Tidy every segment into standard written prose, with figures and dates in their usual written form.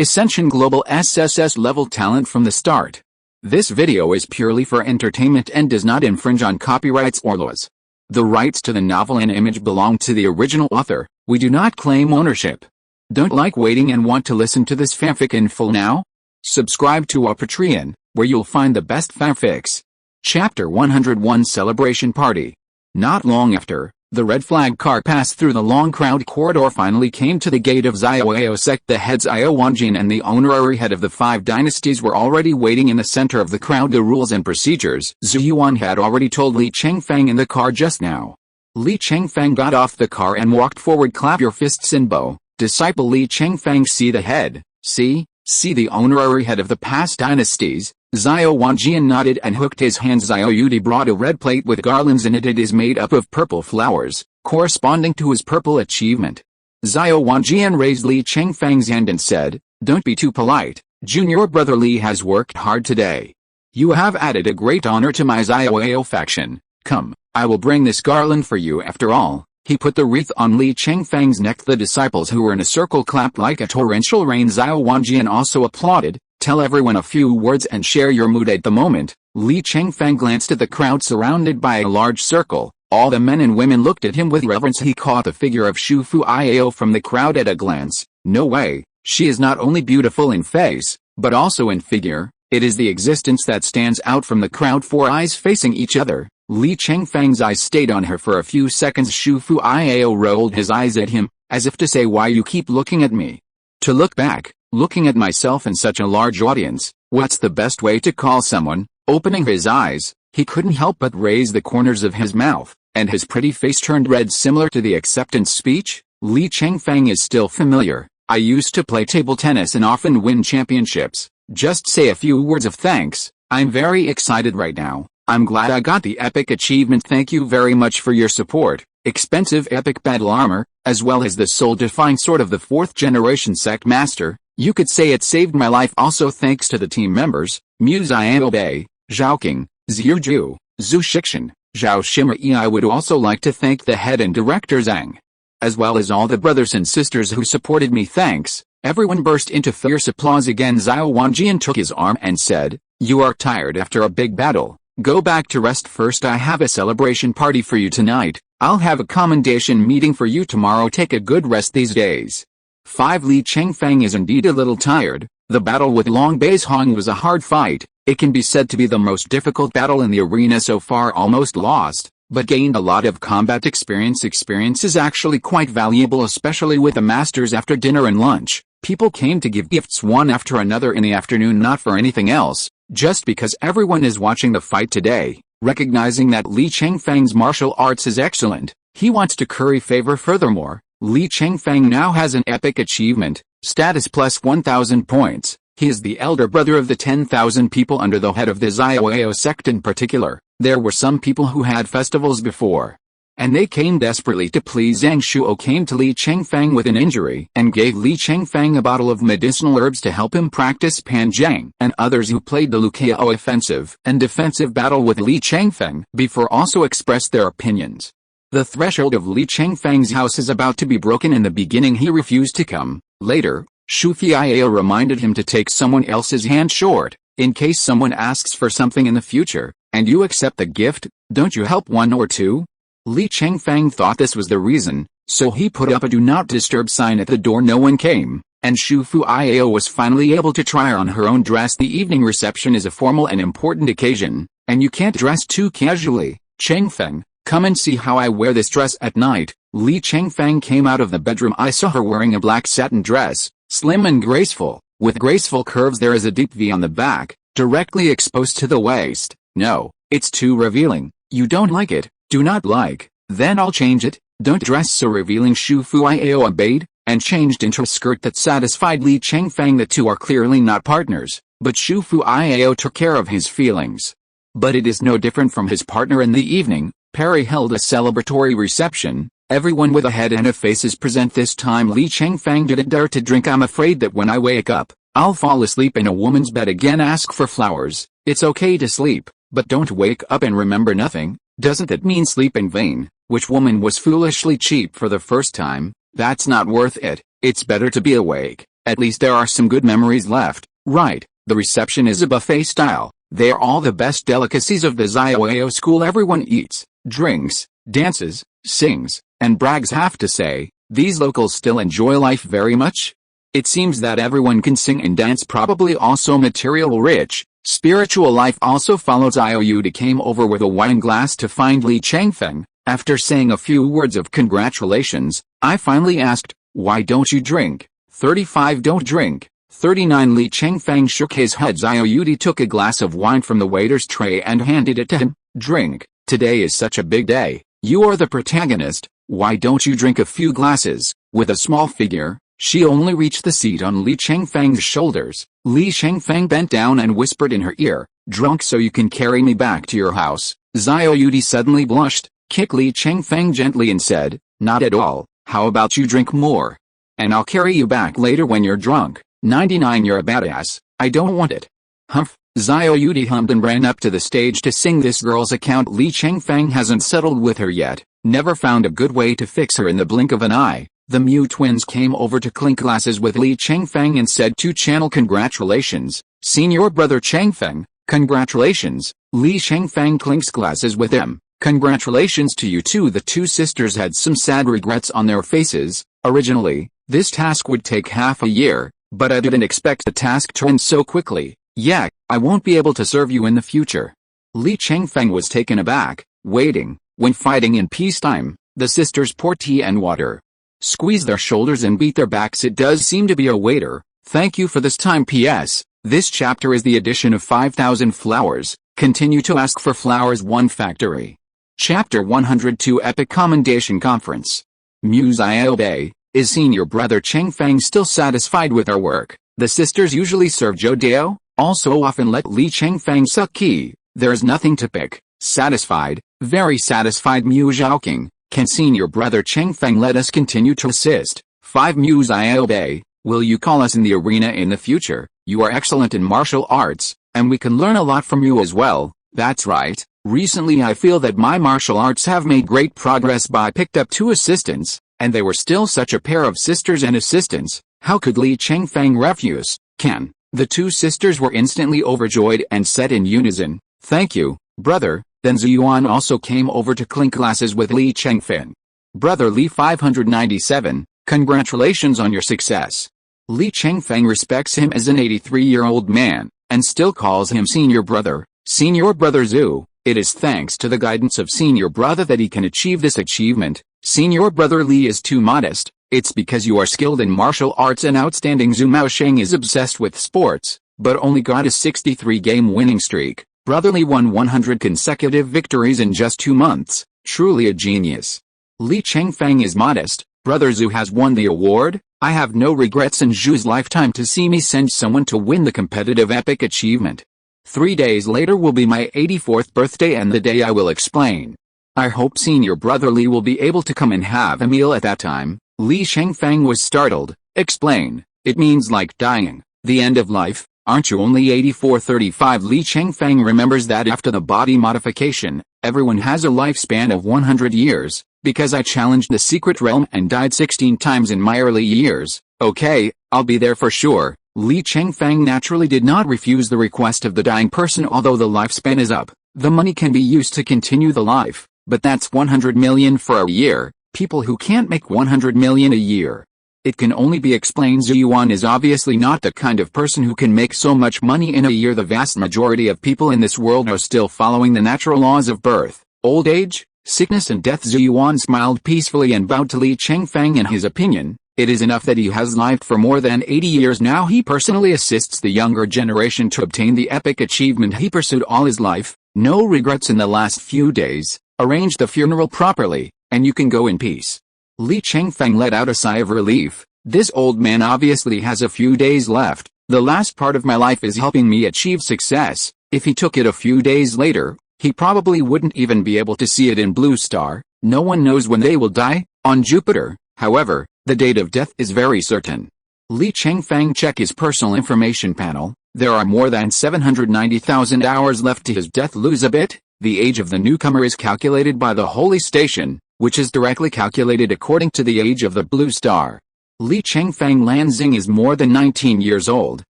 Ascension Global SSS-level talent from the start. This video is purely for entertainment and does not infringe on copyrights or laws. The rights to the novel and image belong to the original author. We do not claim ownership. Don't like waiting and want to listen to this fanfic in full now? Subscribe to our Patreon, where you'll find the best fanfics. Chapter 101 Celebration Party. Not long after, the red flag car passed through the long crowd corridor finally came to the gate of Xiaoao sect. The heads Xiao Wanjin and the honorary head of the 5 dynasties were already waiting in the center of the crowd. The rules and procedures Zhu Yuan had already told Li Chengfeng in the car just now. Li Chengfeng got off the car and walked forward. Clap your fists in bow. Disciple Li Chengfeng, see the head, see the honorary head of the past dynasties. Xiao Wanjian nodded and hooked his hands. Xiao Yudi brought a red plate with garlands in it. It is made up of purple flowers, corresponding to his purple achievement. Xiao Wanjian raised Li Chengfeng's hand and said, "Don't be too polite. Junior brother Li has worked hard today. You have added a great honor to my Xiaoao faction. Come, I will bring this garland for you." After all, he put the wreath on Li Chengfeng's neck. The disciples who were in a circle clapped like a torrential rain. Xiao Wanjian also applauded. Tell everyone a few words and share your mood at the moment. Li Chengfeng glanced at the crowd surrounded by a large circle. All the men and women looked at him with reverence. He caught the figure of Shu Fuiao from the crowd at a glance. No way, she is not only beautiful in face, but also in figure. It is the existence that stands out from the crowd. 4 eyes facing each other. Li Chengfeng's eyes stayed on her for a few seconds. Shu Fuiao rolled his eyes at him, as if to say, "Why you keep looking at me?" To look back. Looking at myself in such a large audience, what's the best way to call someone? Opening his eyes, he couldn't help but raise the corners of his mouth, and his pretty face turned red, similar to the acceptance speech. Li Chengfeng is still familiar. I used to play table tennis and often win championships. Just say a few words of thanks. I'm very excited right now. I'm glad I got the epic achievement. Thank you very much for your support. Expensive epic battle armor, as well as the soul-defying sword of the 4th generation sect master. You could say it saved my life. Also thanks to the team members, Mu Xiaobei, Zhao King, Zhu Ju, Zhu Shixian, Zhao Shimai. I would also like to thank the head and director Zhang, as well as all the brothers and sisters who supported me. Thanks. Everyone burst into fierce applause again. Xiao Wanjian took his arm and said, "You are tired after a big battle. Go back to rest first. I have a celebration party for you tonight. I'll have a commendation meeting for you tomorrow. Take a good rest these days." 5 Li Chengfeng is indeed a little tired. The battle with Long Bei's Hong was a hard fight. It can be said to be the most difficult battle in the arena so far. Almost lost, but gained a lot of combat experience. Experience is actually quite valuable, especially with the masters. After dinner and lunch, people came to give gifts one after another in the afternoon, not for anything else, just because everyone is watching the fight today. Recognizing that Li Chengfeng's martial arts is excellent, he wants to curry favor. Furthermore, Li Chengfeng now has an epic achievement, status plus 1000 points. He is the elder brother of the 10,000 people under the head of the Xiaoao sect. In particular, there were some people who had festivals before, and they came desperately to please. Zhang Shuo came to Li Chengfeng with an injury and gave Li Chengfeng a bottle of medicinal herbs to help him practice Panjiang, and others who played the Luqiao offensive and defensive battle with Li Chengfeng before also expressed their opinions. The threshold of Li Chengfeng's house is about to be broken. In the beginning he refused to come. Later, Shu Fuiao reminded him to take someone else's hand short, in case someone asks for something in the future, and you accept the gift. Don't you help 1 or 2? Li Chengfeng thought this was the reason, so he put up a do not disturb sign at the door. No one came, and Shu Fuiao was finally able to try on her own dress. The evening reception is a formal and important occasion, and you can't dress too casually. Chengfeng, come and see how I wear this dress at night. Li Chengfeng came out of the bedroom. I saw her wearing a black satin dress, slim and graceful, with graceful curves. There is a deep V on the back, directly exposed to the waist. No, it's too revealing. You don't like it? Do not like? Then I'll change it. Don't dress so revealing. Shu Fuiao obeyed, and changed into a skirt that satisfied Li Chengfeng. The two are clearly not partners, but Shu Fuiao took care of his feelings. But it is no different from his partner. In the evening, Perry held a celebratory reception. Everyone with a head and a face is present this time. Li Chengfeng didn't dare to drink. I'm afraid that when I wake up, I'll fall asleep in a woman's bed again. Ask for flowers. It's okay to sleep, but don't wake up and remember nothing. Doesn't that mean sleep in vain? Which woman was foolishly cheap for the first time? That's not worth it. It's better to be awake, At least there are some good memories left, right? The reception is a buffet style. They are all the best delicacies of the Zioao school. Everyone eats, drinks, dances, sings, and brags. Have to say, these locals still enjoy life very much. It seems that everyone can sing and dance, probably also material rich. Spiritual life also follows. Iouti came over with a wine glass to find Li Chengfeng. After saying a few words of congratulations, I finally asked, "Why don't you drink?" 35 Don't drink. 39 Li Chengfeng shook his head. Iouti took a glass of wine from the waiter's tray and handed it to him. "Drink. Today is such a big day. You are the protagonist. Why don't you drink a few glasses?" With a small figure, she only reached the seat on Li Chengfeng's shoulders. Li Chengfeng bent down and whispered in her ear, "Drunk so you can carry me back to your house." Iouti suddenly blushed, kicked Li Chengfeng gently and said, "Not at all. How about you drink more? And I'll carry you back later when you're drunk." 99 You're a badass. I don't want it. Humph. Iouti hummed and ran up to the stage to sing this girl's account. Li Chengfeng hasn't settled with her yet, never found a good way to fix her in the blink of an eye. The Mu twins came over to clink glasses with Li Chengfeng and said to channel, "Congratulations, senior brother Chengfeng." "Congratulations." Li Chengfeng clinks glasses with him. "Congratulations to you too." The two sisters had some sad regrets on their faces. Originally, this task would take half a year, but I didn't expect the task to end so quickly. "Yeah, I won't be able to serve you in the future." Li Chengfeng was taken aback, waiting. When fighting in peacetime, the sisters pour tea and water, squeeze their shoulders and beat their backs. It does seem to be a waiter. Thank you for this time. P.S. This chapter is the addition of 5,000 flowers. Continue to ask for flowers. 1 Factory. Chapter 102 Epic Commendation Conference. Mu Zioao. Is senior brother Chengfeng still satisfied with our work? The sisters usually serve Jodao, also often let Li Chengfeng suck key. There's nothing to pick. Satisfied, very satisfied. Mu Zhaoking. Can senior brother Chengfeng let us continue to assist? 5 Mu Zioao. Will you call us in the arena in the future? You are excellent in martial arts, and we can learn a lot from you as well. That's right. Recently I feel that my martial arts have made great progress. I picked up 2 assistants, and they were still such a pair of sisters and assistants. How could Li Chengfeng refuse? Can. The 2 sisters were instantly overjoyed and said in unison, "Thank you, brother." Then Ziyuan also came over to clink glasses with Li Chengfeng. "Brother Li." 597, congratulations on your success. Li Chengfeng respects him as an 83-year-old man, and still calls him senior brother. Senior brother Zhu, it is thanks to the guidance of senior brother that he can achieve this achievement. Senior brother Li is too modest. It's because you are skilled in martial arts and outstanding. Zhu Maosheng is obsessed with sports, but only got a 63-game winning streak. Brother Li won 100 consecutive victories in just 2 months. Truly a genius. Li Chengfeng is modest. Brother Zhu has won the award. I have no regrets in Zhu's lifetime to see me send someone to win the competitive epic achievement. 3 days later will be my 84th birthday and the day I will explain. I hope senior brother Li will be able to come and have a meal at that time. Li Chengfeng was startled. Explain. It means like dying. The end of life. Aren't you only 84? 35 Li Chengfeng remembers that after the body modification, everyone has a lifespan of 100 years. Because I challenged the secret realm and died 16 times in my early years. Okay, I'll be there for sure. Li Chengfeng naturally did not refuse the request of the dying person. Although the lifespan is up, the money can be used to continue the life. But that's 100 million for a year. People who can't make 100 million a year. It can only be explained. Ziyuan is obviously not the kind of person who can make so much money in a year. The vast majority of people in this world are still following the natural laws of birth, old age, sickness and death. Ziyuan smiled peacefully and bowed to Li Chengfeng. In his opinion, it is enough that he has lived for more than 80 years now. He personally assists the younger generation to obtain the epic achievement he pursued all his life. No regrets in the last few days. Arrange the funeral properly, and you can go in peace. Li Chengfeng let out a sigh of relief. This old man obviously has a few days left. The last part of my life is helping me achieve success. If he took it a few days later, he probably wouldn't even be able to see it in Blue Star. No one knows when they will die. On Jupiter, however, the date of death is very certain. Li Chengfeng checked his personal information panel. There are more than 790,000 hours left to his death. Lose a bit? The age of the newcomer is calculated by the holy station, which is directly calculated according to the age of the Blue Star. Li Chengfeng Lanzing is more than 19 years old,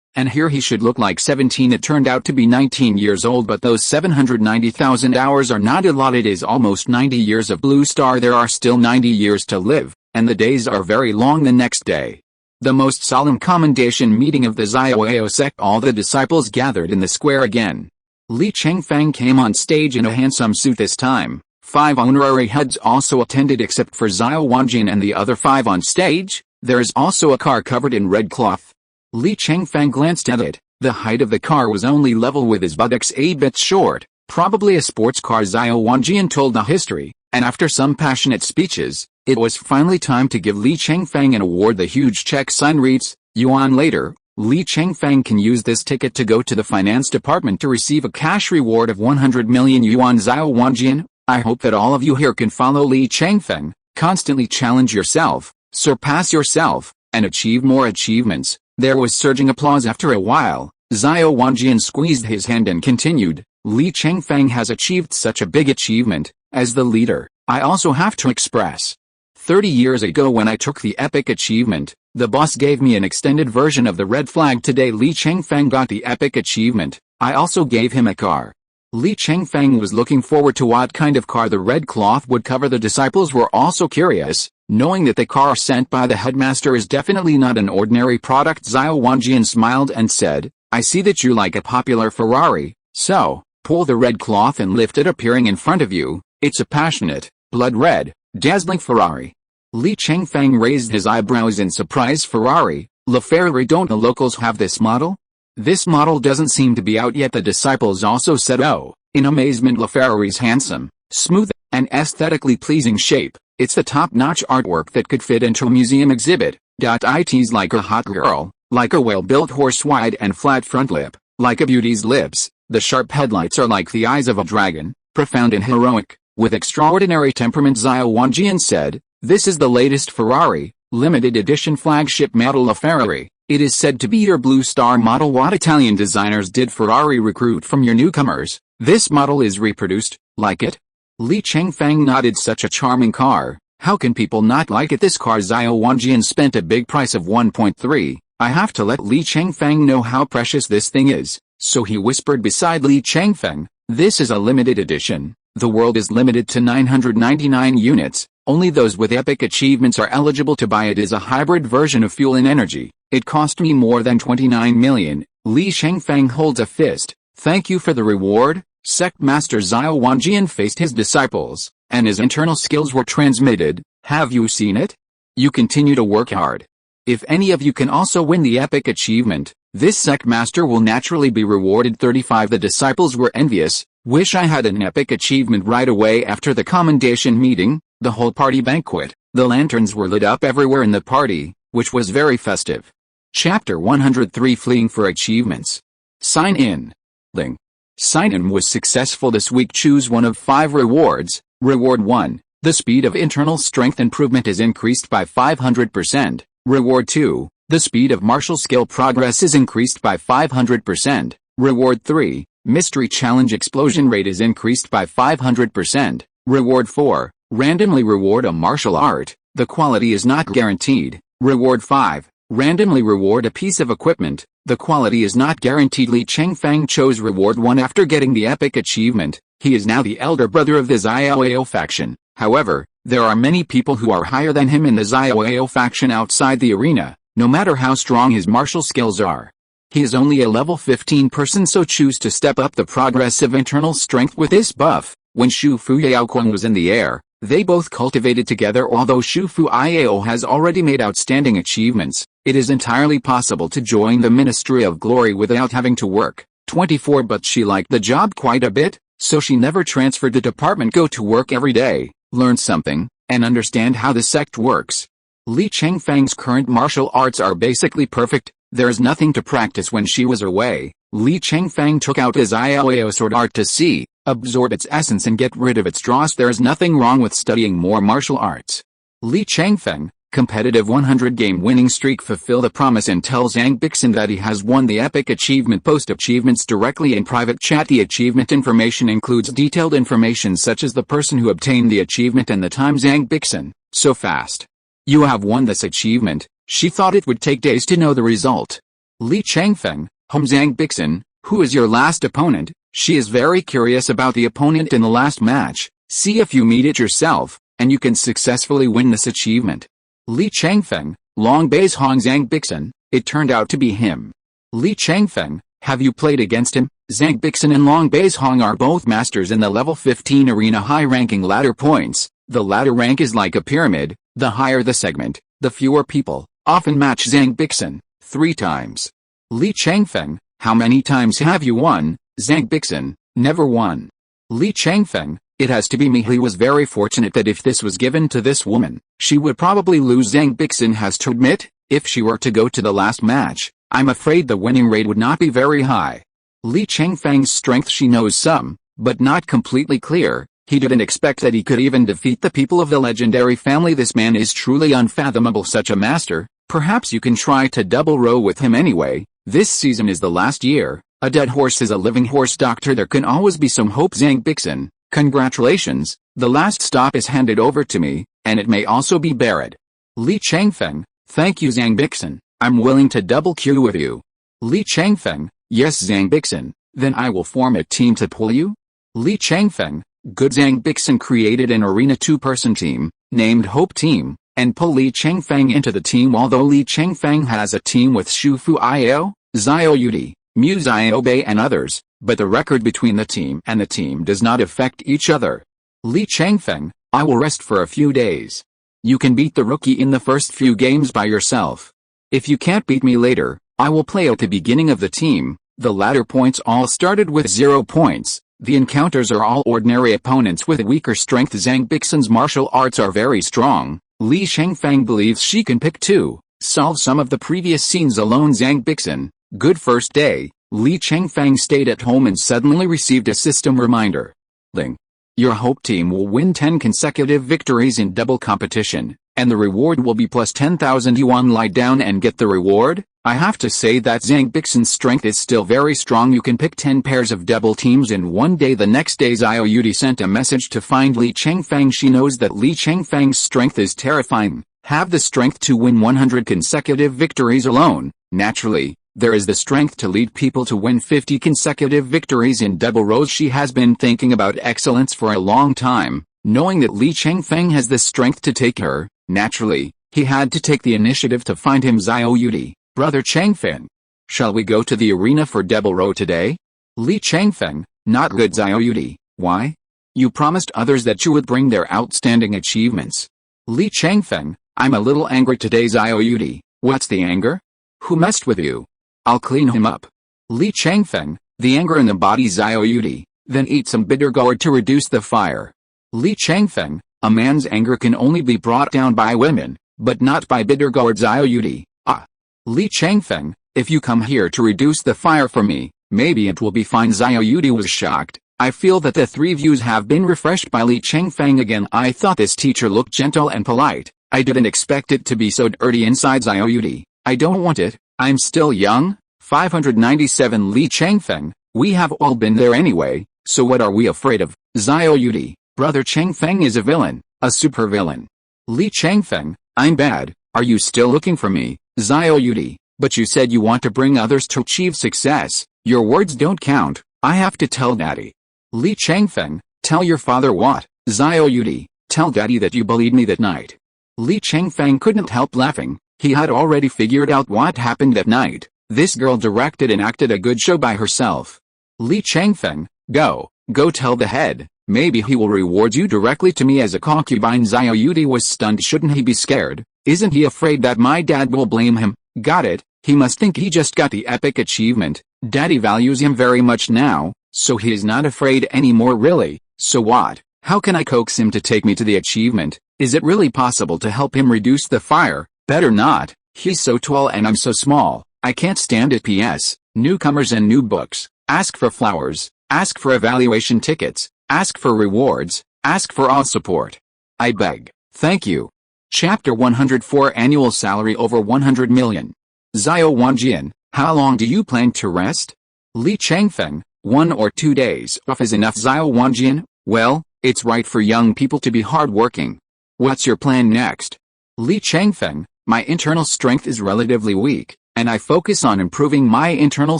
and here he should look like 17. It turned out to be 19 years old, but those 790,000 hours are not allotted. It is almost 90 years of Blue Star. There are still 90 years to live, and the days are very long. The next day, the most solemn commendation meeting of the Xiaoao sect, all the disciples gathered in the square again. Li Chengfeng came on stage in a handsome suit this time. 5 honorary heads also attended except for Xiao Wanjin and the other 5 on stage. There is also a car covered in red cloth. Li Chengfeng glanced at it. The height of the car was only level with his buttocks, a bit short, probably a sports car. Xiao Wanjin told the history, and after some passionate speeches, it was finally time to give Li Chengfeng an award. The huge check sign reads, yuan. Later, Li Chengfeng can use this ticket to go to the finance department to receive a cash reward of 100 million yuan. Xiao Wanjin, I hope that all of you here can follow Li Chengfeng, constantly challenge yourself, surpass yourself, and achieve more achievements. There was surging applause. After a while, Xiao Wanjin squeezed his hand and continued, Li Chengfeng has achieved such a big achievement. As the leader, I also have to express. 30 years ago when I took the epic achievement, the boss gave me an extended version of the red flag. Today Li Chengfeng got the epic achievement. I also gave him a car. Li Chengfeng was looking forward to what kind of car the red cloth would cover. The disciples were also curious, knowing that the car sent by the headmaster is definitely not an ordinary product. Xiao Wanjin smiled and said, I see that you like a popular Ferrari, so, pull the red cloth and lift it. Appearing in front of you, it's a passionate, blood red, dazzling Ferrari. Li Chengfeng raised his eyebrows in surprise. Ferrari, LaFerrari, don't the locals have this model? This model doesn't seem to be out yet. The disciples also said, oh, in amazement. LaFerrari's handsome, smooth, and aesthetically pleasing shape. It's the top-notch artwork that could fit into a museum exhibit. It's like a hot girl, like a well-built horse, wide and flat front lip, like a beauty's lips. The sharp headlights are like the eyes of a dragon, profound and heroic, with extraordinary temperament. Xiao Wanjin said, this is the latest Ferrari, limited edition flagship model LaFerrari. It is said to be your Blue Star model. What Italian designers did Ferrari recruit from your newcomers? This model is reproduced, like it? Li Chengfeng nodded. Such a charming car, how can people not like it? This car Xiao Wanjin spent a big price of 1.3. I have to let Li Chengfeng know how precious this thing is, so he whispered beside Li Chengfeng, this is a limited edition. The world is limited to 999 units, only those with epic achievements are eligible to buy it. Is a hybrid version of fuel and energy. It cost me more than 29 million. Li Chengfeng holds a fist. Thank you for the reward. Sect Master Xiao Wanjin faced his disciples, and his internal skills were transmitted. Have you seen it? You continue to work hard. If any of you can also win the epic achievement, this sect master will naturally be rewarded. 35. The disciples were envious. Wish I had an epic achievement right away. After the commendation meeting, the whole party banquet, the lanterns were lit up everywhere in the party, which was very festive. Chapter 103, Fleeing for Achievements. Sign in. Link. Sign-in was successful this week. Choose one of 5 rewards. Reward 1. The speed of internal strength improvement is increased by 500%. Reward 2. The speed of martial skill progress is increased by 500%. Reward 3. Mystery challenge explosion rate is increased by 500%. Reward 4. Randomly reward a martial art. The quality is not guaranteed. Reward 5. Randomly reward a piece of equipment. The quality is not guaranteed. Li Chengfeng chose reward 1 after getting the epic achievement. He is now the elder brother of the Xiaoao faction. However, there are many people who are higher than him in the Xiaoao faction outside the arena, no matter how strong his martial skills are. He is only a level 15 person, so choose to step up the progress of internal strength with this buff. When Shu Fu Yaoquan was in the air, they both cultivated together. Although Shu Fu Iao has already made outstanding achievements, it is entirely possible to join the Ministry of Glory without having to work. 24. But she liked the job quite a bit, so she never transferred the department. Go to work every day, learn something, and understand how the sect works. Li Chengfeng's current martial arts are basically perfect. There is nothing to practice. When she was away, Li Chengfeng took out his Iao sword art to see, absorb its essence and get rid of its dross. There is nothing wrong with studying more martial arts. Li Chengfeng, competitive 100 game winning streak. Fulfill the promise and tell Zhang Bixin that he has won the epic achievement. Post achievements directly in private chat. The achievement information includes detailed information such as the person who obtained the achievement and the time. Zhang Bixin, so fast. You have won this achievement. She thought it would take days to know the result. Li Chengfeng, Zhang Bixin, who is your last opponent? She is very curious about the opponent in the last match. See if you meet it yourself, and you can successfully win this achievement. Li Chengfeng, Long Bei's Zhang Bixin, it turned out to be him. Li Chengfeng, have you played against him? Zhang Bixin and Long Bei's Hong are both masters in the level 15 arena high-ranking ladder points. The ladder rank is like a pyramid. The higher the segment, the fewer people often match Zhang Bixin 3 times. Li Chengfeng, how many times have you won? Zhang Bixin, never won. Li Chengfeng, it has to be me. He was very fortunate that if this was given to this woman, she would probably lose. Zhang Bixin has to admit, if she were to go to the last match, I'm afraid the winning rate would not be very high. Li Chengfeng's strength she knows some, but not completely clear. He didn't expect that he could even defeat the people of the legendary family. This man is truly unfathomable, such a master. Perhaps you can try to double row with him anyway. This season is the last year. A dead horse is a living horse, doctor. There can always be some hope. Zhang Bixin, congratulations. The last stop is handed over to me, and it may also be buried. Li Chengfeng, thank you Zhang Bixin. I'm willing to double queue with you. Li Chengfeng, yes Zhang Bixin, then I will form a team to pull you. Li Chengfeng, good. Zhang Bixin created an arena 2-person team, named Hope Team, and pull Li Chengfeng into the team. Although Li Chengfeng has a team with Shufu Io, Xiao Yudi, Mu Xiao Bei and others, but the record between the team and the team does not affect each other. Li Chengfeng, I will rest for a few days. You can beat the rookie in the first few games by yourself. If you can't beat me later, I will play at the beginning of the team. The ladder points all started with 0 points. The encounters are all ordinary opponents with a weaker strength. Zhang Bixin's martial arts are very strong. Li Chengfeng believes she can pick 2, solve some of the previous scenes alone. Zhang Bixin, good first day. Li Chengfeng stayed at home and suddenly received a system reminder. Ling. Your Hope Team will win 10 consecutive victories in double competition, and the reward will be plus 10,000 yuan. Lie down and get the reward. I have to say that Zhang Bixin's strength is still very strong. You can pick 10 pairs of double teams in one day. The next day Xiao Yudi sent a message to find Li Chengfeng. She knows that Li Chengfeng's strength is terrifying. Have the strength to win 100 consecutive victories alone. Naturally, there is the strength to lead people to win 50 consecutive victories in double rows. She has been thinking about excellence for a long time, knowing that Li Chengfeng has the strength to take her. Naturally, he had to take the initiative to find him. Xiao Yudi, brother Chengfeng, shall we go to the arena for double row today? Li Chengfeng, not good. Xiao Yudi, why? You promised others that you would bring their outstanding achievements. Li Chengfeng, I'm a little angry today. Xiao Yudi, what's the anger? Who messed with you? I'll clean him up. Li Chengfeng, the anger in the body. Xiao Yudi, then eat some bitter gourd to reduce the fire. Li Chengfeng, a man's anger can only be brought down by women, but not by bitter gourd. Xiao Yudi, ah. Li Chengfeng, if you come here to reduce the fire for me, maybe it will be fine. Xiao Yudi was shocked. I feel that the 3 views have been refreshed by Li Chengfeng again. I thought this teacher looked gentle and polite. I didn't expect it to be so dirty inside. Xiao Yudi, I don't want it. I'm still young. 597 Li Chengfeng, we have all been there anyway, so what are we afraid of? Xiao Yudi, brother Chengfeng is a villain, a supervillain. Li Chengfeng, I'm bad. Are you still looking for me? Xiao Yudi, but you said you want to bring others to achieve success. Your words don't count. I have to tell daddy. Li Chengfeng, tell your father what? Xiao Yudi, tell daddy that you bullied me that night. Li Chengfeng couldn't help laughing. He had already figured out what happened that night. This girl directed and acted a good show by herself. Li Chengfeng, go tell the head. Maybe he will reward you directly to me as a concubine. Xiao Yudi was stunned. Shouldn't he be scared? Isn't he afraid that my dad will blame him? Got it. He must think he just got the epic achievement. Daddy values him very much now, so he is not afraid anymore. Really? So what? How can I coax him to take me to the achievement? Is it really possible to help him reduce the fire? Better not. He's so tall and I'm so small. I can't stand it. PS. Newcomers and new books. Ask for flowers. Ask for evaluation tickets. Ask for rewards. Ask for all support. I beg. Thank you. Chapter 104. Annual salary over 100 million. Xiao Wanjian, how long do you plan to rest? Li Chengfeng, 1 or 2 days off is enough. Xiao Wanjian, well, it's right for young people to be hardworking. What's your plan next? Li Chengfeng, My internal strength is relatively weak, and I focus on improving my internal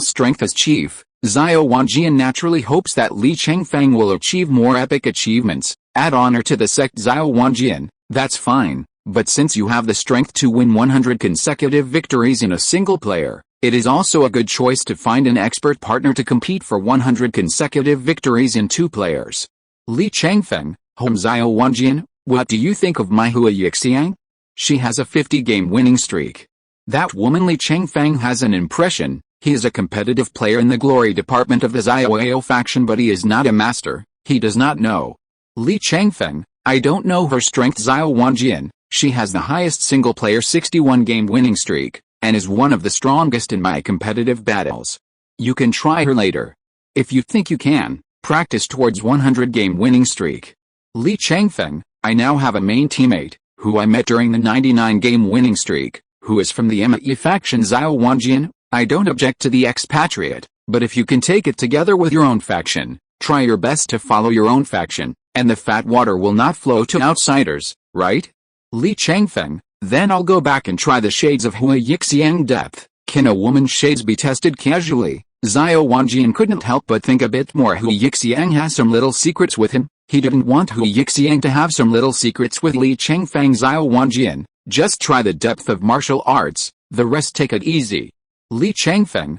strength as chief. Xiao Wanjian naturally hopes that Li Chengfeng will achieve more epic achievements. Add honor to the sect Xiao Wanjian, that's fine, but since you have the strength to win 100 consecutive victories in a single player, it is also a good choice to find an expert partner to compete for 100 consecutive victories in 2 players. Li Chengfeng, Xiao Wanjian, what do you think of my Hua Yixiang? She has a 50-game winning streak. That woman Li Chengfeng has an impression. He is a competitive player in the glory department of the Xiao faction, but he is not a master. He does not know. Li Chengfeng, I don't know her strength. Xiao Wanjian, she has the highest single-player 61-game winning streak, and is one of the strongest in my competitive battles. You can try her later. If you think you can, practice towards 100-game winning streak. Li Chengfeng, I now have a main teammate, who I met during the 99-game winning streak, who is from the ME faction. Xiao Wanjian, I don't object to the expatriate, but if you can take it together with your own faction, try your best to follow your own faction, and the fat water will not flow to outsiders, right? Li Chengfeng, then I'll go back and try the shades of Hua Yixiang depth. Can a woman's shades be tested casually? Xiao Wanjian couldn't help but think a bit more. Hua Yixiang has some little secrets with him. He didn't want Hua Yixiang to have some little secrets with Li Chengfeng. Xiao Wanjian, just try the depth of martial arts, the rest take it easy. Li Chengfeng,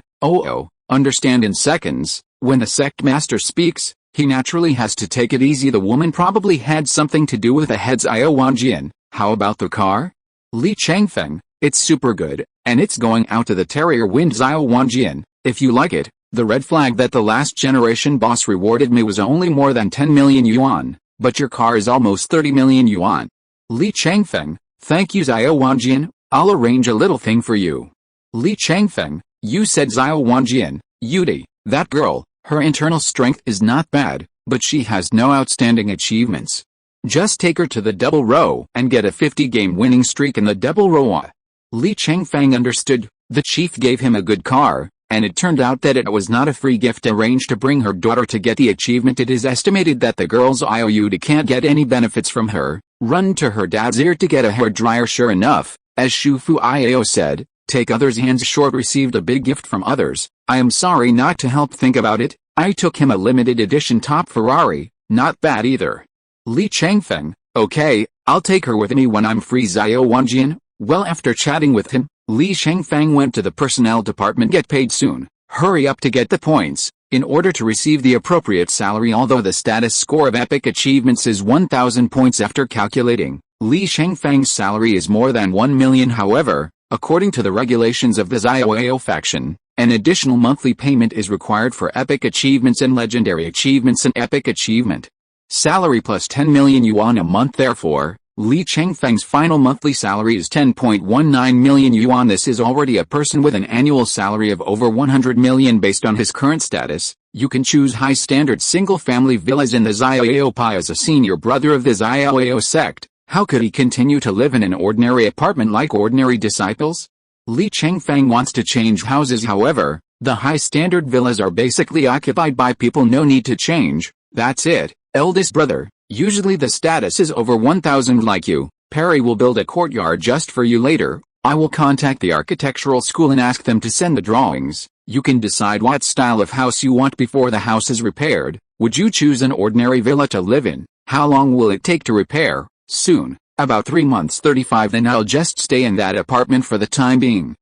understand in seconds. When a sect master speaks, he naturally has to take it easy. The woman probably had something to do with the head. Xiao Wanjian, how about the car? Li Chengfeng, it's super good, and it's going out to the terrier wind. Xiao Wanjian, if you like it. The red flag that the last generation boss rewarded me was only more than 10 million yuan, but your car is almost 30 million yuan. Li Chengfeng, thank you. Xiao Wanjian, I'll arrange a little thing for you. Li Chengfeng, you said. Xiao Wanjian, Yudi, that girl, her internal strength is not bad, but she has no outstanding achievements. Just take her to the double row and get a 50-game winning streak in the double row. Li Chengfeng understood. The chief gave him a good car, and it turned out that it was not a free gift arranged to bring her daughter to get the achievement. It is estimated that the girl's Yudi can't get any benefits from her. Run to her dad's ear to get a hair dryer. Sure enough, as Shufu Iao said, take others' hands short. Received a big gift from others. I am sorry not to help. Think about it. I took him a limited edition top Ferrari, not bad either. Li Chengfeng, okay, I'll take her with me when I'm free. Xiao Wanjian, well, after chatting with him, Li Chengfeng went to the personnel department. Get paid soon. Hurry up to get the points, in order to receive the appropriate salary. Although the status score of epic achievements is 1000 points after calculating, Li Chengfeng's salary is more than 1 million. However, according to the regulations of the Xiao faction, an additional monthly payment is required for epic achievements and legendary achievements. An epic achievement salary plus 10 million yuan a month. Therefore, Li Chengfeng's final monthly salary is 10.19 million yuan. This is already a person with an annual salary of over 100 million. Based on his current status, you can choose high-standard single-family villas in the Xiao Pai. As a senior brother of the Xiao sect, how could he continue to live in an ordinary apartment like ordinary disciples? Li Chengfeng wants to change houses. However, the high-standard villas are basically occupied by people. No need to change, that's it. Eldest brother, usually the status is over 1000 like you. Perry will build a courtyard just for you later. I will contact the architectural school and ask them to send the drawings. You can decide what style of house you want before the house is repaired. Would you choose an ordinary villa to live in? How long will it take to repair? Soon, about 3 months. 35. Then I'll just stay in that apartment for the time being.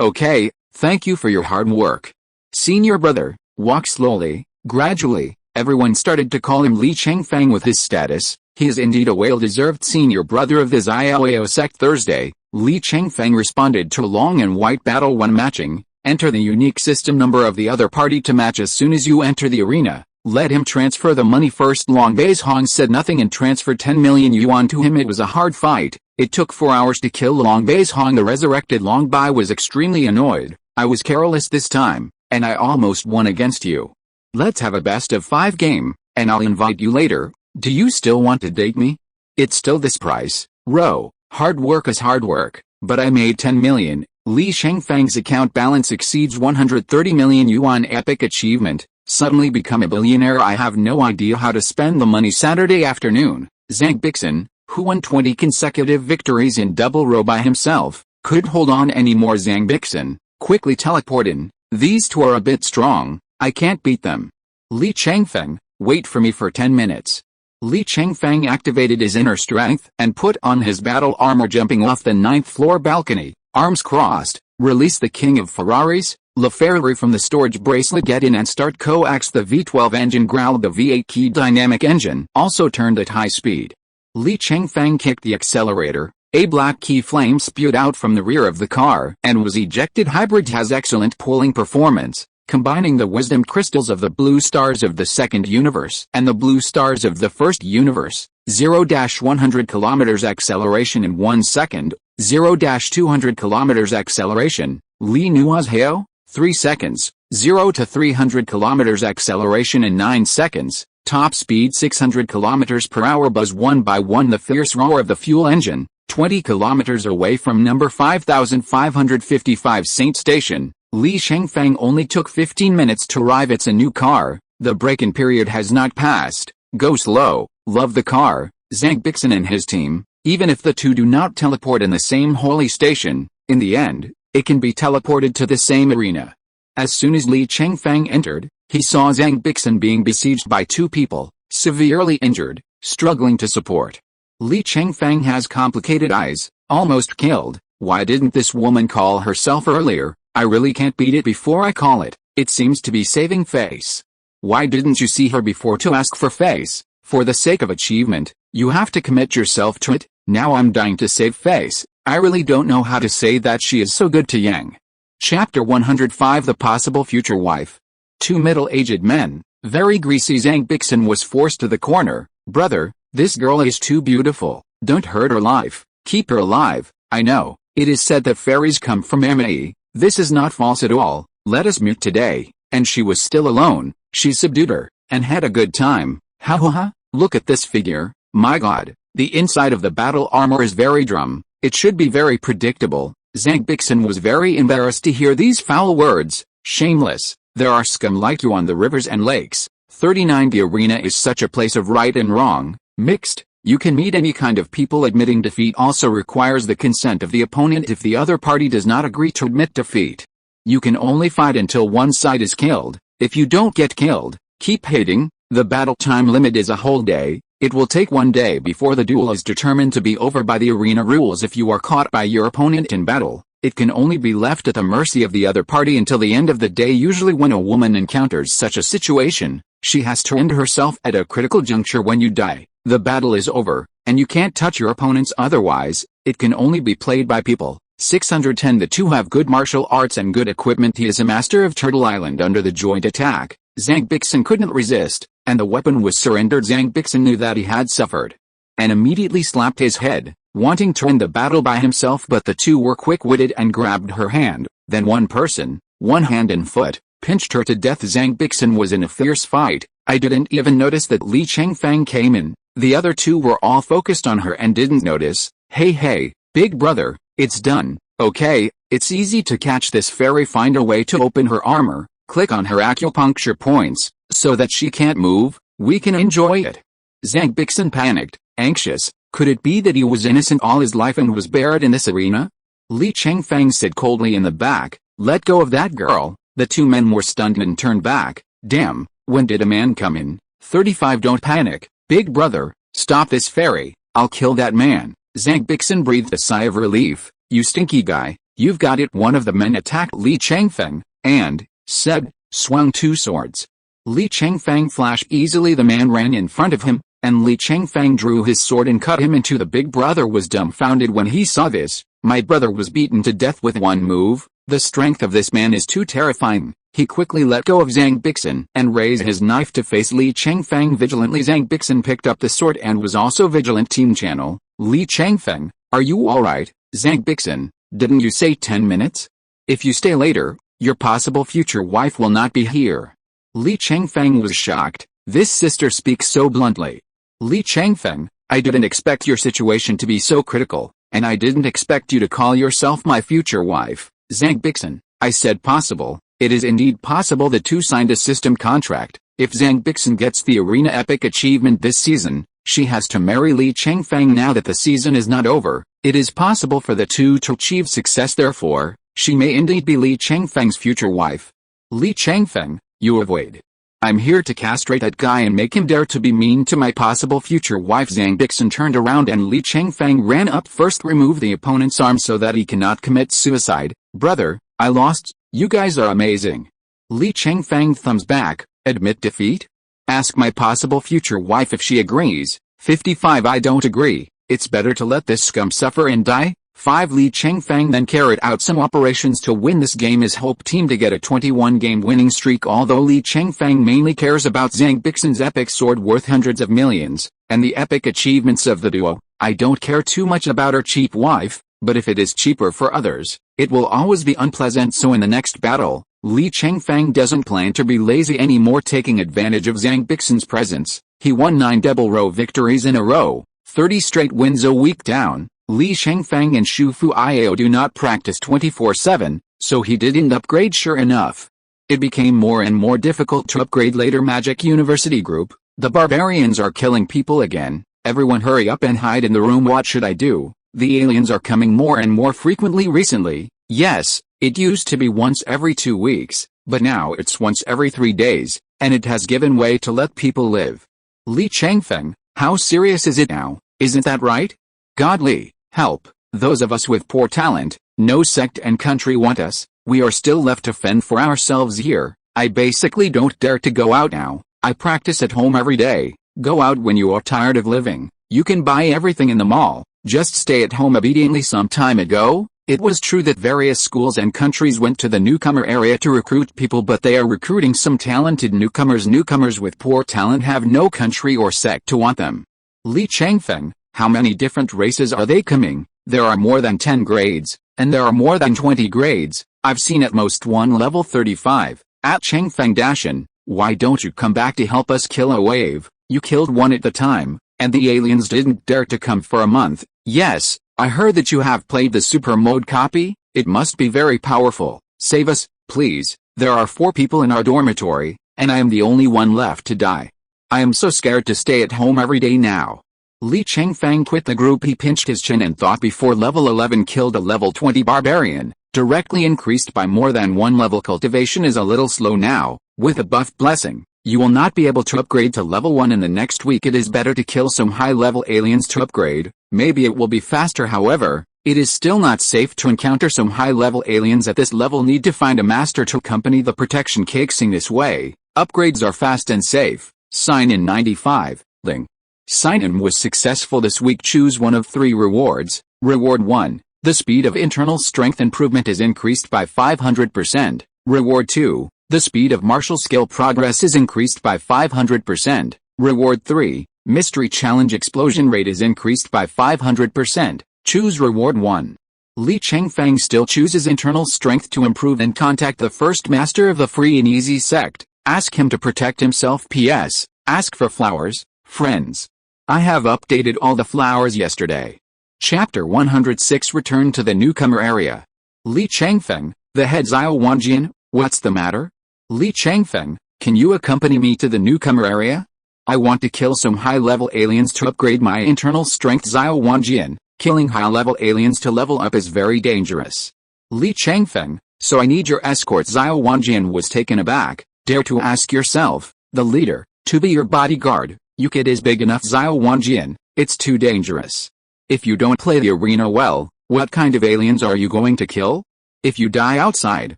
Okay, thank you for your hard work. Senior brother, walk slowly, gradually. Everyone started to call him Li Chengfeng. With his status, he is indeed a well-deserved senior brother of the Xiao sect. Thursday, Li Chengfeng responded to a long and white battle. 1 matching. Enter the unique system number of the other party to match. As soon as you enter the arena, let him transfer the money first. Long Beizhong said nothing and transferred 10 million yuan to him. It was a hard fight. It took 4 hours to kill Long Beizhong. The resurrected Long Bai was extremely annoyed. I was careless this time, and I almost won against you. Let's have a best of 5 game, and I'll invite you later. Do you still want to date me? It's still this price. Hard work is hard work, but I made 10 million. Li Chengfeng's account balance exceeds 130 million yuan. Epic achievement. Suddenly become a billionaire. I have no idea how to spend the money. Saturday afternoon, Zhang Bixin, who won 20 consecutive victories in double row by himself, couldn't hold on anymore. Zhang Bixin, quickly teleport in. These two are a bit strong, I can't beat them. Li Chengfeng, wait for me for 10 minutes. Li Chengfeng activated his inner strength and put on his battle armor, jumping off the 9th floor balcony, arms crossed, release the King of Ferraris, LaFerrari from the storage bracelet, get in and start coax the V12 engine, growled the V8 key dynamic engine, also turned at high speed. Li Chengfeng kicked the accelerator, a black key flame spewed out from the rear of the car and was ejected. Hybrid has excellent pulling performance, combining the wisdom crystals of the blue stars of the second universe and the blue stars of the first universe. 0-100 km acceleration in 1 second, 0-200 km acceleration, Li Nua's Heo, 3 seconds, 0-300 km acceleration in 9 seconds, top speed 600 km per hour, buzz 1 by 1, the fierce roar of the fuel engine, 20 km away from number 5555 Saint Station. Li Chengfeng only took 15 minutes to arrive. It's a new car, the break-in period has not passed, go slow, love the car. Zhang Bixin and his team, even if the two do not teleport in the same holy station, in the end, it can be teleported to the same arena. As soon as Li Chengfeng entered, he saw Zhang Bixin being besieged by two people, severely injured, struggling to support. Li Chengfeng has complicated eyes, almost killed. Why didn't this woman call herself earlier? I really can't beat it before I call it. It seems to be saving face. Why didn't you see her before to ask for face? For the sake of achievement, you have to commit yourself to it. Now I'm dying to save face. I really don't know how to say that she is so good to Yang. Chapter 105, The Possible Future Wife. Two middle-aged men, very greasy. Zhang Bixin was forced to the corner. Brother, this girl is too beautiful. Don't hurt her life. Keep her alive. I know, it is said that fairies come from ME. This is not false at all. Let us meet today. And she was still alone. She subdued her, and had a good time. Ha ha ha, look at this figure. My god, the inside of the battle armor is very drum. It should be very predictable. Zhang Bixin was very embarrassed to hear these foul words. Shameless, there are scum like you on the rivers and lakes. 39 The arena is such a place of right and wrong, mixed. You can meet any kind of people. Admitting defeat also requires the consent of the opponent if the other party does not agree to admit defeat. You can only fight until one side is killed. If you don't get killed, keep hitting. The battle time limit is a whole day. It will take 1 day before the duel is determined to be over by the arena rules. If you are caught by your opponent in battle, it can only be left at the mercy of the other party until the end of the day. Usually when a woman encounters such a situation, she has to end herself at a critical juncture. When you die, the battle is over, and you can't touch your opponents. Otherwise, it can only be played by people. 610 The two have good martial arts and good equipment. He is a master of Turtle Island under the joint attack. Zhang Bixin couldn't resist, and the weapon was surrendered. Zhang Bixin knew that he had suffered, and immediately slapped his head, wanting to end the battle by himself, but the two were quick-witted and grabbed her hand. Then one person, one hand and foot, pinched her to death. Zhang Bixin was in a fierce fight. I didn't even notice that Li Chengfeng came in. The other two were all focused on her and didn't notice. Hey, big brother, it's done. Okay, it's easy to catch this fairy. Find a way to open her armor. Click on her acupuncture points, so that she can't move. We can enjoy it. Zhang Bixin panicked, anxious. Could it be that he was innocent all his life and was buried in this arena? Li Chengfeng said coldly in the back, let go of that girl. The two men were stunned and turned back. Damn, when did a man come in? 35 Don't panic, big brother. Stop this fairy. I'll kill that man. Zhang Bixin breathed a sigh of relief. You stinky guy, you've got it. One of the men attacked Li Chengfeng, and, said, swung two swords. Li Chengfeng flashed easily. The man ran in front of him, and Li Chengfeng drew his sword and cut him in two. The big brother was dumbfounded when he saw this. My brother was beaten to death with one move. The strength of this man is too terrifying. He quickly let go of Zhang Bixin and raised his knife to face Li Chengfeng vigilantly. Zhang Bixin picked up the sword and was also vigilant. Team channel, Li Chengfeng, are you alright? Zhang Bixin, didn't you say 10 minutes? If you stay later, your possible future wife will not be here. Li Chengfeng was shocked. This sister speaks so bluntly. Li Chengfeng, I didn't expect your situation to be so critical, and I didn't expect you to call yourself my future wife. Zhang Bixin, I said possible. It is indeed possible. The two signed a system contract. If Zhang Bixin gets the arena epic achievement this season, She has to marry Li Chengfeng now that the season is not over. It is possible for the two to achieve success, therefore, she may indeed be Li Chengfeng's future wife. Li Chengfeng, you avoid. I'm here to castrate that guy and make him dare to be mean to my possible future wife. Zhang Bixin turned around and Li Chengfeng ran up. First, remove the opponent's arm so that he cannot commit suicide. Brother, I lost. You guys are amazing. Li Chengfeng thumbs back. Admit defeat? Ask my possible future wife if she agrees. 55 I don't agree. It's better to let this scum suffer and die. 5 Li Chengfeng then carried out some operations to win this game. His hope team to get a 21-game winning streak. Although Li Chengfeng mainly cares about Zhang Bixin's epic sword worth hundreds of millions, and the epic achievements of the duo, I don't care too much about her cheap wife, but if it is cheaper for others, it will always be unpleasant. So in the next battle, Li Chengfeng doesn't plan to be lazy anymore, taking advantage of Zhang Bixin's presence. He won 9 double row victories in a row, 30 straight wins a week down. Li Chengfeng and Shu Fu Iao do not practice 24/7, so he didn't upgrade. Sure enough, it became more and more difficult to upgrade later. Magic University Group, the barbarians are killing people again. Everyone hurry up and hide in the room. What should I do? The aliens are coming more and more frequently recently. Yes, it used to be once every 2 weeks, but now it's once every 3 days, and it has given way to let people live. Li Chengfeng, how serious is it now? Isn't that right? Godly, help, those of us with poor talent, no sect and country want us, we are still left to fend for ourselves here. I basically don't dare to go out now. I practice at home every day. Go out when you are tired of living. You can buy everything in the mall, just stay at home. Obediently. Some time ago, it was true that various schools and countries went to the newcomer area to recruit people, but they are recruiting some talented newcomers. Newcomers with poor talent have no country or sect to want them. Li Chengfeng, how many different races are they coming? There are more than 10 grades, and there are more than 20 grades. I've seen at most one level 35. At Chengfeng Dashin, why don't you come back to help us kill a wave? You killed one at the time, and the aliens didn't dare to come for a month. Yes, I heard that you have played the super mode copy. It must be very powerful. Save us, please. There are 4 people in our dormitory, and I am the only one left to die. I am so scared to stay at home every day now. Li Chengfeng quit the group. He pinched his chin and thought before level 11 killed a level 20 barbarian, directly increased by more than 1 level. Cultivation is a little slow now. With a buff blessing, you will not be able to upgrade to level 1 in the next week. It is better to kill some high-level aliens to upgrade. Maybe it will be faster. However, it is still not safe to encounter some high-level aliens at this level. Need to find a master to accompany the protection cakes. In this way, upgrades are fast and safe. Sign in 95. Ling. Sign-in was successful this week. Choose one of 3 rewards. Reward 1. The speed of internal strength improvement is increased by 500%. Reward 2. The speed of martial skill progress is increased by 500%. Reward 3. Mystery challenge explosion rate is increased by 500%. Choose reward 1. Li Chengfeng still chooses internal strength to improve and contact the first master of the free and easy sect. Ask him to protect himself. P.S. Ask for flowers, friends. I have updated all the flowers yesterday. Chapter 106. Return to the newcomer area. Li Chengfeng, the head Xiao Wanjian, what's the matter? Li Chengfeng, can you accompany me to the newcomer area? I want to kill some high-level aliens to upgrade my internal strength. Xiao Wanjian, killing high-level aliens to level up is very dangerous. Li Chengfeng, so I need your escort. Xiao Wanjian was taken aback. Dare to ask yourself, the leader, to be your bodyguard. You kid is big enough. Xiao Wanjian, it's too dangerous. If you don't play the arena well, what kind of aliens are you going to kill? If you die outside,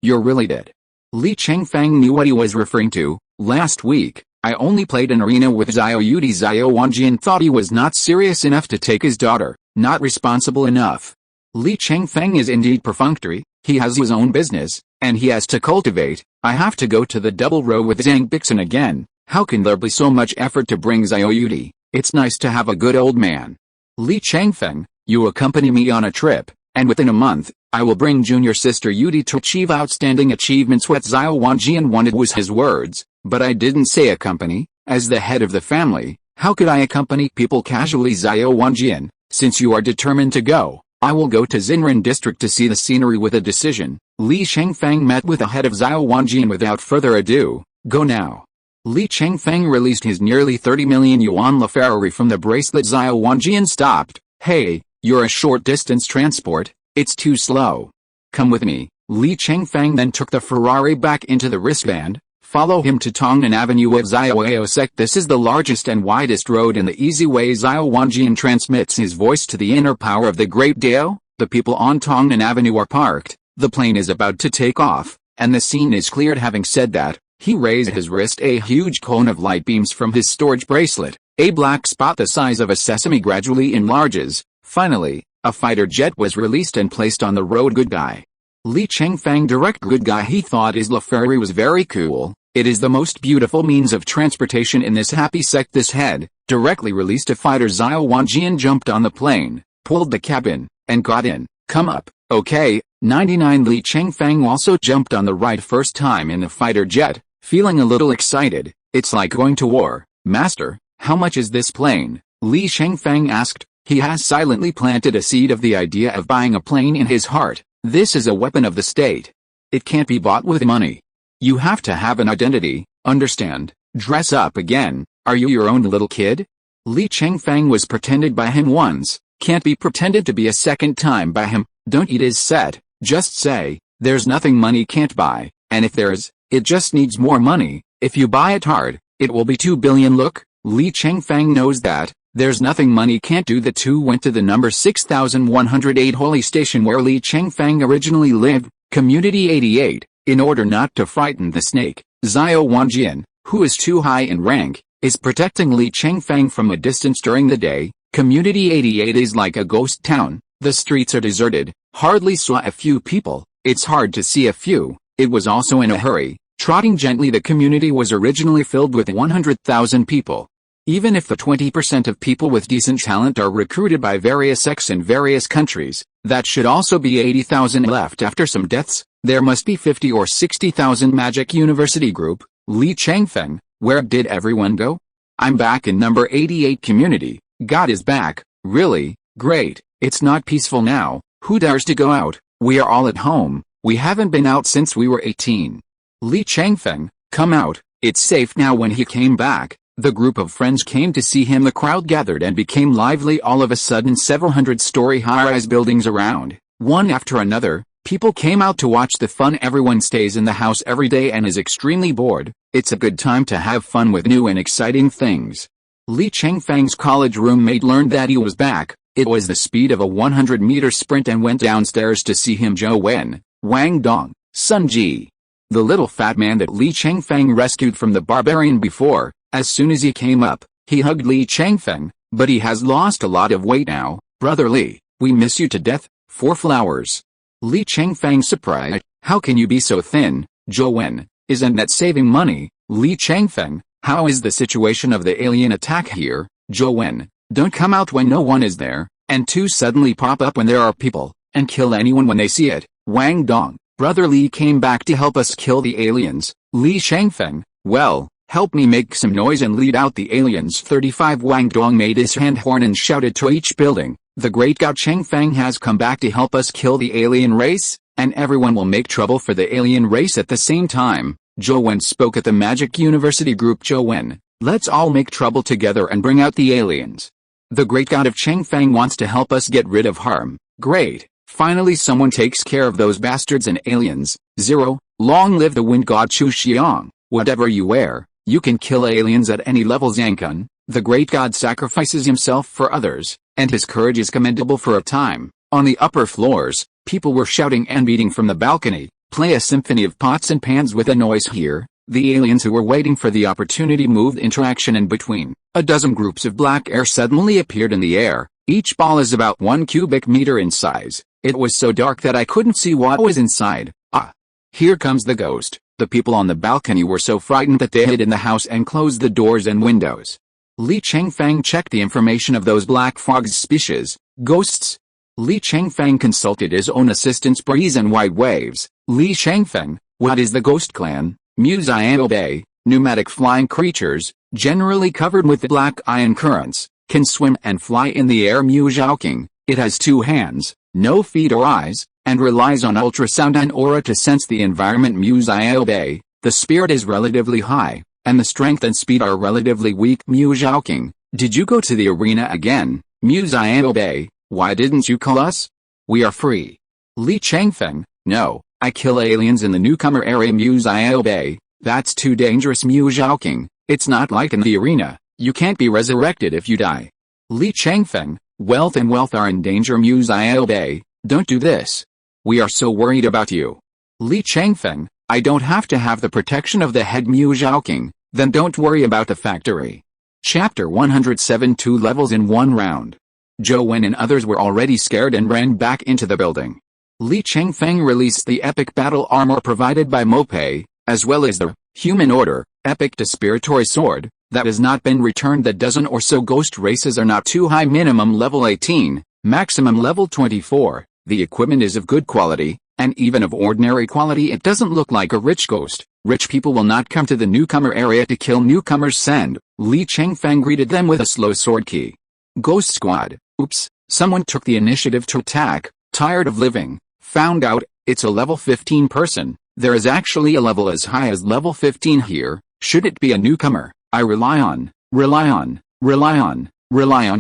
you're really dead. Li Chengfeng knew what he was referring to. Last week, I only played an arena with Xiao Yudi. Xiao Wanjian thought he was not serious enough to take his daughter, not responsible enough. Li Chengfeng is indeed perfunctory. He has his own business, and he has to cultivate. I have to go to the double row with Zhang Bixin again. How can there be so much effort to bring Xiao Yudi? It's nice to have a good old man. Li Chengfeng, you accompany me on a trip, and within a month, I will bring junior sister Yudi to achieve outstanding achievements. What Xiao Wanjian wanted was his words, but I didn't say accompany. As the head of the family, how could I accompany people casually? Xiao Wanjian, since you are determined to go, I will go to Xinren district to see the scenery with a decision. Li Chengfeng met with the head of Xiao Wanjian without further ado. Go now. Li Chengfeng released his nearly 30 million yuan Ferrari from the bracelet. Xiao Wanjian stopped. Hey, you're a short-distance transport, it's too slow. Come with me. Li Chengfeng then took the Ferrari back into the wristband. Follow him to Tongnan Avenue of Xiaoao sect. This is the largest and widest road in the easy way. Xiao Wanjian transmits his voice to the inner power of the Great Dao. The people on Tongnan Avenue are parked, the plane is about to take off, and the scene is cleared. Having said that, he raised his wrist. A huge cone of light beams from his storage bracelet. A black spot the size of a sesame gradually enlarges. Finally, a fighter jet was released and placed on the road. Good guy. Li Chengfeng direct good guy. He thought his Ferrari was very cool. It is the most beautiful means of transportation in this happy sect. This head directly released a fighter. Xiao Wanjian jumped on the plane, pulled the cabin, and got in. Come up, okay. 99 Li Chengfeng also jumped on the ride first time in the fighter jet, feeling a little excited. It's like going to war. Master, how much is this plane? Li Chengfeng asked. He has silently planted a seed of the idea of buying a plane in his heart. This is a weapon of the state. It can't be bought with money. You have to have an identity, understand? Dress up again. Are you your own little kid? Li Chengfeng was pretended by him once, can't be pretended to be a second time by him. Don't eat his set, just say, there's nothing money can't buy, and if there is, it just needs more money. If you buy it hard, it will be 2 billion. Look, Li Chengfeng knows that, there's nothing money can't do. The two went to the number 6108 Holy Station where Li Chengfeng originally lived, Community 88. In order not to frighten the snake, Xiao Wanjian, who is too high in rank, is protecting Li Chengfeng from a distance during the day. Community 88 is like a ghost town. The streets are deserted, hardly saw a few people. It's hard to see a few. It was also in a hurry, trotting gently. The community was originally filled with 100,000 people. Even if the 20% of people with decent talent are recruited by various sects in various countries, that should also be 80,000 left after some deaths. There must be 50 or 60,000 Magic University Group. Li Chengfeng, where did everyone go? I'm back in number 88 community. God is back. Really? Great. It's not peaceful now. Who dares to go out? We are all at home. We haven't been out since we were 18. Li Chengfeng, come out. It's safe now. When he came back, the group of friends came to see him. The crowd gathered and became lively. All of a sudden several hundred-story high-rise buildings around, one after another. People came out to watch the fun. Everyone stays in the house every day and is extremely bored. It's a good time to have fun with new and exciting things. Li Chengfeng's college roommate learned that he was back. It was the speed of a 100-meter sprint and went downstairs to see him. Zhou Wen, Wang Dong, Sun Ji. The little fat man that Li Chengfeng rescued from the barbarian before. As soon as he came up, he hugged Li Chengfeng, but he has lost a lot of weight now. Brother Li, we miss you to death. 4 flowers. Li Chengfeng surprised. How can you be so thin, Zhou Wen? Isn't that saving money? Li Chengfeng, how is the situation of the alien attack here? Zhou Wen, don't come out when no one is there, and 2 suddenly pop up when there are people, and kill anyone when they see it. Wang Dong, Brother Li came back to help us kill the aliens. Li Chengfeng, well, help me make some noise and lead out the aliens. 35 Wang Dong made his hand horn and shouted to each building. The great god Chengfeng has come back to help us kill the alien race, and everyone will make trouble for the alien race at the same time. Zhou Wen spoke at the Magic University Group. Zhou Wen, let's all make trouble together and bring out the aliens. The great god of Chengfeng wants to help us get rid of harm. Great, finally someone takes care of those bastards and aliens. 0. Long live the wind god Chu Xiang. Whatever you wear, you can kill aliens at any level. Zankun, the great god sacrifices himself for others, and his courage is commendable for a time. On the upper floors, people were shouting and beating from the balcony. Play a symphony of pots and pans with a noise here. The aliens who were waiting for the opportunity moved into action, and between a dozen groups of black air suddenly appeared in the air. Each ball is about 1 cubic meter in size. It was so dark that I couldn't see what was inside. Ah! Here comes the ghost. The people on the balcony were so frightened that they hid in the house and closed the doors and windows. Li Chengfeng checked the information of those black frogs species. Ghosts? Li Chengfeng consulted his own assistants Breeze and White Waves. Li Chengfeng, what is the ghost clan? Musail Bay, pneumatic flying creatures, generally covered with black ion currents, can swim and fly in the air. Mu Zhaoqing, it has 2 hands, no feet or eyes, and relies on ultrasound and aura to sense the environment. Musail Bay, the spirit is relatively high, and the strength and speed are relatively weak. Mu Zhaoqing, did you go to the arena again? Mu Xiaobei, why didn't you call us? We are free. Li Chengfeng, no, I kill aliens in the newcomer area. Mu Xiaobei, that's too dangerous. Mu Zhaoqing, it's not like in the arena, you can't be resurrected if you die. Li Chengfeng, wealth and wealth are in danger. Mu Xiaobei, don't do this. We are so worried about you. Li Chengfeng, I don't have to have the protection of the head. Mu Zhaoqing, then don't worry about the factory. Chapter 107. 2 levels in 1 round. Zhou Wen and others were already scared and ran back into the building. Li Chengfeng released the epic battle armor provided by Mopei, as well as the human order, epic despiratory sword, that has not been returned. The dozen or so ghost races are not too high. Minimum level 18, maximum level 24. The equipment is of good quality, and even of ordinary quality. It doesn't look like a rich ghost. Rich people will not come to the newcomer area to kill newcomers. Send. Li Chengfeng greeted them with a slow sword key. Ghost squad, oops, someone took the initiative to attack, tired of living, found out, it's a level 15 person, there is actually a level as high as level 15 here, should it be a newcomer, I rely on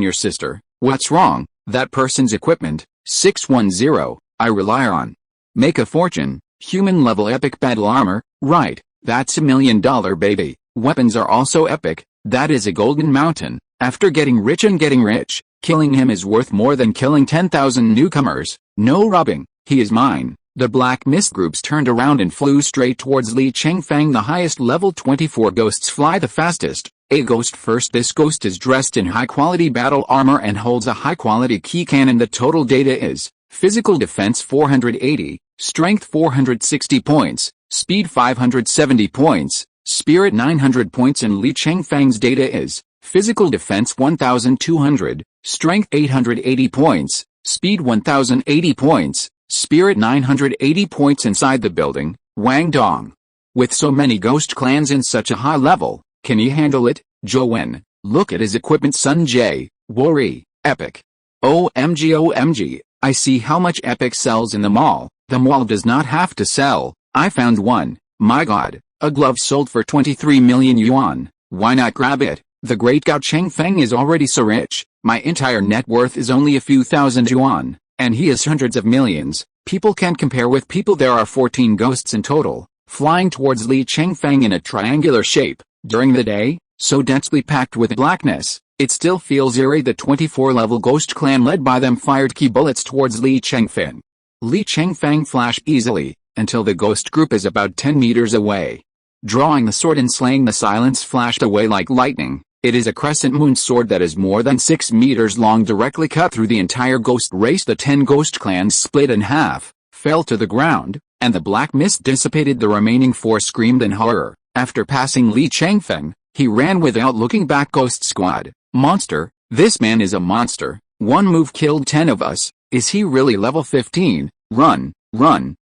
your sister, what's wrong, that person's equipment, 610, I rely on. Make a fortune, human level epic battle armor, right, that's $1 million baby, weapons are also epic, that is a golden mountain, after getting rich and getting rich, killing him is worth more than killing 10,000 newcomers, no robbing, he is mine. The black mist groups turned around and flew straight towards Li Chengfeng. The highest level 24 ghosts fly the fastest, a ghost first. This ghost is dressed in high quality battle armor and holds a high quality key cannon. The total data is physical defense 480, strength 460 points, speed 570 points, spirit 900 points, and Li Chengfeng's data is physical defense 1200, strength 880 points, speed 1080 points, spirit 980 points. Inside the building, Wang Dong. With so many ghost clans in such a high level, can he handle it? Zhou Wen, look at his equipment. Sun Jie, worry, epic. OMG, I see how much epic sells in the mall. The mall does not have to sell. I found one, my god, a glove sold for 23 million yuan, why not grab it? The great Gao Chengfeng is already so rich, my entire net worth is only a few thousand yuan, and he is hundreds of millions. People can't compare with people. There are 14 ghosts in total, flying towards Li Chengfeng in a triangular shape. During the day, so densely packed with blackness, it still feels eerie. The 24-level ghost clan led by them fired key bullets towards Li Chengfeng. Li Chengfeng flashed easily, until the ghost group is about 10 meters away. Drawing the sword and slaying, the silence flashed away like lightning. It is a crescent moon sword that is more than 6 meters long, directly cut through the entire ghost race. The 10 ghost clans split in half, fell to the ground, and the black mist dissipated. The remaining 4 screamed in horror. After passing Li Chengfeng, he ran without looking back. Ghost squad, monster, this man is a monster. One move killed 10 of us. Is he really level 15? Run,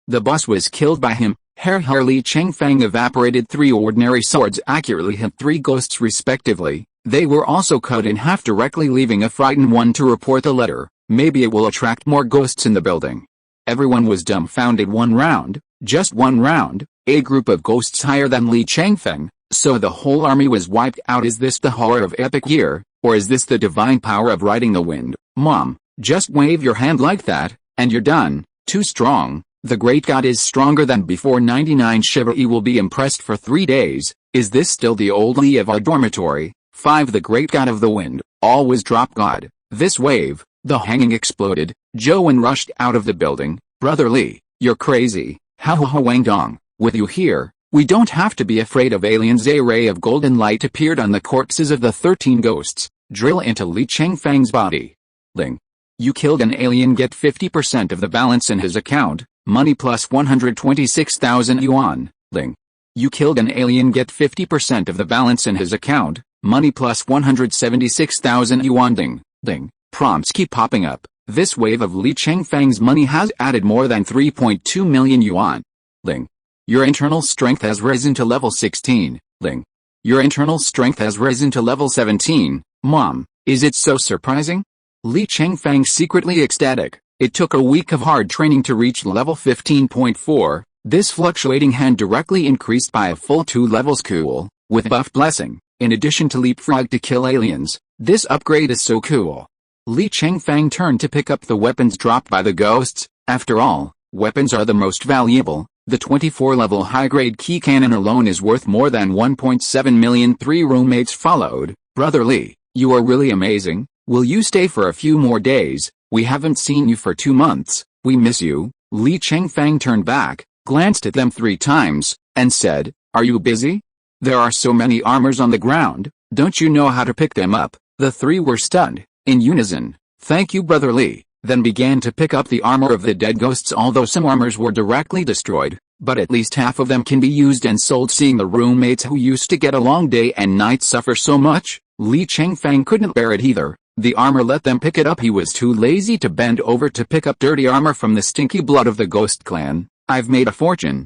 the boss was killed by him. Li Chengfeng evaporated 3 ordinary swords, accurately hit 3 ghosts respectively. They were also cut in half, directly leaving a frightened one to report the letter. Maybe it will attract more ghosts in the building. Everyone was dumbfounded. 1 round, just 1 round, a group of ghosts higher than Li Chengfeng, so the whole army was wiped out. Is this the horror of epic year, or is this the divine power of riding the wind? Mom, just wave your hand like that, and you're done. Too strong. The great god is stronger than before. 99 Shiva E will be impressed for 3 days. Is this still the old Li of our dormitory? 5 The great god of the wind, always drop god. This wave, the hanging exploded. Zhou Wen rushed out of the building. Brother Li, you're crazy. Ha Wang Dong, with you here, we don't have to be afraid of aliens. A ray of golden light appeared on the corpses of the 13 ghosts. Drill into Li Chengfeng's body. Ling. You killed an alien, get 50% of the balance in his account. Money plus 126,000 yuan. Ling. You killed an alien, get 50% of the balance in his account. Money plus 176,000 yuan. Ding. Prompts keep popping up. This wave of Li Chengfeng's money has added more than 3.2 million yuan. Ling. Your internal strength has risen to level 16. Ling. Your internal strength has risen to level 17. Mom, is it so surprising? Li Chengfeng secretly ecstatic. It took a week of hard training to reach level 15.4. This fluctuating hand directly increased by a full 2 levels. Cool. With buff blessing, in addition to leapfrog to kill aliens, this upgrade is so cool. Li Chengfeng turned to pick up the weapons dropped by the ghosts. After all, weapons are the most valuable. The 24-level high-grade key cannon alone is worth more than 1.7 million. 3 roommates followed. Brother Li, you are really amazing. Will you stay for a few more days? We haven't seen you for 2 months. We miss you. Li Chengfeng turned back, glanced at them 3 times, and said, "Are you busy? There are so many armors on the ground, don't you know how to pick them up?" The 3 were stunned, in unison. "Thank you, Brother Li," then began to pick up the armor of the dead ghosts. Although some armors were directly destroyed, but at least half of them can be used and sold. Seeing the roommates who used to get along day and night suffer so much, Li Chengfeng couldn't bear it either. The armor let them pick it up. He was too lazy to bend over to pick up dirty armor from the stinky blood of the ghost clan. I've made a fortune.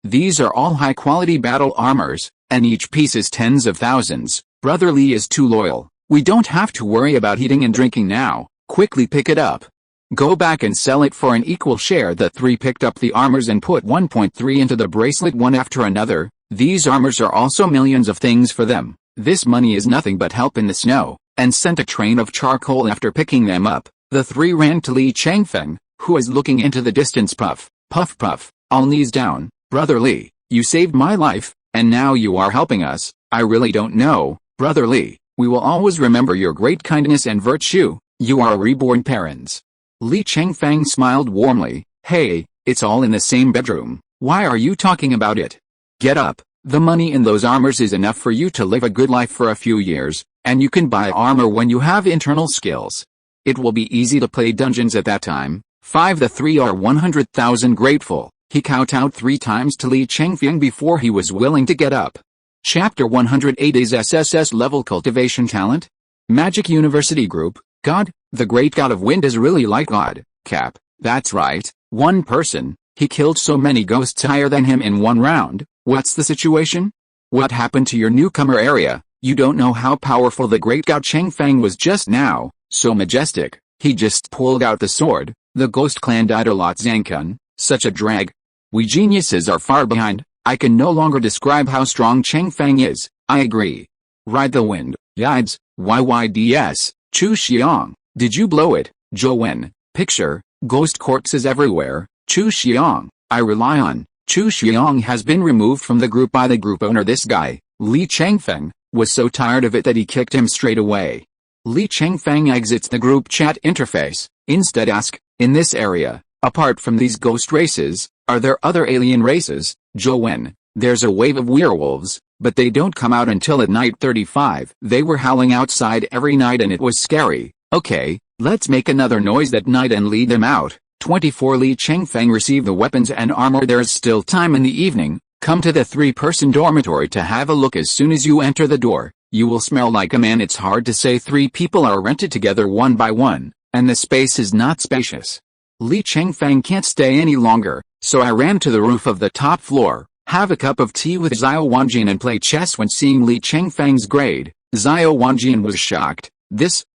These are all high-quality battle armors, and each piece is tens of thousands. Brother Li is too loyal. We don't have to worry about eating and drinking now. Quickly pick it up. Go back and sell it for an equal share. The 3 picked up the armors and put 1.3 into the bracelet one after another. These armors are also millions of things for them. This money is nothing but help in the snow, and sent a train of charcoal after picking them up. The 3 ran to Li Chengfeng, who was looking into the distance. Puff, puff, puff, all knees down. Brother Li, you saved my life, and now you are helping us. I really don't know, Brother Li. We will always remember your great kindness and virtue. You are reborn parents. Li Chengfeng smiled warmly. Hey, it's all in the same bedroom. Why are you talking about it? Get up. The money in those armors is enough for you to live a good life for a few years, and you can buy armor when you have internal skills. It will be easy to play dungeons at that time. 5. The 3 are 100,000 grateful. He kowtowed 3 times to Li Chengfeng before he was willing to get up. Chapter 108 is SSS-level cultivation talent. Magic University Group. God, the great god of wind is really like God. Cap. That's right. One person. He killed so many ghosts higher than him in one round. What's the situation? What happened to your newcomer area? You don't know how powerful the great god Chengfeng was just now. So majestic. He just pulled out the sword. The ghost clan died a lot. Zankun. Such a drag. We geniuses are far behind. I can no longer describe how strong Chengfeng is. I agree. Ride the wind. Yides. YYDS. Chu Xiang. Did you blow it? Zhou. Picture. Ghost corpses everywhere. Chu Xiang. I rely on. Chu Xiang has been removed from the group by the group owner. This guy, Li Chengfeng, was so tired of it that he kicked him straight away. Li Chengfeng exits the group chat interface. Instead ask, in this area, apart from these ghost races, are there other alien races? Zhou. There's a wave of werewolves, but they don't come out until at night. 35. They were howling outside every night and it was scary. Okay, let's make another noise that night and lead them out. 24. Li Chengfeng received the weapons and armor. There is still time in the evening. Come to the 3-person dormitory to have a look. As soon as you enter the door, you will smell like a man. It's hard to say. 3 people are rented together one by one, and the space is not spacious. Li Chengfeng can't stay any longer, so I ran to the roof of the top floor, have a cup of tea with Xiao Wanjian and play chess. When seeing Li Chengfeng's grade, Xiao Wanjian was shocked.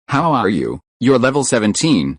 How are you? You're level 17,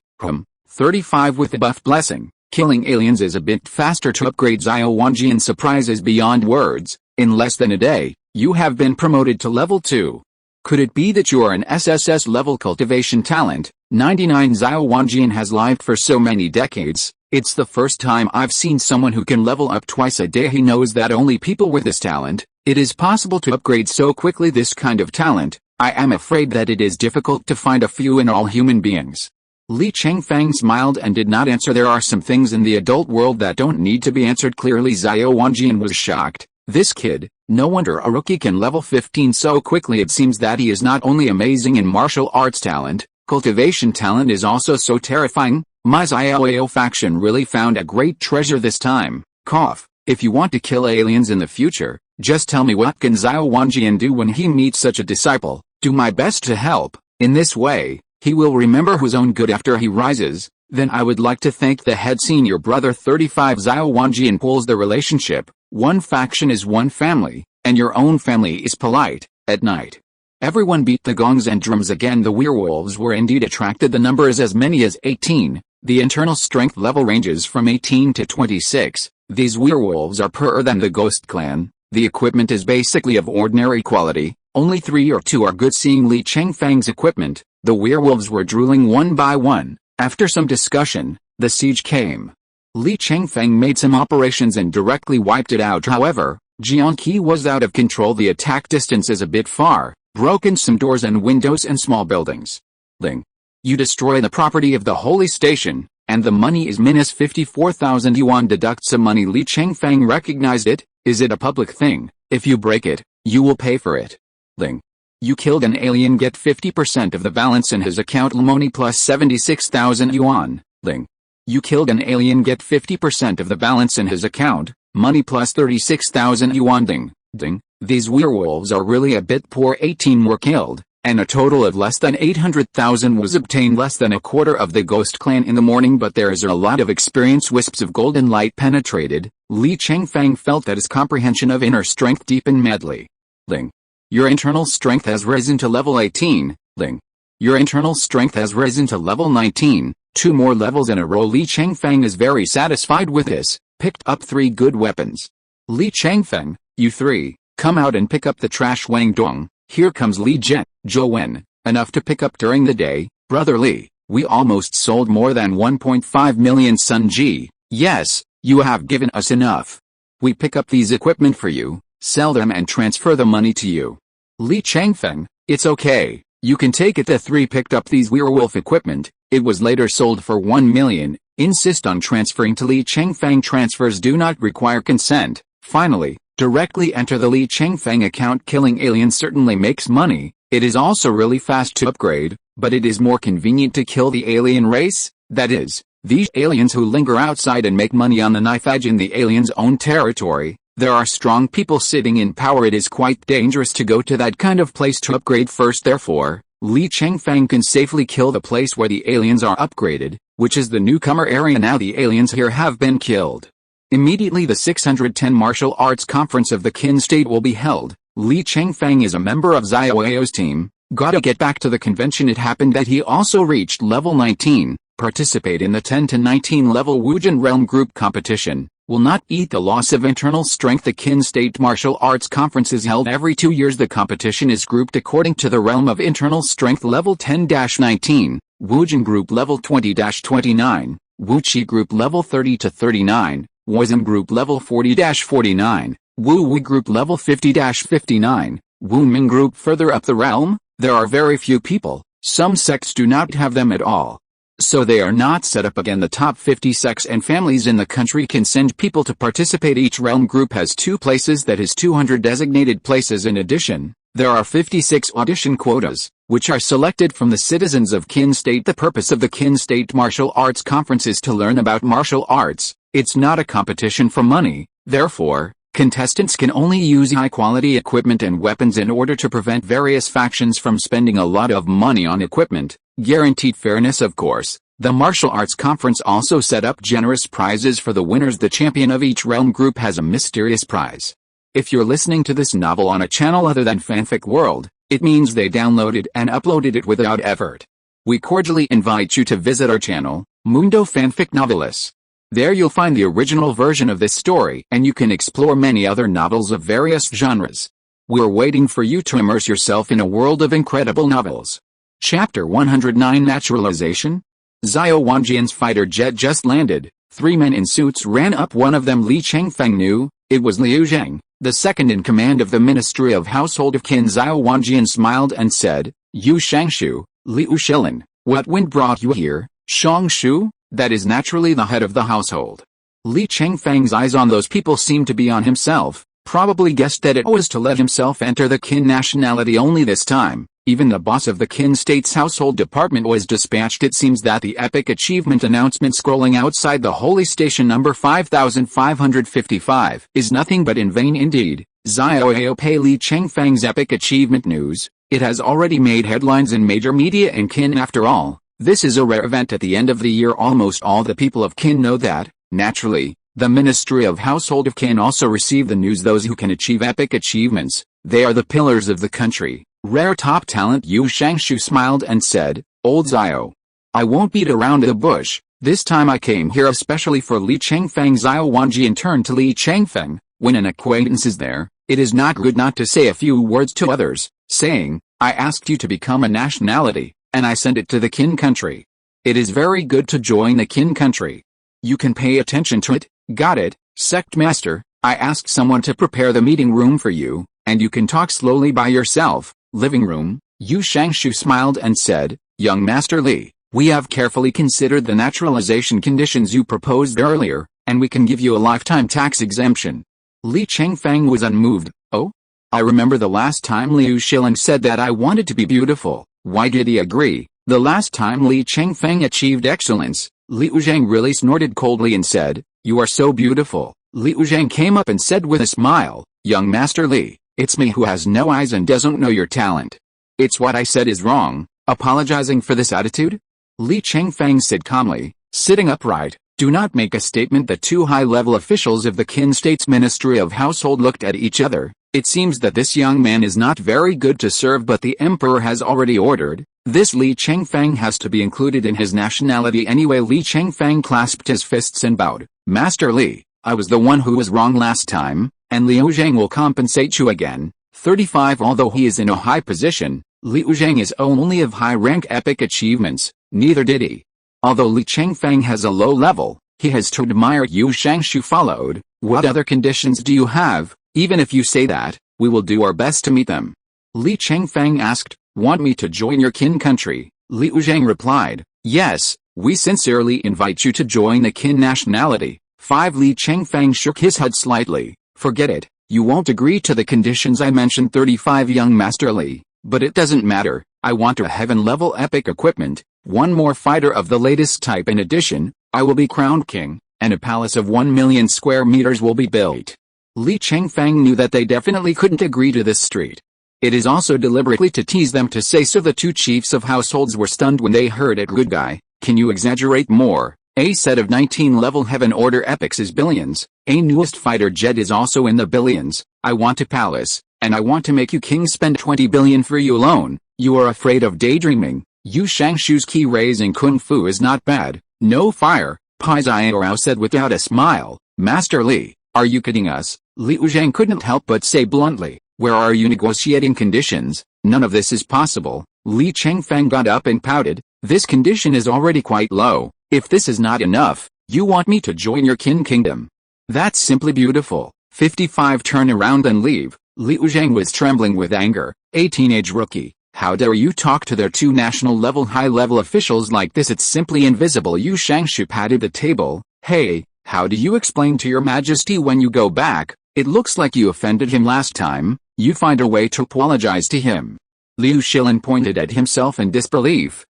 35 with the buff blessing. Killing aliens is a bit faster to upgrade. Xiao Wanjian's surprise is beyond words. In less than a day, you have been promoted to level 2. Could it be that you are an SSS level cultivation talent? 99. Xiao Wanjian has lived for so many decades. It's the first time I've seen someone who can level up twice a day. He knows that only people with this talent, it is possible to upgrade so quickly. This kind of talent, I am afraid that it is difficult to find a few in all human beings. Li Chengfeng smiled and did not answer. There are some things in the adult world that don't need to be answered clearly. Xiao Wanjian was shocked. This kid, no wonder a rookie can level 15 so quickly. It seems that he is not only amazing in martial arts talent, cultivation talent is also so terrifying. My Xiao faction really found a great treasure this time. Cough. If you want to kill aliens in the future, just tell me. What can Xiao Wanjian do when he meets such a disciple? Do my best to help. In this way, he will remember his own good after he rises. Then I would like to thank the head senior brother. 35. Xiao Wanjian pulls the relationship. One faction is one family, and your own family is polite. At night, everyone beat the gongs and drums again. The werewolves were indeed attracted. The number is as many as 18. The internal strength level ranges from 18 to 26. These werewolves are poorer than the ghost clan. The equipment is basically of ordinary quality, only 3 or 2 are good. Seeing Li Chengfeng's equipment, the werewolves were drooling one by one. After some discussion, the siege came. Li Chengfeng made some operations and directly wiped it out. However, Jiangqi was out of control. The attack distance is a bit far, broken some doors and windows and small buildings. Ling. You destroy the property of the holy station, and the money is minus 54,000 yuan. Deduct some money. Li Chengfeng recognized it. Is it a public thing? If you break it, you will pay for it. Ling. You killed an alien, get 50% of the balance in his account. Money plus 76,000 yuan. Ling. You killed an alien, get 50% of the balance in his account, money plus 36,000 yuan. Ding. Ding. These werewolves are really a bit poor. 18 were killed, and a total of less than 800,000 was obtained. Less than a quarter of the ghost clan in the morning, but there is a lot of experience. Wisps of golden light penetrated. Li Chengfeng felt that his comprehension of inner strength deepened madly. Ling. Your internal strength has risen to level 18, Ling. Your internal strength has risen to level 19, 2 more levels in a row. Li Chengfeng is very satisfied with this, picked up 3 good weapons. Li Chengfeng, you 3, come out and pick up the trash. Wang Dong, here comes Li Zhen, Zhou Wen, enough to pick up during the day. Brother Li, we almost sold more than 1.5 million Sun Ji. Yes, you have given us enough. We pick up these equipment for you, sell them and transfer the money to you. Li Chengfeng, it's okay, you can take it. The 3 picked up these werewolf equipment, it was later sold for 1 million, insist on transferring to Li Chengfeng. Transfers do not require consent. Finally, directly enter the Li Chengfeng account. Killing aliens certainly makes money, it is also really fast to upgrade, but it is more convenient to kill the alien race, that is, these aliens who linger outside and make money on the knife edge in the alien's own territory. There are strong people sitting in power. It is quite dangerous to go to that kind of place to upgrade first. Therefore, Li Chengfeng can safely kill the place where the aliens are upgraded, which is the newcomer area. Now the aliens here have been killed. Immediately the 610 Martial Arts Conference of the Qin State will be held. Li Chengfeng is a member of Xiao Ao's team. Gotta get back to the convention. It happened that he also reached level 19, participate in the 10 to 19 level Wujin Realm Group competition. Will not eat the loss of internal strength. The Qin State Martial Arts Conference is held every 2 years. The competition is grouped according to the realm of internal strength. Level 10-19, Wujin Group level 20-29, Wuqi Group level 30-39, Wuzhen Group level 40-49, Wu Wei Group level 50-59, Wu Ming Group. Further up the realm, there are very few people, some sects do not have them at all. So they are not set up. Again, the top 50 sects and families in the country can send people to participate. Each realm group has 2 places, that is 200 designated places. In addition, there are 56 audition quotas, which are selected from the citizens of Qin State. The purpose of the Qin State Martial Arts Conference is to learn about martial arts. It's not a competition for money, therefore, contestants can only use high-quality equipment and weapons in order to prevent various factions from spending a lot of money on equipment. Guaranteed fairness, of course. The Martial Arts Conference also set up generous prizes for the winners. The champion of each realm group has a mysterious prize. If you're listening to this novel on a channel other than Fanfic World, it means they downloaded and uploaded it without effort. We cordially invite you to visit our channel, Mundo Fanfic Novelis. There you'll find the original version of this story, and you can explore many other novels of various genres. We're waiting for you to immerse yourself in a world of incredible novels. Chapter 109 Naturalization. Xiao Wanjian's fighter jet just landed. 3 men in suits ran up. One of them Li Chengfeng knew. It was Liu Zhang, the second in command of the Ministry of Household of Qin. Xiao Wanjian smiled and said, "You Shangshu, Liu Shilin, what wind brought you here?" "Shangshu? That is naturally the head of the household." Li Chengfeng's eyes on those people seemed to be on himself, probably guessed that it was to let himself enter the Qin nationality only this time. Even the boss of the Qin State's household department was dispatched. It seems that the epic achievement announcement scrolling outside the holy station number 5555 is nothing but in vain indeed. Xiao Pei Li Chengfeng's epic achievement news. It has already made headlines in major media in Qin. After all, this is a rare event at the end of the year. Almost all the people of Qin know that. Naturally, the Ministry of Household of Qin also receive the news. Those who can achieve epic achievements, they are the pillars of the country. Rare top talent. Yu Shangshu smiled and said, "Old Xiao, I won't beat around the bush. This time I came here especially for Li Chengfeng." Xiao Wanjian turned to Li Chengfeng. "When an acquaintance is there, It is not good not to say a few words to others, saying, I asked you to become a nationality, and I sent it to the kin country. It is very good to join the kin country. You can pay attention to it. Got it, sect master. I asked someone to prepare the meeting room for you, and you can talk slowly by yourself. Living room. Yu Shangshu smiled and said, Young Master Li, we have carefully considered the naturalization conditions you proposed earlier, and we can give you a lifetime tax exemption. Li Chengfeng was unmoved. Oh? I remember the last time Liu Shilin said that I wanted to be beautiful. Why did he agree? The last time Li Chengfeng achieved excellence, Liu Zhang really snorted coldly and said, You are so beautiful. Liu Zhang came up and said with a smile, Young Master Li, it's me who has no eyes and doesn't know your talent. It's what I said is wrong. Apologizing for this attitude? Li Chengfeng said calmly, sitting upright. Do not make a statement. The two high-level officials of the Qin State's Ministry of Household looked at each other. It seems that this young man is not very good to serve, but the emperor has already ordered. This Li Chengfeng has to be included in his nationality anyway. Li Chengfeng clasped his fists and bowed. Master Li, I was the one who was wrong last time, and Liu Zhang will compensate you again. 35 Although he is in a high position, Liu Zhang is only of high-rank epic achievements, neither did he. Although Li Chengfeng has a low level, he has to admire. Yu Shangshu followed. What other conditions do you have? Even if you say that, we will do our best to meet them. Li Chengfeng asked, Want me to join your kin country? Liu Zhang replied, Yes, we sincerely invite you to join the kin nationality. 5 Li Chengfeng shook his head slightly. Forget it, you won't agree to the conditions I mentioned. 35 Young Master Li, but it doesn't matter. I want a heaven-level epic equipment, one more fighter of the latest type. In addition, I will be crowned king, and a palace of 1 million square meters will be built. Li Chengfeng knew that they definitely couldn't agree to this street. It is also deliberately to tease them to say so. The two chiefs of households were stunned when they heard it. Good guy, can you exaggerate more? A set of 19-level heaven order epics is billions. A newest fighter jet is also in the billions. I want a palace, and I want to make you king. Spend 20 billion for you alone. You are afraid of daydreaming. Yu Shangshu's key-raising kung fu is not bad. No fire, Pai Xiaorao said without a smile. Master Li, are you kidding us? Liu Zhang couldn't help but say bluntly, where are you negotiating conditions? None of this is possible. Li Chengfeng got up and pouted. This condition is already quite low. If this is not enough, you want me to join your kin kingdom. That's simply beautiful. 55 Turn around and leave. Liu Zhang was trembling with anger. A teenage rookie. How dare you talk to their two national-level high-level officials like this? It's simply invisible. Yu Shangshu patted the table. Hey, how do you explain to your majesty when you go back? It looks like you offended him last time. You find a way to apologize to him. Liu Shilin pointed at himself in disbelief.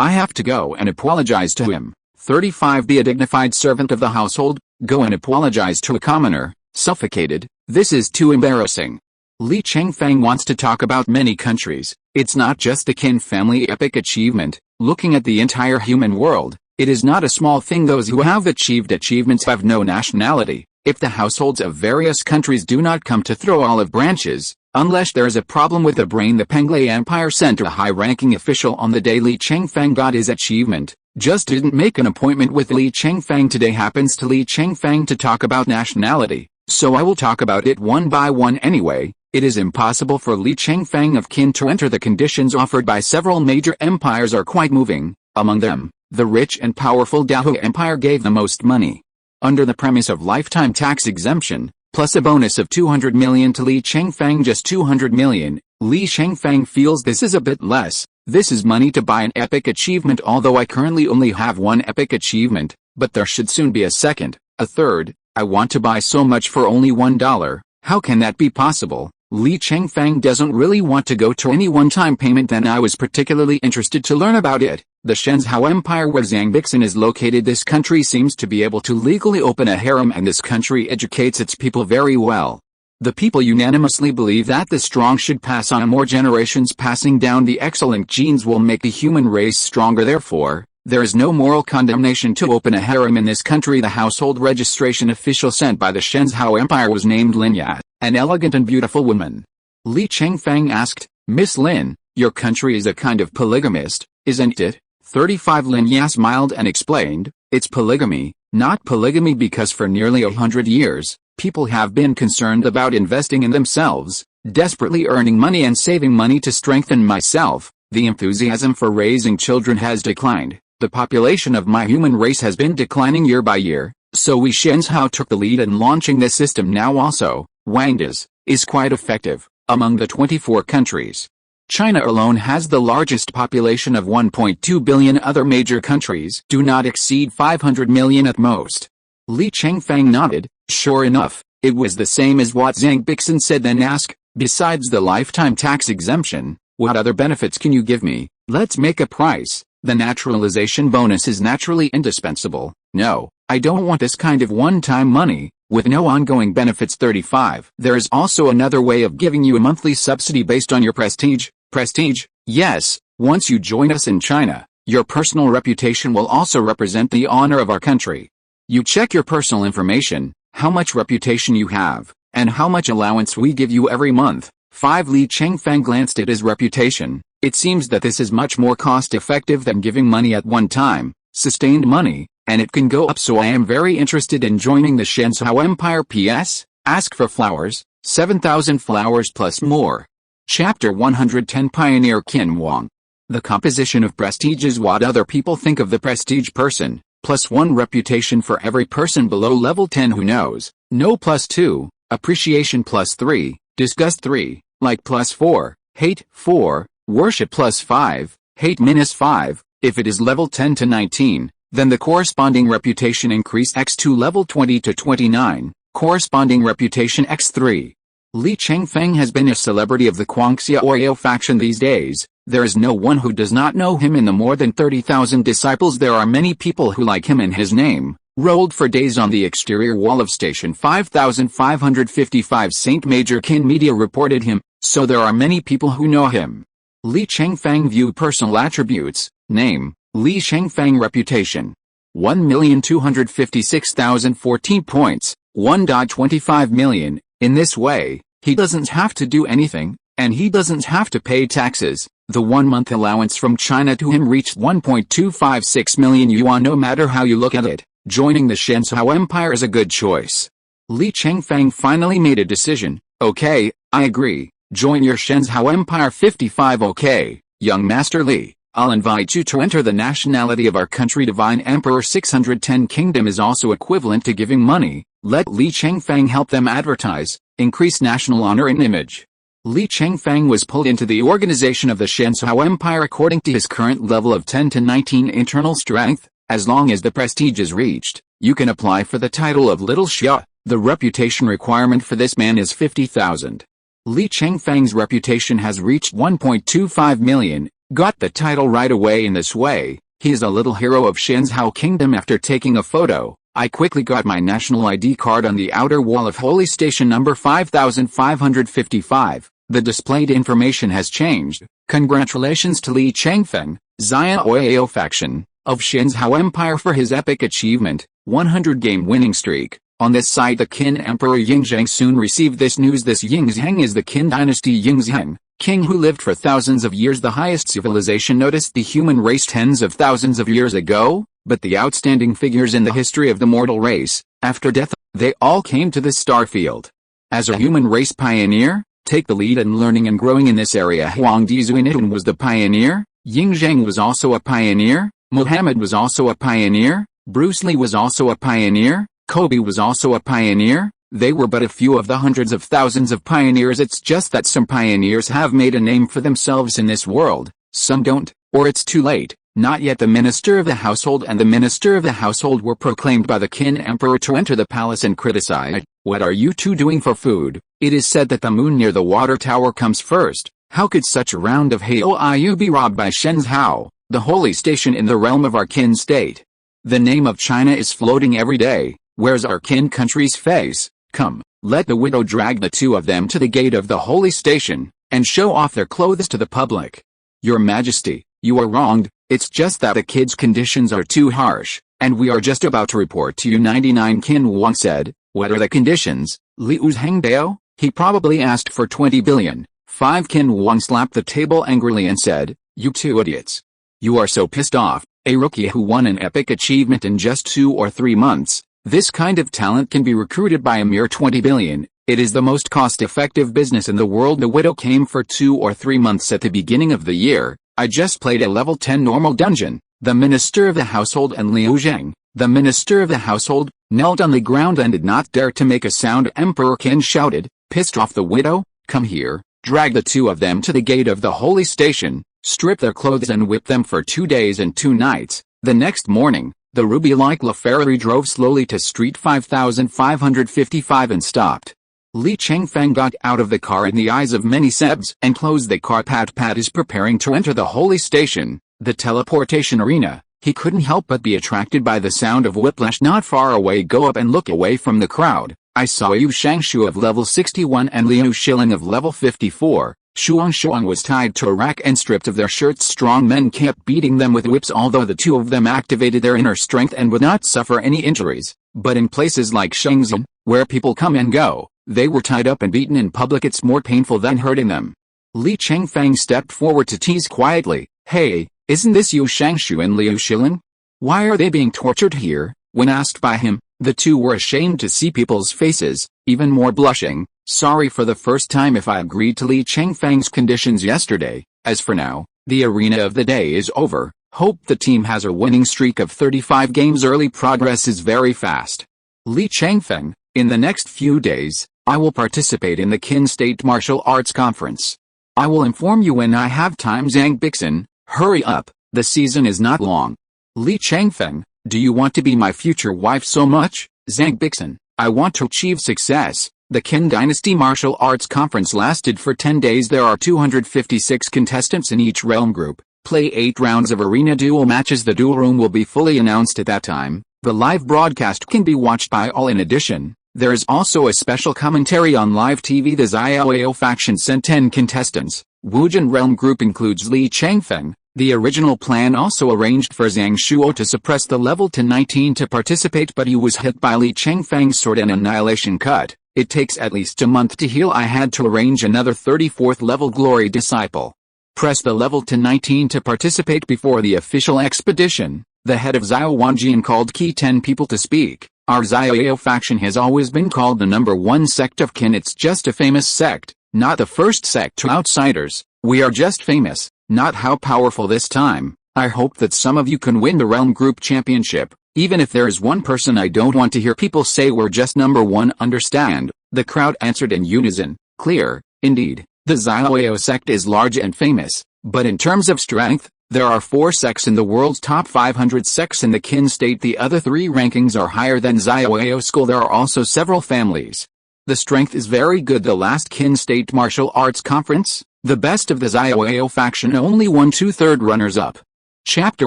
I have to go and apologize to him. 35 Be a dignified servant of the household. Go and apologize to a commoner. Suffocated. This is too embarrassing. Li Chengfeng wants to talk about many countries. It's not just a kin family epic achievement. Looking at the entire human world, it is not a small thing. Those who have achieved achievements have no nationality. If the households of various countries do not come to throw olive branches, unless there is a problem with the brain, the Penglai Empire sent a high-ranking official on the day Li Chengfeng got his achievement. Just didn't make an appointment with Li Chengfeng today. Happens to Li Chengfeng to talk about nationality, so I will talk about it one by one anyway. It is impossible for Li Chengfeng of kin to enter. The conditions offered by several major empires are quite moving. Among them, the rich and powerful Dahua Empire gave the most money. Under the premise of lifetime tax exemption, plus a bonus of 200 million to Li Chengfeng, just 200 million, Li Chengfeng feels this is a bit less. This is money to buy an epic achievement. Although I currently only have one epic achievement, but there should soon be a second, a third. I want to buy so much for only $1. How can that be possible? Li Chengfeng doesn't really want to go to any one-time payment. Then I was particularly interested to learn about it. The Shenzhou Empire, where Zhangbixin is located. This country seems to be able to legally open a harem, and this country educates its people very well. The people unanimously believe that the strong should pass on more generations. Passing down the excellent genes will make the human race stronger. Therefore, there is no moral condemnation to open a harem in this country. The household registration official sent by the Shenzhou Empire was named Lin Ya, an elegant and beautiful woman. Li Chengfeng asked, Miss Lin, your country is a kind of polygamist, isn't it? 35 Lin Ya smiled and explained, it's polygamy, not polygamy, because for nearly 100 years, People have been concerned about investing in themselves, desperately earning money and saving money to strengthen myself. The enthusiasm for raising children has declined. The population of my human race has been declining year by year, so we Shenzhou took the lead in launching this system now also. Wangdas is quite effective. Among the 24 countries, China alone has the largest population of 1.2 billion. Other major countries do not exceed 500 million at most. Li Chengfeng nodded. Sure enough, it was the same as what Zhang Bixin said, then asked, besides the lifetime tax exemption, what other benefits can you give me? Let's make a price. The naturalization bonus is naturally indispensable. No, I don't want this kind of one-time money, with no ongoing benefits. 35. There is also another way of giving you a monthly subsidy based on your prestige. Prestige? Yes, once you join us in China, your personal reputation will also represent the honor of our country. You check your personal information, how much reputation you have, and how much allowance we give you every month. 5. Li Chengfeng glanced at his reputation. It seems that this is much more cost-effective than giving money at one time, sustained money, and it can go up, so I am very interested in joining the Shenzhou Empire. P.S. Ask for flowers, 7,000 flowers plus more. Chapter 110. Pioneer Qin Wang. The composition of prestige is what other people think of the prestige person, plus 1 reputation for every person below level 10 who knows, no plus 2, appreciation plus 3, disgust 3, like plus 4, hate 4, worship plus 5, hate minus 5, if it is level 10 to 19, then the corresponding reputation increase x2 level 20 to 29, corresponding reputation x3. Li Chengfeng has been a celebrity of the Guangxia Oyo faction these days. There is no one who does not know him in the more than 30,000 disciples. There are many people who like him, and his name rolled for days on the exterior wall of Station 5555. St. Major Qin Media reported him, so there are many people who know him. Li Chengfeng view personal attributes. Name, Li Chengfeng reputation. 1,256,014 points, 1.25 million. In this way, he doesn't have to do anything, and he doesn't have to pay taxes. The 1-month allowance from China to him reached 1.256 million yuan. No matter how you look at it, joining the Shenzhou Empire is a good choice. Li Chengfeng finally made a decision. Okay, I agree. Join your Shenzhou Empire. 55. Okay, young Master Li, I'll invite you to enter the nationality of our country. Divine Emperor 610 Kingdom is also equivalent to giving money. Let Li Chengfeng help them advertise, increase national honor and image. Li Chengfeng was pulled into the organization of the Shenzhou Empire according to his current level of 10 to 19 internal strength. As long as the prestige is reached, you can apply for the title of Little Xia. The reputation requirement for this man is 50,000. Li Chengfeng's reputation has reached 1.25 million, got the title right away. In this way, he is a little hero of Shenzhou Kingdom. After taking a photo, I quickly got my national ID card on the outer wall of Holy Station number 5555. The displayed information has changed. Congratulations to Li Chengfeng, Xia Oyo faction, of Shenzhou Empire for his epic achievement, 100 game winning streak. On this site, the Qin Emperor Yingzheng soon received this news. This Yingzheng is the Qin dynasty Yingzheng, king who lived for thousands of years. The highest civilization noticed the human race tens of thousands of years ago, but the outstanding figures in the history of the mortal race, after death, they all came to this star field. As a human race pioneer, take the lead in learning and growing in this area. Huang Dizuinitun was the pioneer, Yingzheng was also a pioneer, Muhammad was also a pioneer, Bruce Lee was also a pioneer, Kobe was also a pioneer. They were but a few of the hundreds of thousands of pioneers. It's just that some pioneers have made a name for themselves in this world, some don't, or it's too late. Not yet. The minister of the household and the minister of the household were proclaimed by the Qin emperor to enter the palace and criticize. What are you two doing for food? It is said that the moon near the water tower comes first. How could such a round of Haoiu be robbed by Shenzhou, the holy station in the realm of our Qin state? The name of China is floating every day. Where's our Qin country's face? Come, let the widow drag the two of them to the gate of the holy station, and show off their clothes to the public. Your Majesty, you are wronged. It's just that the kids' conditions are too harsh, and we are just about to report to you. 99 Qin Wang said. What are the conditions? Liu's Hangdao? He probably asked for 20 billion. 5 Qin Wang slapped the table angrily and said, you two idiots. You are so pissed off. A rookie who won an epic achievement in just 2 or 3 months, This kind of talent can be recruited by a mere 20 billion. It is the most cost-effective business in the world. The widow came for 2 or 3 months at the beginning of the year. I just played a level 10 normal dungeon. The minister of the household and Liu Zheng, the minister of the household, knelt on the ground and did not dare to make a sound. Emperor Qin shouted, pissed off the widow, come here, drag the two of them to the gate of the holy station, strip their clothes and whip them for 2 days and 2 nights. The next morning, the ruby-like LaFerrari drove slowly to Street 5555 and stopped. Li Chengfeng got out of the car in the eyes of many sebs and closed the car. Pat is preparing to enter the holy station, the teleportation arena. He couldn't help but be attracted by the sound of whiplash not far away. Go up and look away from the crowd. I saw Yu Shangshu of level 61 and Liu Shilling of level 54. Shuang was tied to a rack and stripped of their shirts. Strong men kept beating them with whips, although the two of them activated their inner strength and would not suffer any injuries. But in places like Shenzhen, where people come and go, they were tied up and beaten in public. It's more painful than hurting them. Li Chengfeng stepped forward to tease quietly, hey, isn't this Yu Shangshu and Liu Shilin? Why are they being tortured here? When asked by him, the two were ashamed to see people's faces, even more blushing. Sorry for the first time if I agreed to Li Chengfeng's conditions yesterday. As for now, the arena of the day is over. Hope the team has a winning streak of 35 games. Early progress is very fast. Li Chengfeng, in the next few days, I will participate in the Qin State Martial Arts Conference. I will inform you when I have time. Zhang Bixin, hurry up, the season is not long. Li Chengfeng, do you want to be my future wife so much? Zhang Bixin, I want to achieve success. The Qin Dynasty Martial Arts Conference lasted for 10 days. There are 256 contestants in each realm group. Play 8 rounds of arena duel matches. The duel room will be fully announced at that time. The live broadcast can be watched by all. In addition, there is also a special commentary on live TV. The Xiaoyao faction sent 10 contestants. Wujin realm group includes Li Chengfeng. The original plan also arranged for Zhang Shuo to suppress the level to 19 to participate, but he was hit by Li Chengfeng's sword and annihilation cut. It takes at least a month to heal. I had to arrange another 34th level glory disciple. Press the level to 19 to participate before the official expedition. The head of Xiao Wanjian called key 10 people to speak. Our Xiaoyao faction has always been called the #1 sect of Qin. It's just a famous sect, not the first sect to outsiders. We are just famous, not how powerful this time. I hope that some of you can win the realm group championship. Even if there is one person, I don't want to hear people say we're just #1. Understand? The crowd answered in unison. Clear, indeed. The Xiaoyao sect is large and famous, but in terms of strength, there are 4 sects in the world's top 500 sects in the Qin state. The other 3 rankings are higher than Xiaoyao school. There are also several families. The strength is very good. The last Qin state martial arts conference, the best of the Xiaoyao faction only won 2/3 runners-up. Chapter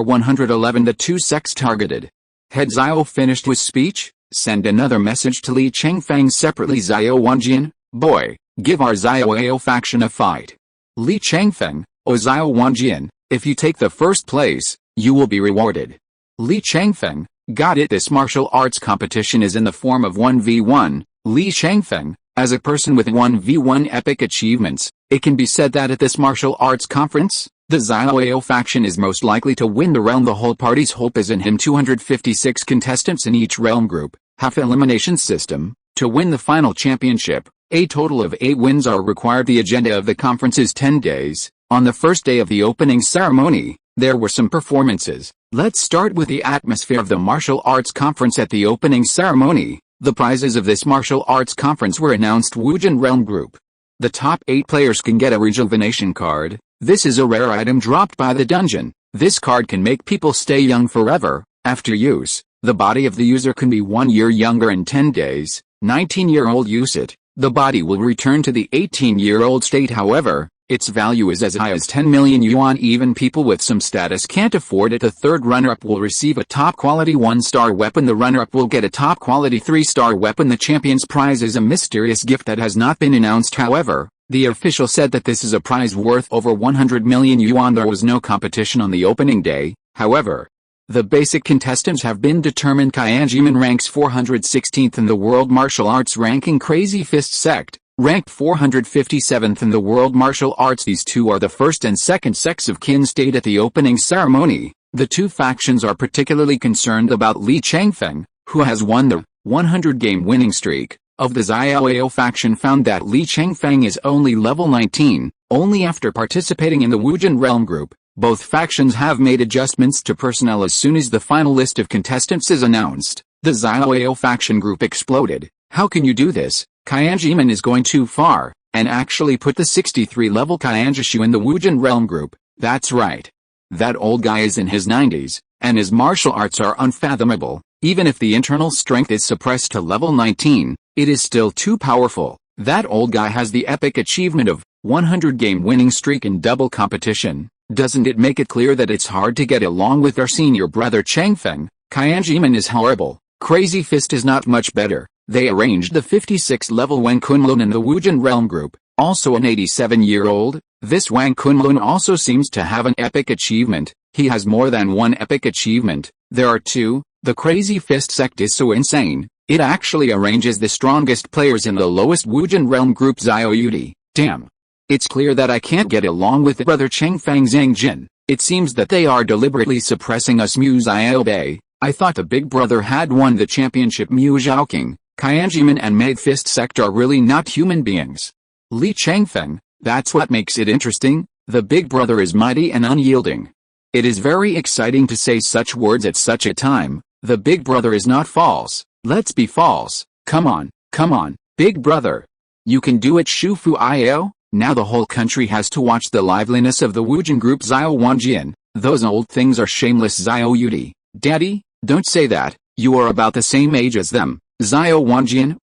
111. The 2 sects targeted. Had Xiao finished his speech? Send another message to Li Chengfeng separately. Xiao Wanjian, boy, give our Xiaoyao faction a fight. Li Chengfeng, O Xiao Wanjian, if you take the first place, you will be rewarded. Li Chengfeng, got it. This martial arts competition is in the form of 1v1. Li Chengfeng, as a person with 1v1 epic achievements, it can be said that at this martial arts conference, the Xiaoyao faction is most likely to win the realm. The whole party's hope is in him. 256 contestants in each realm group, half elimination system, to win the final championship. A total of 8 wins are required. The agenda of the conference is 10 days. On the first day of the opening ceremony, there were some performances. Let's start with the atmosphere of the martial arts conference. At the opening ceremony, the prizes of this martial arts conference were announced. Wujin realm group. The top 8 players can get a rejuvenation card. This is a rare item dropped by the dungeon. This card can make people stay young forever. After use, the body of the user can be 1 year younger in 10 days. 19-year-old use it, the body will return to the 18-year-old state. However, its value is as high as 10 million yuan. Even people with some status can't afford it. The third runner-up will receive a top-quality 1-star weapon. The runner-up will get a top-quality 3-star weapon. The champion's prize is a mysterious gift that has not been announced. However, the official said that this is a prize worth over 100 million yuan. There was no competition on the opening day, however. The basic contestants have been determined. Jimin ranks 416th in the World Martial Arts ranking. Crazy Fist Sect, ranked 457th in the World Martial Arts. These two are the first and second sects of Qin State. At the opening ceremony, the 2 factions are particularly concerned about Li Chengfeng, who has won the 100-game winning streak of the Xiaoao faction, found that Li Chengfeng is only level 19, only after participating in the Wujin Realm group. Both factions have made adjustments to personnel as soon as the final list of contestants is announced. The Xiaoao faction group exploded. How can you do this? Qianjiman is going too far, and actually put the 63-level Qianjishu in the Wujin Realm group. That's right. That old guy is in his 90s, and his martial arts are unfathomable. Even if the internal strength is suppressed to level 19, it is still too powerful. That old guy has the epic achievement of 100-game winning streak in double competition. Doesn't it make it clear that it's hard to get along with our senior brother Chengfeng? Qianjiman is horrible. Crazy Fist is not much better. They arranged the 56-level Wang Kunlun in the Wujin Realm group, also an 87-year-old. This Wang Kunlun also seems to have an epic achievement. He has more than one epic achievement. There are two. The Crazy Fist sect is so insane, it actually arranges the strongest players in the lowest Wujin Realm group Xiaoyudi. Damn. It's clear that I can't get along with brother Chengfeng Zhangjin. It seems that they are deliberately suppressing us Mu Xiaobei. I thought the big brother had won the championship. Mu Zhaoking, Qianjiman and Made Fist sect are really not human beings. Li Chengfeng, that's what makes it interesting. The big brother is mighty and unyielding. It is very exciting to say such words at such a time. The big brother is not false. Let's be false. Come on, big brother. You can do it, Shufu Io. Now the whole country has to watch the liveliness of the Wujin group Xiao Wanjian. Those old things are shameless. Xiao Yudi. Daddy, don't say that. You are about the same age as them. Xiao Wanjian.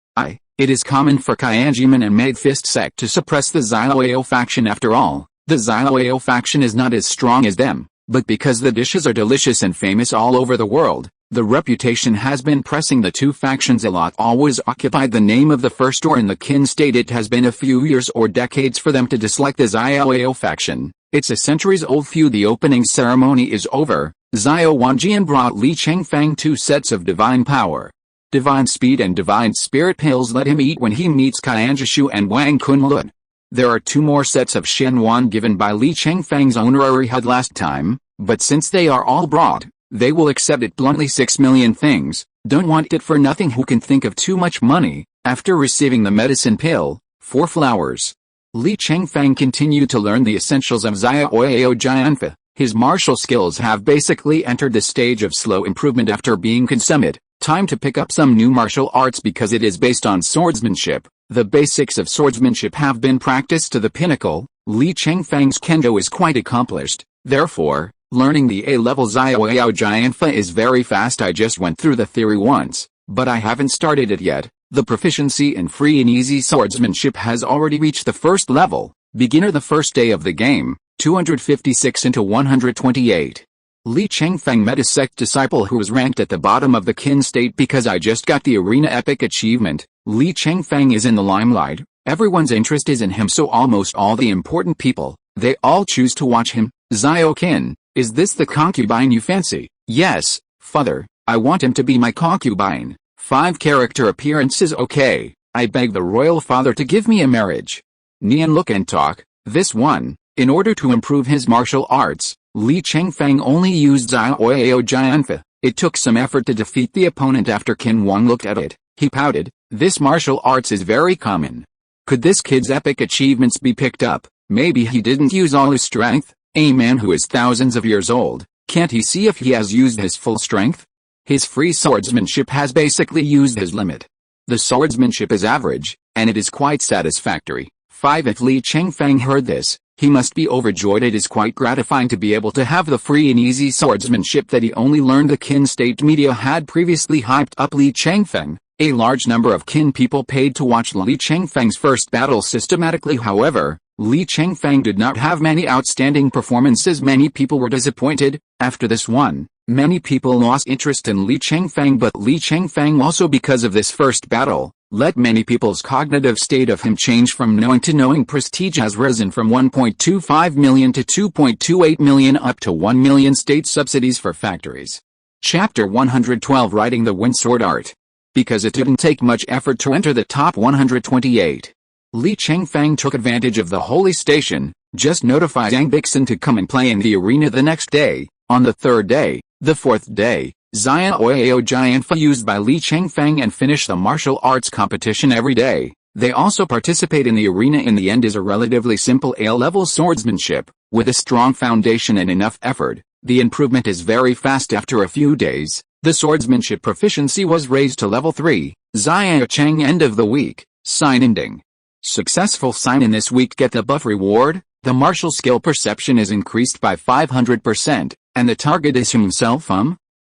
It is common for Qianjiman and Made Fist sect to suppress the Xiaoao faction. After all, the Xiaoao faction is not as strong as them, but because the dishes are delicious and famous all over the world, the reputation has been pressing the two factions a lot. Always occupied the name of the first or in the kin state. It has been a few years or decades for them to dislike the Xiaoao faction. It's a centuries-old feud. The opening ceremony is over. Xiao Wanjian brought Li Chengfeng 2 sets of divine power. Divine speed and divine spirit pills let him eat when he meets Qianjishu and Wang Kunlun. There are 2 more sets of Shenwan given by Li Chengfeng's honorary HUD last time, but since they are all brought, they will accept it bluntly. 6 million things, don't want it for nothing. Who can think of too much money? After receiving the medicine pill, 4 flowers, Li Chengfeng continued to learn the essentials of Xiaoao Jianfa. His martial skills have basically entered the stage of slow improvement after being consummate. Time to pick up some new martial arts because it is based on swordsmanship. The basics of swordsmanship have been practiced to the pinnacle. Li Chengfeng's kendo is quite accomplished. Therefore, learning the A-level Xiaoao Jianfa is very fast. I just went through the theory once, but I haven't started it yet. The proficiency in free and easy swordsmanship has already reached the first level. Beginner the first day of the game, 256 into 128. Li Chengfeng met a sect disciple who was ranked at the bottom of the kin state because I just got the arena epic achievement. Li Chengfeng is in the limelight. Everyone's interest is in him, so almost all the important people, they all choose to watch him. Xiao Qin, is this the concubine you fancy? Yes, father, I want him to be my concubine. 5 character appearances. Okay, I beg the royal father to give me a marriage. Nian look and talk. This one, in order to improve his martial arts, Li Chengfeng only used Xiaoao Jianfa. It took some effort to defeat the opponent. After Qin Wang looked at it, he pouted. This martial arts is very common. Could this kid's epic achievements be picked up? Maybe he didn't use all his strength. A man who is thousands of years old, can't he see if he has used his full strength? His free swordsmanship has basically used his limit. The swordsmanship is average, and it is quite satisfactory. 5. If Li Chengfeng heard this, he must be overjoyed. It is quite gratifying to be able to have the free and easy swordsmanship that he only learned. The kin state media had previously hyped up Li Chengfeng. A large number of kin people paid to watch Li Chengfeng's first battle systematically. However, Li Chengfeng did not have many outstanding performances. Many people were disappointed. After this one, many people lost interest in Li Chengfeng, but Li Chengfeng also, because of this first battle, let many people's cognitive state of him change from knowing to knowing. Prestige has risen from 1.25 million to 2.28 million, up to 1 million. State subsidies for factories. Chapter 112, Writing the Windsword Art. Because it didn't take much effort to enter the top 128. Li Chengfeng took advantage of the holy station, just notified Zhang Bixin to come and play in the arena the next day. On the 3rd day, the 4th day, SYNOPSIS giant used by Li Chengfeng and finish the martial arts competition every day. They also participate in the arena. In the end is a relatively simple A-level swordsmanship, with a strong foundation and enough effort. The improvement is very fast. After a few days, the swordsmanship proficiency was raised to level 3. Zia Cheng end of the week. Sign ending. Successful sign in this week get the buff reward. The martial skill perception is increased by 500%, and the target is himself.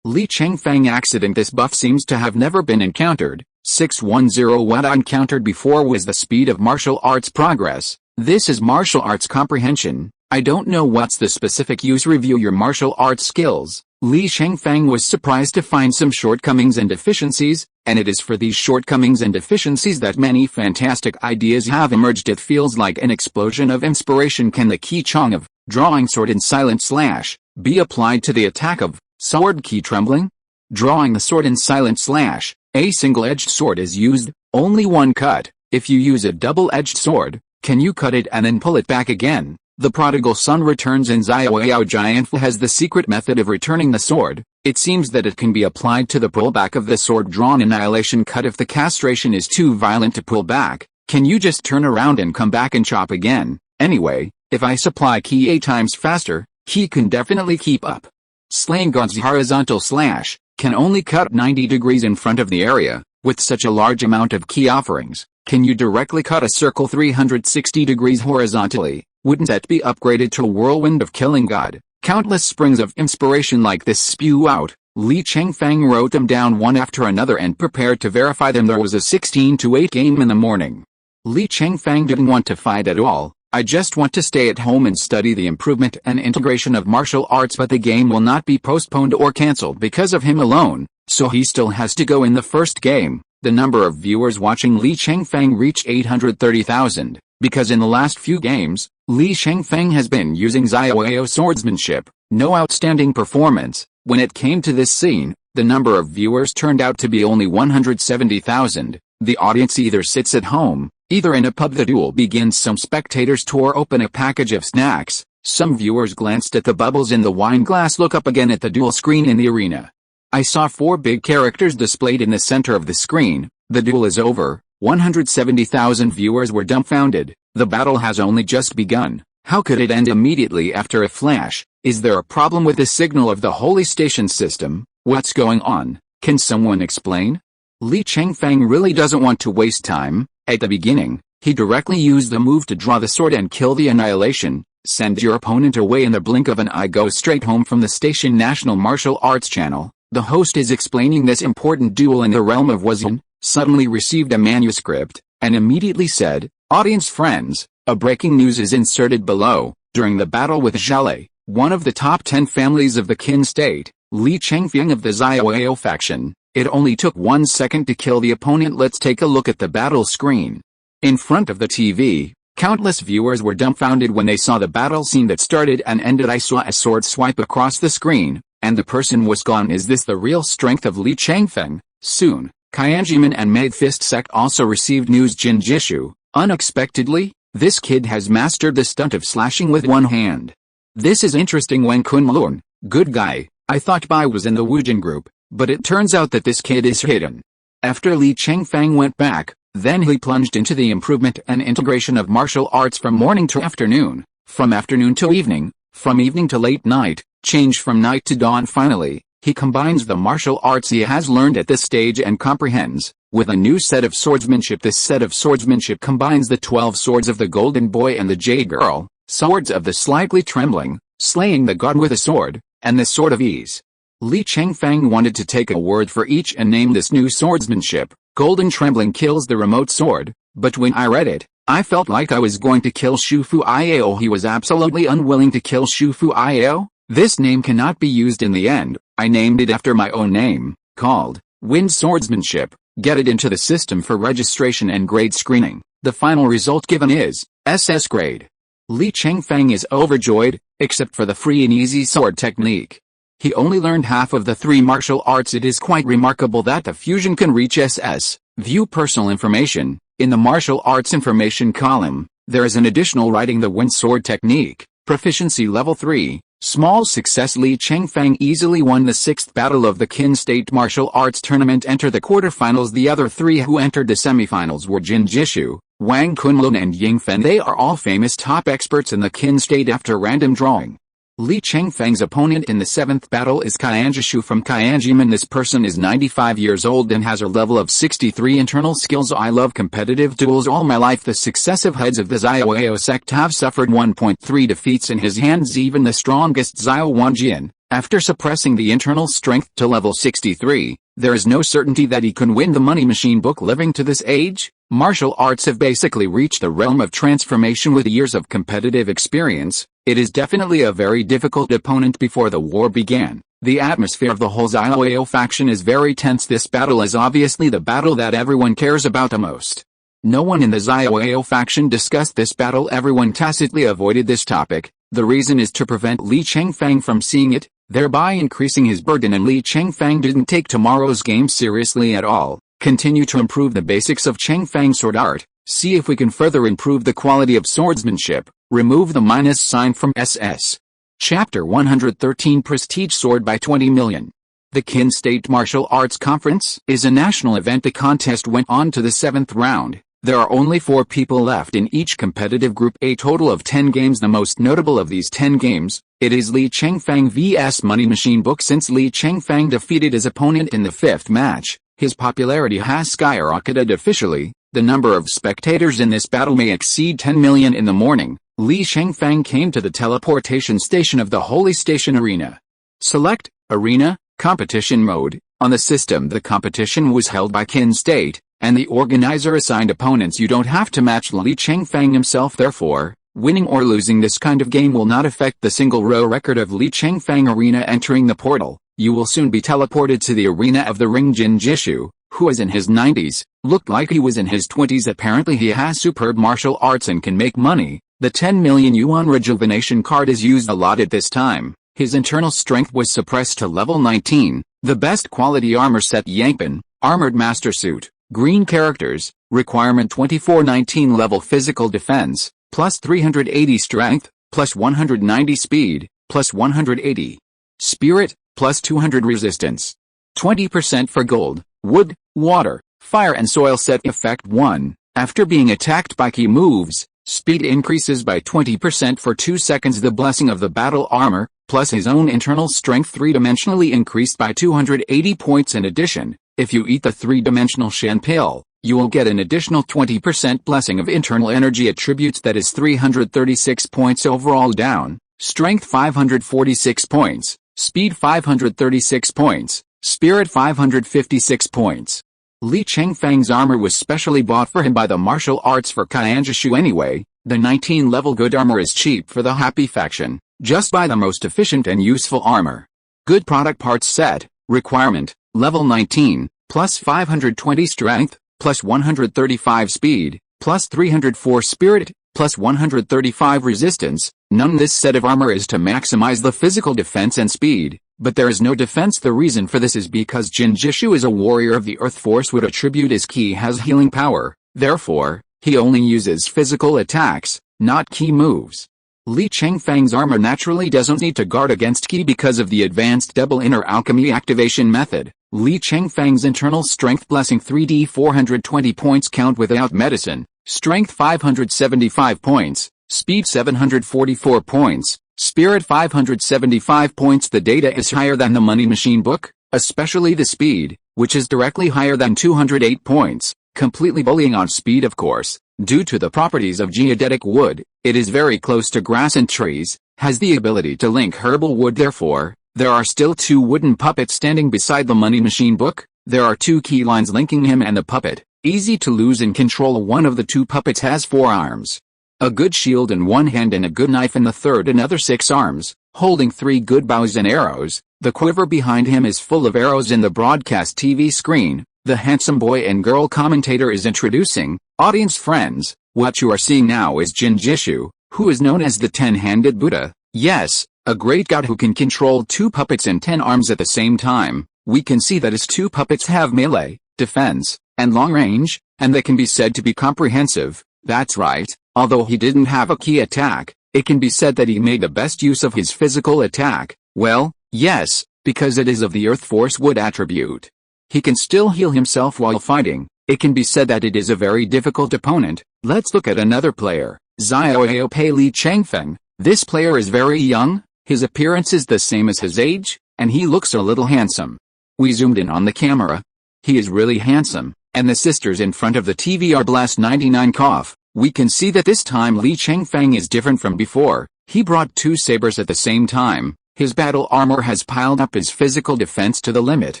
Li Chengfeng accident. This buff seems to have never been encountered. 610. What I encountered before was the speed of martial arts progress. This is martial arts comprehension. I don't know what's the specific use. Review your martial arts skills. Li Chengfeng was surprised to find some shortcomings and deficiencies, and it is for these shortcomings and deficiencies that many fantastic ideas have emerged. It feels like an explosion of inspiration. Can the key Chong of drawing sword in silent slash be applied to the attack of sword key trembling? Drawing the sword in silent slash, a single-edged sword is used, only one cut. If you use a double-edged sword, can you cut it and then pull it back again? The prodigal son returns in SYNOPSIS giant has the secret method of returning the sword. It seems that it can be applied to the pullback of the sword drawn. Annihilation cut. If the castration is too violent to pull back, can you just turn around and come back and chop again? Anyway, if I supply key 8 times faster, he can definitely keep up. Slaying gods horizontal slash can only cut 90 degrees in front of the area. With such a large amount of key offerings, can you directly cut a circle 360 degrees horizontally? Wouldn't that be upgraded to a whirlwind of killing god? Countless springs of inspiration like this spew out. Li Chengfeng wrote them down one after another and prepared to verify them. There was a 16-8 game in the morning. Li Chengfeng didn't want to fight at all. I just want to stay at home and study the improvement and integration of martial arts, but the game will not be postponed or cancelled because of him alone, so he still has to go in the first game. The number of viewers watching Li Chengfeng reached 830,000, because in the last few games, Li Chengfeng has been using SYNOPSIS swordsmanship. No outstanding performance. When it came to this scene, the number of viewers turned out to be only 170,000. The audience either sits at home, either in a pub. The duel begins. Some spectators tore open a package of snacks. Some viewers glanced at the bubbles in the wine glass. Look up again at the duel screen in the arena. I saw 4 big characters displayed in the center of the screen. The duel is over. 170,000 viewers were dumbfounded. The battle has only just begun. How could it end immediately after a flash? Is there a problem with the signal of the holy station system? What's going on? Can someone explain? Li Chengfeng really doesn't want to waste time. At the beginning, he directly used the move to draw the sword and kill the annihilation. Send your opponent away in the blink of an eye. Go straight home from the station. National Martial Arts Channel. The host is explaining this important duel in the realm of Wuzhen. Suddenly received a manuscript, and immediately said, "Audience friends, a breaking news is inserted below. During the battle with Zhale, one of the top 10 families of the Qin state, Li Chengfeng of the SYNOPSIS faction, it only took 1 second to kill the opponent." Let's take a look at the battle screen. In front of the TV, countless viewers were dumbfounded when they saw the battle scene that started and ended. I saw a sword swipe across the screen, and the person was gone. Is this the real strength of Li Chengfeng? Soon, Qianjiman and Maid Fist sect also received news. Jin Jishu, unexpectedly, this kid has mastered the stunt of slashing with one hand. This is interesting. Wen Kunlun, good guy, I thought Bai was in the Wuzhen group, but it turns out that this kid is hidden. After Li Chengfeng went back, then he plunged into the improvement and integration of martial arts from morning to afternoon, from afternoon to evening, from evening to late night, changed from night to dawn. Finally, he combines the martial arts he has learned at this stage and comprehends, with a new set of swordsmanship. This set of swordsmanship combines the 12 swords of the Golden Boy and the Jade Girl, swords of the slightly trembling, slaying the god with a sword, and the sword of ease. Li Chengfeng wanted to take a word for each and name this new swordsmanship. Golden Trembling kills the remote sword, but when I read it, I felt like I was going to kill Shufu Iao. He was absolutely unwilling to kill Shufu Iao. This name cannot be used in the end. I named it after my own name, called Wind Swordsmanship. Get it into the system for registration and grade screening. The final result given is SS grade. Li Chengfeng is overjoyed, except for the free and easy sword technique. He only learned half of the 3 martial arts. It is quite remarkable that the fusion can reach SS. View personal information. In the martial arts information column, there is an additional writing. The wind sword technique, proficiency level 3, Small success. Li Chengfeng easily won the 6th battle of the Qin State Martial Arts Tournament. Enter the quarterfinals. The other 3 who entered the semifinals were Jin Jishu, Wang Kunlun and Ying Fen. They are all famous top experts in the Qin State after random drawing. Li Chengfeng's opponent in the 7th battle is Qianjishu from Qianjimen. This person is 95 years old and has a level of 63 internal skills. I love competitive duels all my life. The successive heads of the Xiaoao sect have suffered 1.3 defeats in his hands. Even the strongest Xiao Wanjian, after suppressing the internal strength to level 63, there is no certainty that he can win the Money Machine book. Living to this age, martial arts have basically reached the realm of transformation with years of competitive experience. It is definitely a very difficult opponent. Before the war began, the atmosphere of the whole Xiaoao faction is very tense. This battle is obviously the battle that everyone cares about the most. No one in the Xiaoao faction discussed this battle. Everyone tacitly avoided this topic. The reason is to prevent Li Chengfeng from seeing it, thereby increasing his burden. And Li Chengfeng didn't take tomorrow's game seriously at all. Continue to improve the basics of Chengfeng sword art. See if we can further improve the quality of swordsmanship. Remove the minus sign from SS. Chapter 113 Prestige Sword by 20 million. The Qin State Martial Arts Conference is a national event. The contest went on to the 7th round. There are only 4 people left in each competitive group. A total of 10 games. The most notable of these 10 games, it is Li Chengfeng vs Money Machine book. Since Li Chengfeng defeated his opponent in the 5th match, his popularity has skyrocketed. Officially, the number of spectators in this battle may exceed 10 million. In the morning, Li Chengfeng came to the teleportation station of the Holy Station Arena. Select Arena Competition Mode. On the system, the competition was held by Qin State, and the organizer assigned opponents. You don't have to match Li Chengfeng himself. Therefore, winning or losing this kind of game will not affect the single row record of Li Chengfeng. Arena. Entering the portal, you will soon be teleported to the arena of the ring. Jin Jishu, who is in his 90s, looked like he was in his 20s. Apparently he has superb martial arts and can make money. The 10 million yuan rejuvenation card is used a lot at this time. His internal strength was suppressed to level 19. The best quality armor set. Yangpin, Armored Master Suit, green characters, requirement 2419 level physical defense, plus 380 strength, plus 190 speed, plus 180 spirit, plus 200 resistance. 20% for gold, wood, water, fire and soil. Set effect 1. After being attacked by key moves, speed increases by 20% for 2 seconds. The blessing of the battle armor, plus his own internal strength 3-dimensionally increased by 280 points. In addition, if you eat the 3-dimensional Shen pill, you will get an additional 20% blessing of internal energy attributes. That is 336 points overall. Down, strength 546 points, speed 536 points, spirit 556 points. Li Chengfeng's armor was specially bought for him by the martial arts for Qianjishu anyway. The 19-level good armor is cheap for the happy faction. Just buy the most efficient and useful armor. Good product parts set. Requirement, level 19, plus 520 strength, plus 135 speed, plus 304 spirit, plus 135 resistance. None. This set of armor is to maximize the physical defense and speed, but there is no defense. The reason for this is because Jin Jishu is a warrior of the earth force. Would attribute his ki has healing power, therefore, he only uses physical attacks, not ki moves. Li Chengfeng's armor naturally doesn't need to guard against ki because of the advanced double inner alchemy activation method. Li Chengfeng's internal strength blessing 3D 420 points count without medicine, strength 575 points, speed 744 points, spirit 575 points. The data is higher than the Money Machine book, especially the speed, which is directly higher than 208 points, completely bullying on speed. Of course, due to the properties of geodetic wood, it is very close to grass and trees, has the ability to link herbal wood. Therefore, there are still 2 wooden puppets standing beside the Money Machine book. There are 2 key lines linking him and the puppet. Easy to lose and control. One of the 2 puppets has 4 arms, a good shield in one hand and a good knife in the third. Another 6 arms, holding 3 good bows and arrows. The quiver behind him is full of arrows. In the broadcast TV screen, the handsome boy and girl commentator is introducing, audience friends, what you are seeing now is Jin Jishu, who is known as the 10-handed Buddha. Yes, a great god who can control 2 puppets and 10 arms at the same time. We can see that his 2 puppets have melee, defense, and long range, and they can be said to be comprehensive. That's right, although he didn't have a key attack, It can be said that he made the best use of his physical attack. Well, yes, because it is of the Earth Force wood attribute. He can still heal himself while fighting. It can be said that it is a very difficult opponent. Let's look at another player, Xiaope Li Chengfeng. This player is very young, his appearance is the same as his age, and he looks a little handsome. We zoomed in on the camera. He is really handsome, and the sisters in front of the TV are blessed 99 cough. We can see that this time Li Chengfeng is different from before. He brought 2 sabers at the same time. His battle armor has piled up his physical defense to the limit,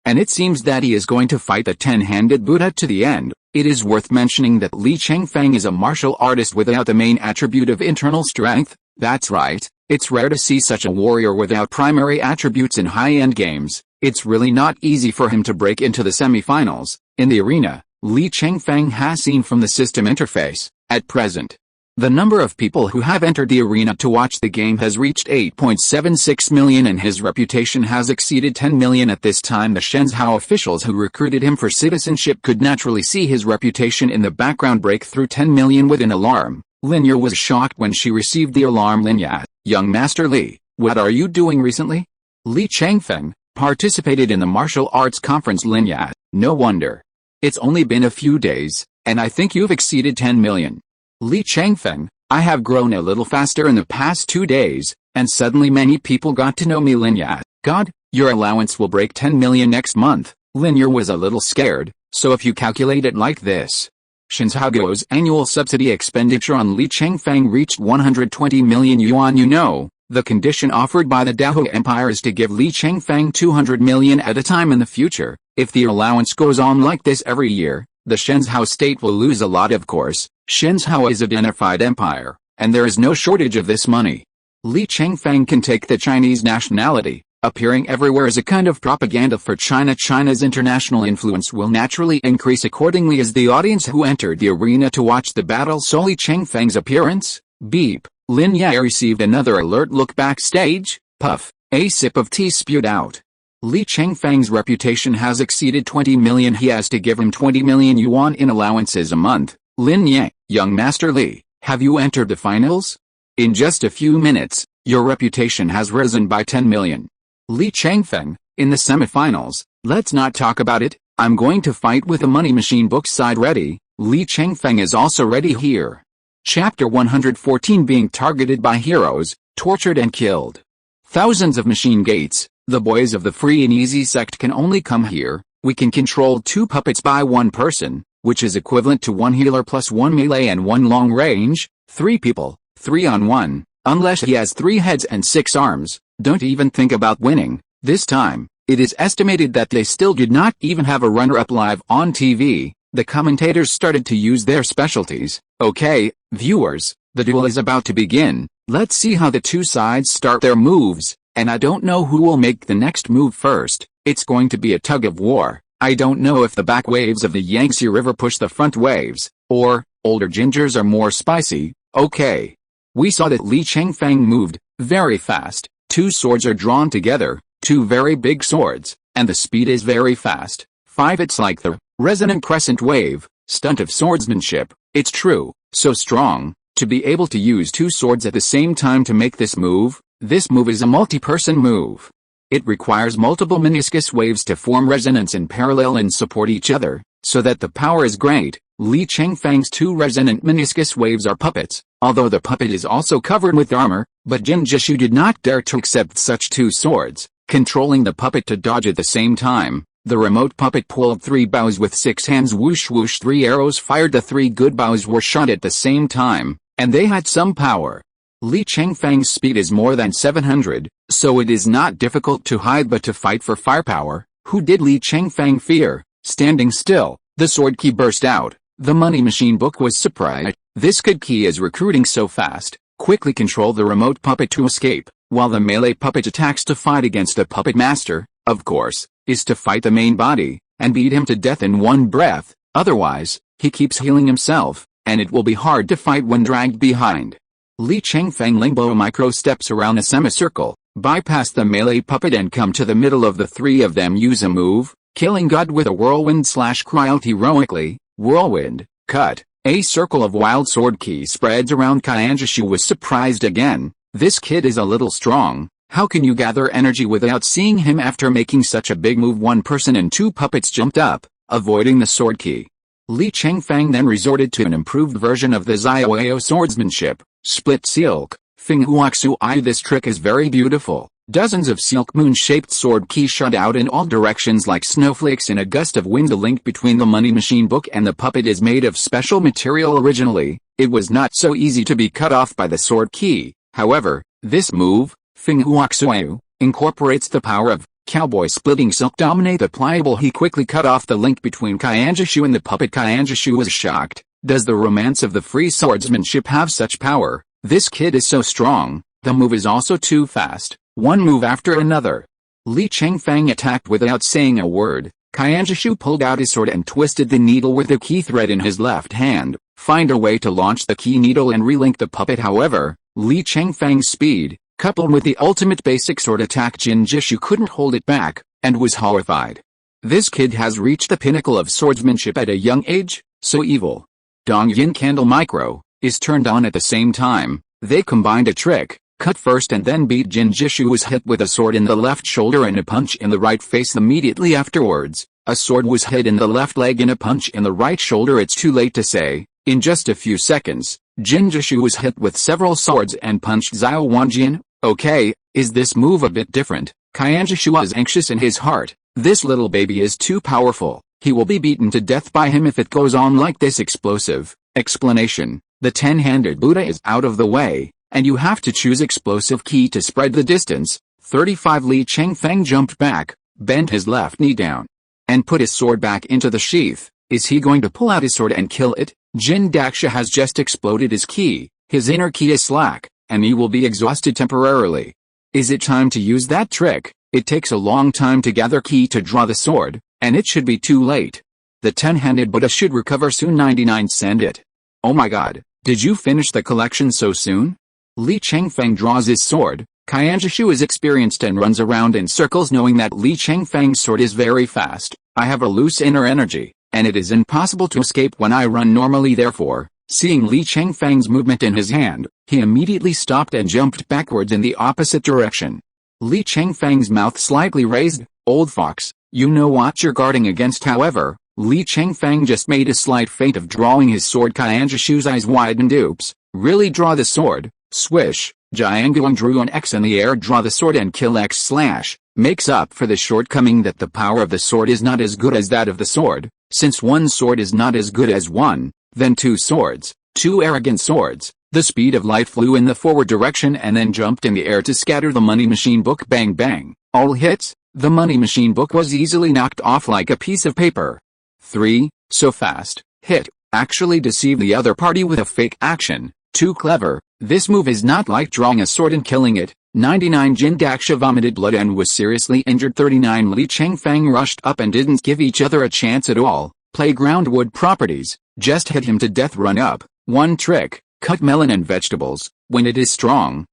and it seems that he is going to fight the 10-handed Buddha to the end. It is worth mentioning that Li Chengfeng is a martial artist without the main attribute of internal strength. That's right, it's rare to see such a warrior without primary attributes in high-end games. It's really not easy for him to break into the semi-finals. In the arena, Li Chengfeng has seen from the system interface. At present, the number of people who have entered the arena to watch the game has reached 8.76 million and his reputation has exceeded 10 million at this time. The Shenzhou officials who recruited him for citizenship could naturally see his reputation in the background break through 10 million with an alarm. Linya was shocked when she received the alarm. Linya, young Master Li, what are you doing recently? Li Chengfeng participated in the martial arts conference. Linya, no wonder. It's only been a few days, and I think you've exceeded 10 million. Li Chengfeng, I have grown a little faster in the past 2 days, and suddenly many people got to know me. Linya, God, your allowance will break 10 million next month. Linya was a little scared, so if you calculate it like this, Shenzhou's annual subsidy expenditure on Li Chengfeng reached 120 million yuan. You know, the condition offered by the Dahou Empire is to give Li Chengfeng 200 million at a time in the future. If the allowance goes on like this every year, the Shenzhou state will lose a lot. Of course, Shenzhou is a unified empire, and there is no shortage of this money. Li Chengfeng can take the Chinese nationality, appearing everywhere as a kind of propaganda for China. China's international influence will naturally increase accordingly as the audience who entered the arena to watch the battle saw Li Chengfeng's appearance. Beep. Linya received another alert. Look backstage. Puff. A sip of tea spewed out. Li Chengfeng's reputation has exceeded 20 million. He has to give him 20 million yuan in allowances a month. Linya, young Master Li, have you entered the finals? In just a few minutes, your reputation has risen by 10 million. Li Chengfeng, in the semifinals, let's not talk about it. I'm going to fight with a money machine book side ready. Li Chengfeng is also ready here. Chapter 114. Being targeted by heroes, tortured and killed. Thousands of machine gates. The boys of the free and easy sect can only come here. We can control 2 puppets by 1 person, which is equivalent to 1 healer plus 1 melee and 1 long range. 3 people, 3 on 1, unless he has 3 heads and 6 arms. Don't even think about winning. This time, it is estimated that they still did not even have a runner-up live on TV. The commentators started to use their specialties. Okay, viewers, the duel is about to begin. Let's see how the 2 sides start their moves. And I don't know who will make the next move first. It's going to be a tug of war. I don't know if the back waves of the Yangtze River push the front waves, or older gingers are more spicy. Okay. We saw that Li Chengfeng moved very fast. 2 swords are drawn together, 2 very big swords, and the speed is very fast. 5. It's like the resonant crescent wave, stunt of swordsmanship. It's true, so strong, to be able to use 2 swords at the same time to make this move. This move is a multi-person move. It requires multiple meniscus waves to form resonance in parallel and support each other, so that the power is great. Li Chengfeng's 2 resonant meniscus waves are puppets, although the puppet is also covered with armor, but Jin Jishu did not dare to accept such 2 swords, controlling the puppet to dodge at the same time. The remote puppet pulled 3 bows with 6 hands. Whoosh whoosh. 3 arrows fired. The 3 good bows were shot at the same time, and they had some power. Li Chengfeng's speed is more than 700, so it is not difficult to hide but to fight for firepower. Who did Li Chengfeng fear? Standing still, the sword key burst out. The money machine book was surprised. This good key is recruiting so fast. Quickly control the remote puppet to escape, while the melee puppet attacks to fight against the puppet master, of course, is to fight the main body, and beat him to death in one breath. Otherwise, he keeps healing himself, and it will be hard to fight when dragged behind. Li Chengfeng Lingbo micro steps around a semicircle, bypass the melee puppet and come to the middle of the 3 of them. Use a move, killing God with a whirlwind / cry out heroically, whirlwind, cut, A circle of wild sword ki spreads around. Kyanjishu was surprised again. This kid is a little strong. How can you gather energy without seeing him? After making such a big move, one person and two puppets jumped up, avoiding the sword ki. Li Chengfeng then resorted to an improved version of the Xiaoyao swordsmanship, split silk, Finghuaxu I. This trick is very beautiful. Dozens of silk moon-shaped sword ki shot out in all directions like snowflakes in a gust of wind. The link between the money machine book and the puppet is made of special material. Originally, it was not so easy to be cut off by the sword ki. However, this move, Finghuaxu, incorporates the power of cowboy splitting silk. Dominate the pliable. He quickly cut off the link between Kyanjishu and the puppet. Kyanjishu was shocked. Does the romance of the free swordsmanship have such power? This kid is so strong. The move is also too fast. One move after another. Li Chengfeng attacked without saying a word. Kyanjishu pulled out his sword and twisted the needle with the key thread in his left hand. Find a way to launch the key needle and relink the puppet. However, Li Chengfeng's speed, coupled with the ultimate basic sword attack, Jinjishu couldn't hold it back, and was horrified. This kid has reached the pinnacle of swordsmanship at a young age, so evil. Dong Yin Candle Micro is turned on at the same time. They combined a trick. Cut first and then beat. Jinjishu was hit with a sword in the left shoulder and a punch in the right face. Immediately afterwards, a sword was hit in the left leg and a punch in the right shoulder. It's too late to say. In just a few seconds, Jinjishu was hit with several swords and punched. Xiao Wanjian, okay, is this move a bit different? Kyanjishu was anxious in his heart. This little baby is too powerful. He will be beaten to death by him if it goes on like this. Explosive. Explanation. The 10-handed Buddha is out of the way, and you have to choose explosive ki to spread the distance. 35 Li Chengfeng jumped back, bent his left knee down, and put his sword back into the sheath. Is he going to pull out his sword and kill it? Jin Daksha has just exploded his ki. His inner ki is slack, and he will be exhausted temporarily. Is it time to use that trick? It takes a long time to gather ki to draw the sword, and it should be too late. The 10-handed Buddha should recover soon. 99 Send it. Oh my god, did you finish the collection so soon? Li Chengfeng draws his sword. Kyanjishu is experienced and runs around in circles, knowing that Li Chengfeng's sword is very fast. I have a loose inner energy, and it is impossible to escape when I run normally. Therefore, seeing Li Chengfeng's movement in his hand, he immediately stopped and jumped backwards in the opposite direction. Li Chengfeng's mouth slightly raised. Old fox, you know what you're guarding against. However, Li Chengfeng just made a slight feint of drawing his sword. Kyanjishu's eyes widened. Oops, really draw the sword? Swish. Jianguang drew an X in the air. Draw the sword and kill X slash. Makes up for the shortcoming that the power of the sword is not as good as that of the sword. Since one sword is not as good as one, then two swords, two arrogant swords. The speed of light flew in the forward direction and then jumped in the air to scatter the money machine book. Bang bang. All hits. The money machine book was easily knocked off like a piece of paper. 3. So fast. Hit. Actually deceive the other party with a fake action. Too clever. This move is not like drawing a sword and killing it. 99 Jin Daksha vomited blood and was seriously injured. 39 Li Chengfeng rushed up and didn't give each other a chance at all. Playground wood properties. Just hit him to death. Run up. One trick. Cut melon and vegetables. When it is strong,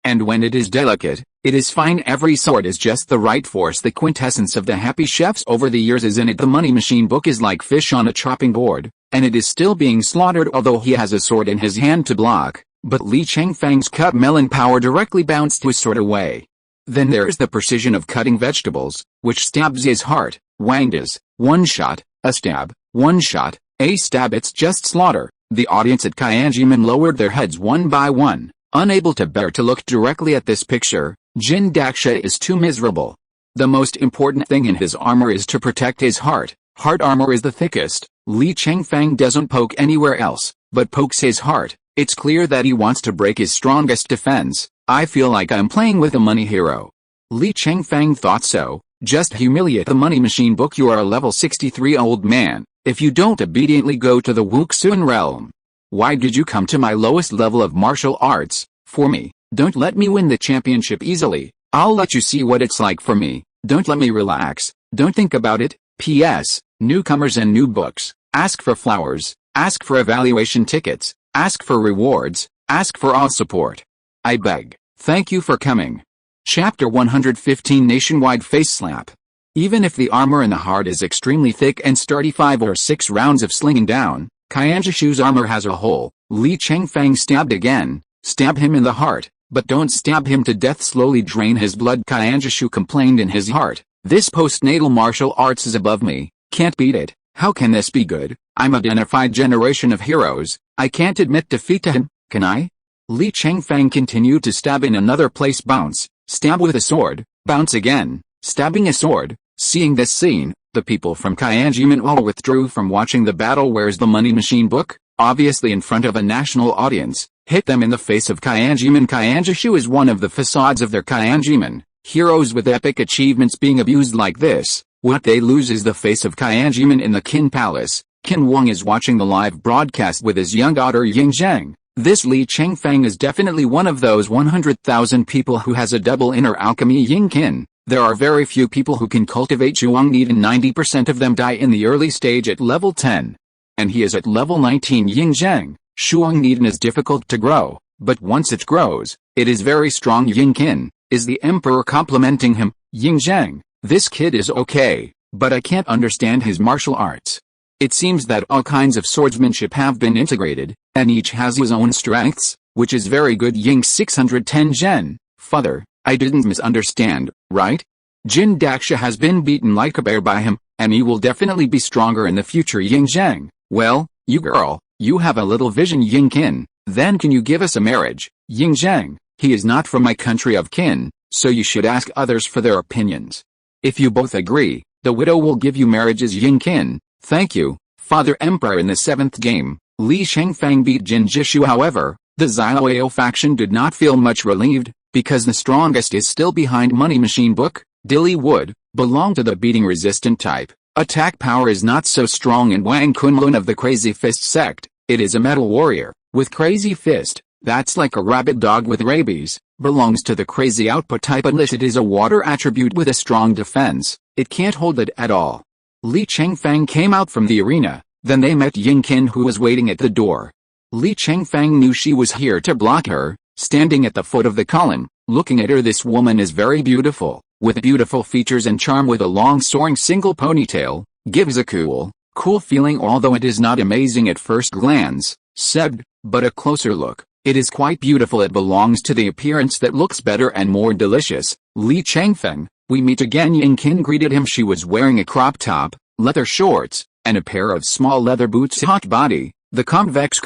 and when it is delicate, it is fine. Every sword is just the right force. The quintessence of the happy chefs over the years is in it. The money machine book is like fish on a chopping board, and it is still being slaughtered although he has a sword in his hand to block. But Li Chengfeng's cut melon power directly bounced his sword away. Then there's the precision of cutting vegetables, which stabs his heart. Wanged is, one shot, a stab, one shot, a stab. It's just slaughter. The audience at Kyanjiman lowered their heads one by one, unable to bear to look directly at this picture. Jin Daksha is too miserable. The most important thing in his armor is to protect his heart. Heart armor is the thickest. Li Chengfeng doesn't poke anywhere else, but pokes his heart. It's clear that he wants to break his strongest defense. I feel like I'm playing with a money hero. Li Chengfeng thought so. Just humiliate the money machine book. You are a level 63 old man. If you don't obediently go to the Wuxun realm. Why did you come to my lowest level of martial arts? For me. Don't let me win the championship easily. I'll let you see what it's like for me. Don't let me relax. Don't think about it. P.S. Newcomers and new books. Ask for flowers. Ask for evaluation tickets. Ask for rewards. Ask for all support. I beg. Thank you for coming. Chapter 115 Nationwide Face Slap. Even if the armor in the heart is extremely thick and sturdy, 5 or 6 rounds of slinging down, Qianzhishu's armor has a hole. Li Chengfeng stabbed again. Stab him in the heart, but don't stab him to death. Slowly drain his blood. Qianzhishu complained in his heart. This postnatal martial arts is above me. Can't beat it. How can this be good? I'm a identified generation of heroes. I can't admit defeat to him, can I? Li Chengfeng continued to stab in another place. Bounce. Stab with a sword. Bounce again. Stabbing a sword. Seeing this scene, the people from Qianzhimen all withdrew from watching the battle. Where's the money machine book? Obviously in front of a national audience. Hit them in the face of Qianzhimen. Qianzhishu is one of the facades of their Qianzhimen. Heroes with epic achievements being abused like this. What they lose is the face of Qianzhimen in the Qin Palace. Qin Wang is watching the live broadcast with his young daughter Yingzheng. This Li Chengfeng is definitely one of those 100,000 people who has a double inner alchemy Ying Qin. There are very few people who can cultivate Zhuang Need, and 90% of them die in the early stage at level 10. And he is at level 19. Yingzheng. Zhuang Need is difficult to grow, but once it grows, it is very strong. Ying Qin. Is the emperor complimenting him? Yingzheng. This kid is okay, but I can't understand his martial arts. It seems that all kinds of swordsmanship have been integrated, and each has his own strengths, which is very good. Ying 610 Zhen. Father, I didn't misunderstand, right? Jin Daxia has been beaten like a bear by him, and he will definitely be stronger in the future. Yingzheng. Well, you girl, you have a little vision. Ying Qin. Then can you give us a marriage? Yingzheng. He is not from my country of Qin, so you should ask others for their opinions. If you both agree, the widow will give you marriages. Ying Qin. Thank you, Father Emperor. In the 7th game, Li Chengfeng beat Jin Jishu. However, the Xiaoyao faction did not feel much relieved, because the strongest is still behind. Money machine book. Dilly Wood, belong to the beating resistant type. Attack power is not so strong in Wang Kunlun of the Crazy Fist sect. It is a metal warrior, with Crazy Fist. That's like a rabid dog with rabies. Belongs to the crazy output type unless it is a water attribute with a strong defense. It can't hold it at all. Li Chengfeng came out from the arena, then they met Ying Qin, who was waiting at the door. Li Chengfeng knew she was here to block her, standing at the foot of the column, looking at her. This woman is very beautiful, with beautiful features and charm, with a long soaring single ponytail, gives a cool feeling, although it is not amazing at first glance, said, but a closer look, it is quite beautiful. It belongs to the appearance that looks better and more delicious. Li Chengfeng, we meet again. Ying Qin greeted him. She was wearing a crop top, leather shorts, and a pair of small leather boots. Hot body, the convex,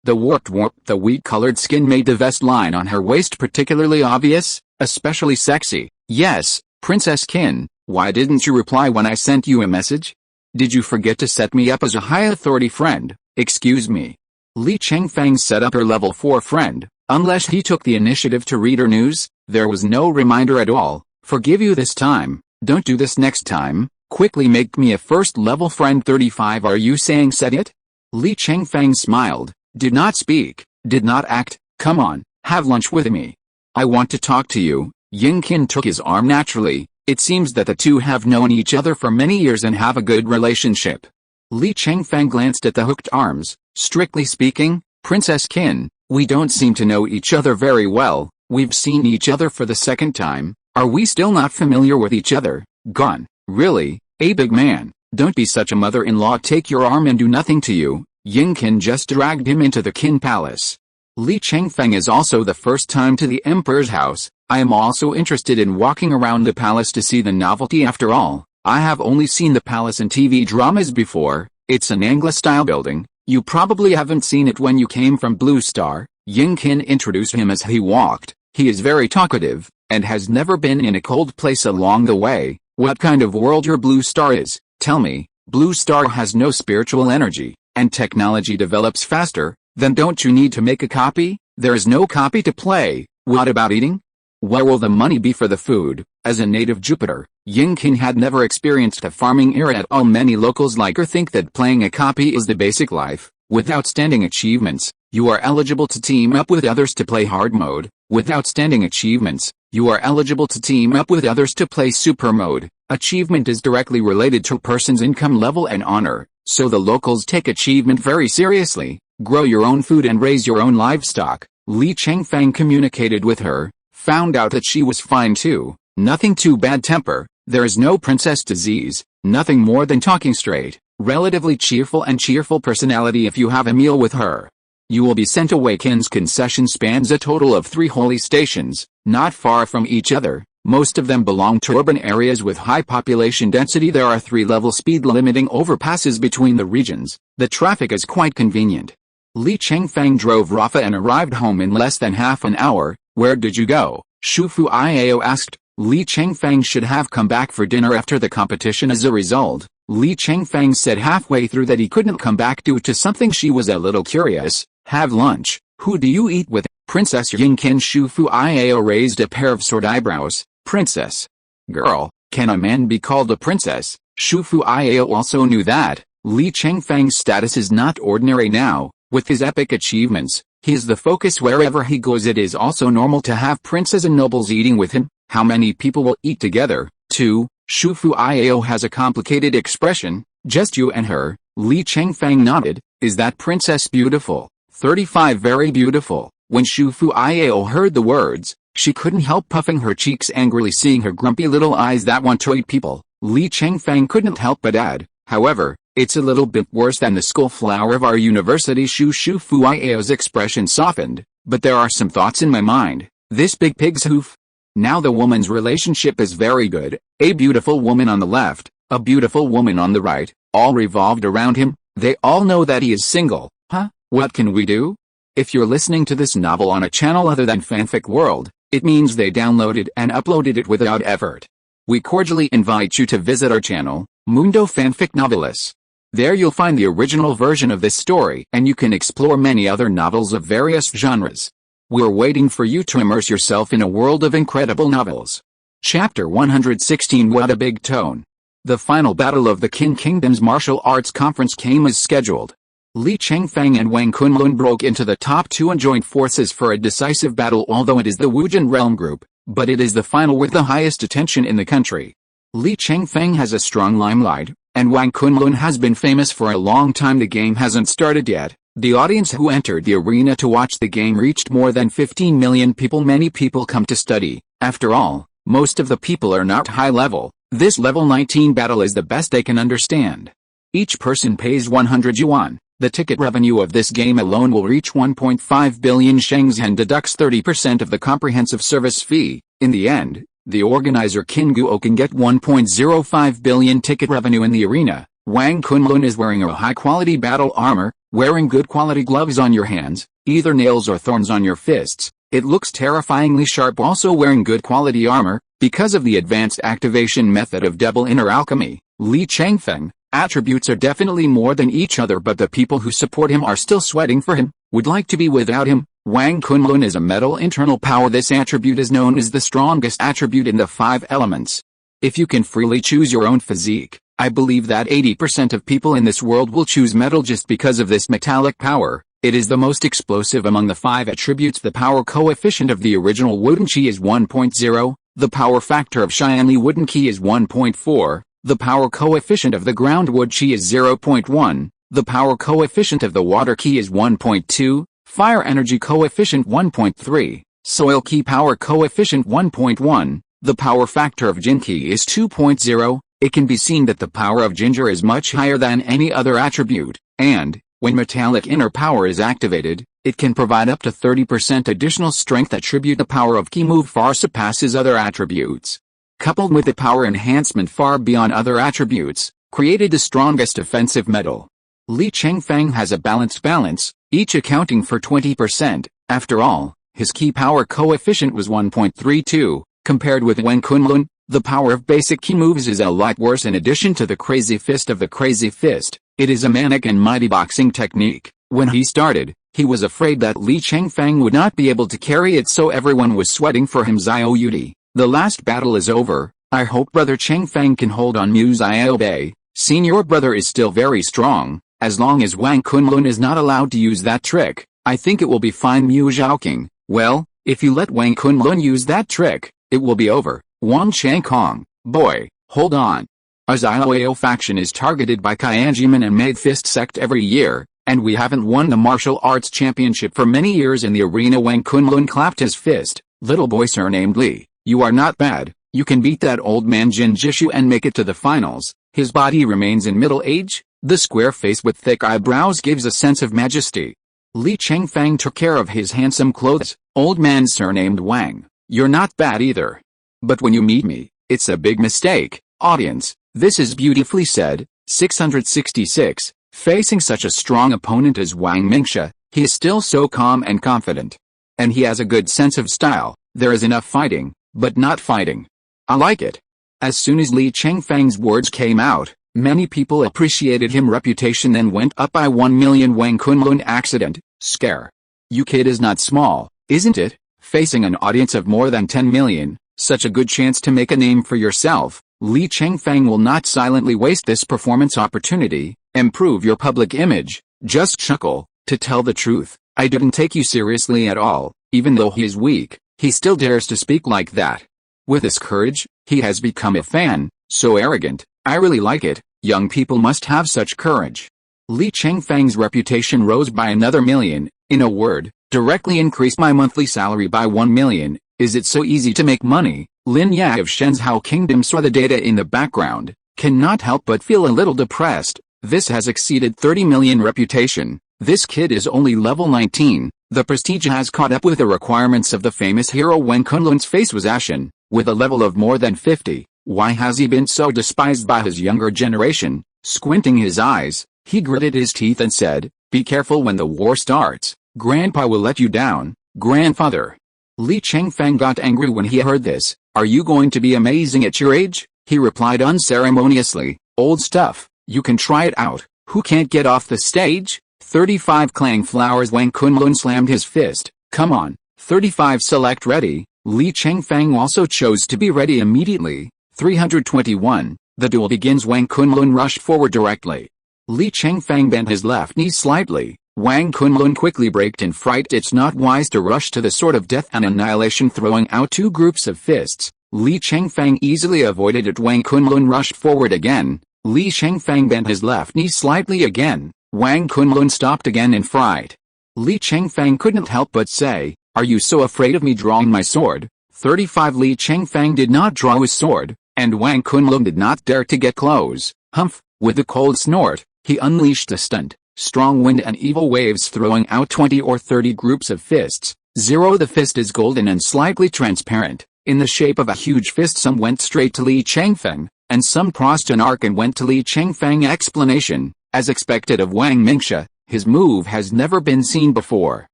the warped, the wheat-colored skin made the vest line on her waist particularly obvious, especially sexy. Yes, Princess Qin, why didn't you reply when I sent you a message? Did you forget to set me up as a high authority friend? Excuse me. Li Chengfeng set up her level 4 friend, unless he took the initiative to read her news. There was no reminder at all. Forgive you this time, don't do this next time. Quickly make me a first level friend. 35. Are you saying set it? Li Chengfeng smiled, did not speak, did not act. Come on, have lunch with me. I want to talk to you. Ying Qin took his arm naturally. It seems that the two have known each other for many years and have a good relationship. Li Chengfeng glanced at the hooked arms. Strictly speaking, Princess Qin, we don't seem to know each other very well. We've seen each other for the 2nd time. Are we still not familiar with each other? Gone. Really? A big man, don't be such a mother-in-law. Take your arm and do nothing to you. Ying Qin just dragged him into the Qin Palace. Li Chengfeng is also the first time to the Emperor's house. I am also interested in walking around the palace to see the novelty. After all, I have only seen the palace in TV dramas before. It's an Anglo-style building. You probably haven't seen it when you came from Blue Star. Ying Qin introduced him as he walked. He is very talkative, and has never been in a cold place along the way. What kind of world your Blue Star is? Tell me. Blue Star has no spiritual energy, and technology develops faster. Then don't you need to make a copy? There is no copy to play. What about eating? Where will the money be for the food? As a native Jupiter, Ying Qin had never experienced a farming era at all. Many locals like her think that playing a copy is the basic life. With outstanding achievements, you are eligible to team up with others to play hard mode. With outstanding achievements, you are eligible to team up with others to play super mode. Achievement is directly related to a person's income level and honor, so the locals take achievement very seriously. Grow your own food and raise your own livestock. Li Chengfeng communicated with her, found out that she was fine too, nothing too bad temper, there is no princess disease, nothing more than talking straight. relatively cheerful personality if you have a meal with her. You will be sent away. Kin's concession spans a total of 3 holy stations, not far from each other. Most of them belong to urban areas with high population density. There are 3-level speed limiting overpasses between the regions. The traffic is quite convenient. Li Chengfeng drove Rafa and arrived home in less than half an hour. Where did you go? Shufu Iao asked. Li Chengfeng should have come back for dinner after the competition. As a result, Li Chengfeng said halfway through that he couldn't come back due to something. She was a little curious. Have lunch. Who do you eat with? Princess Yingqin. Shufu Iao raised a pair of sword eyebrows. Princess. Girl, can a man be called a princess? Shufu Iao also knew that Li Chengfeng's status is not ordinary now. With his epic achievements, he is the focus wherever he goes. It is also normal to have princes and nobles eating with him. How many people will eat together? 2. Shufu Iao has a complicated expression. Just you and her. Li Chengfeng nodded. Is that princess beautiful? 35. Very beautiful. When Shufu Iao heard the words, she couldn't help puffing her cheeks angrily, seeing her grumpy little eyes that want to eat people. Li Chengfeng couldn't help but add, however, it's a little bit worse than the school flower of our university. Shufu Iao's expression softened, but there are some thoughts in my mind. This big pig's hoof? Now the woman's relationship is very good. A beautiful woman on the left, a beautiful woman on the right, all revolved around him. They all know that he is single. Huh? What can we do? If you're listening to this novel on a channel other than Fanfic World, it means they downloaded and uploaded it without effort. We cordially invite you to visit our channel, Mundo Fanfic Novelis. There you'll find the original version of this story, and you can explore many other novels of various genres. We're waiting for you to immerse yourself in a world of incredible novels. Chapter 116. What a big tone. The final battle of the Qin Kingdom's martial arts conference came as scheduled. Li Chengfeng and Wang Kunlun broke into the top 2 and joined forces for a decisive battle. Although it is the Wujin realm group, but it is the final with the highest attention in the country. Li Chengfeng has a strong limelight, and Wang Kunlun has been famous for a long time. The game hasn't started yet. The audience who entered the arena to watch the game reached more than 15 million people. Many people come to study. After all, most of the people are not high level. This level 19 battle is the best they can understand. Each person pays 100 yuan. The ticket revenue of this game alone will reach 1.5 billion shengs and deducts 30% of the comprehensive service fee. In the end, the organizer Qin Guo can get 1.05 billion ticket revenue in the arena. Wang Kunlun is wearing a high-quality battle armor, wearing good quality gloves on your hands, either nails or thorns on your fists. It looks terrifyingly sharp. Also wearing good quality armor, because of the advanced activation method of double inner alchemy. Li Chengfeng. Attributes are definitely more than each other, but the people who support him are still sweating for him, would like to be without him. Wang Kunlun is a metal internal power. This attribute is known as the strongest attribute in the 5 elements. If you can freely choose your own physique, I believe that 80% of people in this world will choose metal just because of this metallic power. It is the most explosive among the 5 attributes. The power coefficient of the original wooden chi is 1.0, the power factor of Xianli wooden key is 1.4. The power coefficient of the groundwood chi is 0.1, the power coefficient of the water key is 1.2, fire energy coefficient 1.3, soil key power coefficient 1.1, the power factor of jin key is 2.0. It can be seen that the power of ginger is much higher than any other attribute, and, when metallic inner power is activated, it can provide up to 30% additional strength attribute. The power of ki move far surpasses other attributes. Coupled with the power enhancement far beyond other attributes, created the strongest offensive metal. Li Chengfeng has a balanced balance, each accounting for 20%. After all, his key power coefficient was 1.32, compared with Wang Kunlun. The power of basic key moves is a lot worse. In addition to the crazy fist of the crazy fist, it is a manic and mighty boxing technique. When he started, he was afraid that Li Chengfeng would not be able to carry it, so everyone was sweating for him. Xiao Yudi. The last battle is over. I hope brother Chengfeng can hold on. Mu Xiao Bei. Senior brother is still very strong. As long as Wang Kunlun is not allowed to use that trick, I think it will be fine. Mu Zhaoqing. Well, if you let Wang Kunlun use that trick, it will be over. Wang Changkong. Boy, hold on. A Xiaoyao faction is targeted by Qianjiman and Made Fist sect every year, and we haven't won the martial arts championship for many years. In the arena, Wang Kunlun clapped his fist. Little boy surnamed Li, you are not bad. You can beat that old man Jin Jishu and make it to the finals. His body remains in middle age. The square face with thick eyebrows gives a sense of majesty. Li Chengfeng took care of his handsome clothes. Old man surnamed Wang, you're not bad either. But when you meet me, it's a big mistake. Audience, this is beautifully said. 666. Facing such a strong opponent as Wang Mingxia, he is still so calm and confident. And he has a good sense of style. There is enough fighting, but not fighting. I like it. As soon as Li Chengfeng's words came out, many people appreciated him. Reputation then went up by 1 million. Wang Kunlun accident, scare. You kid is not small, isn't it? Facing an audience of more than 10 million, such a good chance to make a name for yourself. Li Chengfeng will not silently waste this performance opportunity. Improve your public image. Just chuckle. To tell the truth, I didn't take you seriously at all. Even though he is weak, he still dares to speak like that. With his courage, he has become a fan. So arrogant. I really like it. Young people must have such courage. Li Chengfeng's reputation rose by another million. In a word, directly increased my monthly salary by 1 million. Is it so easy to make money? Lin Ya of Shenzhou Kingdom saw the data in the background, cannot help but feel a little depressed. This has exceeded 30 million reputation. This kid is only level 19. The prestige has caught up with the requirements of the famous hero. When Kunlun's face was ashen, with a level of more than 50. Why has he been so despised by his younger generation? Squinting his eyes, he gritted his teeth and said, be careful when the war starts. Grandpa will let you down, grandfather. Li Chengfeng got angry when he heard this. Are you going to be amazing at your age? He replied unceremoniously, old stuff, you can try it out. Who can't get off the stage? 35 clang flowers. Wang Kunlun slammed his fist. Come on, 35 select ready. Li Chengfeng also chose to be ready immediately. 321. The duel begins. Wang Kunlun rushed forward directly. Li Chengfeng bent his left knee slightly. Wang Kunlun quickly braked in fright. It's not wise to rush to the sword of death and annihilation. Throwing out two groups of fists, Li Chengfeng easily avoided it. Wang Kunlun rushed forward again. Li Chengfeng bent his left knee slightly again. Wang Kunlun stopped again in fright. Li Chengfeng couldn't help but say, are you so afraid of me drawing my sword? 35. Li Chengfeng did not draw his sword, and Wang Kunlun did not dare to get close. Humph! With a cold snort, he unleashed a stunned, strong wind and evil waves, throwing out 20 or 30 groups of fists. 0. The fist is golden and slightly transparent, in the shape of a huge fist. Some went straight to Li Chengfeng, and some crossed an arc and went to Li Chengfeng. Explanation. As expected of Wang Mingxia, his move has never been seen before.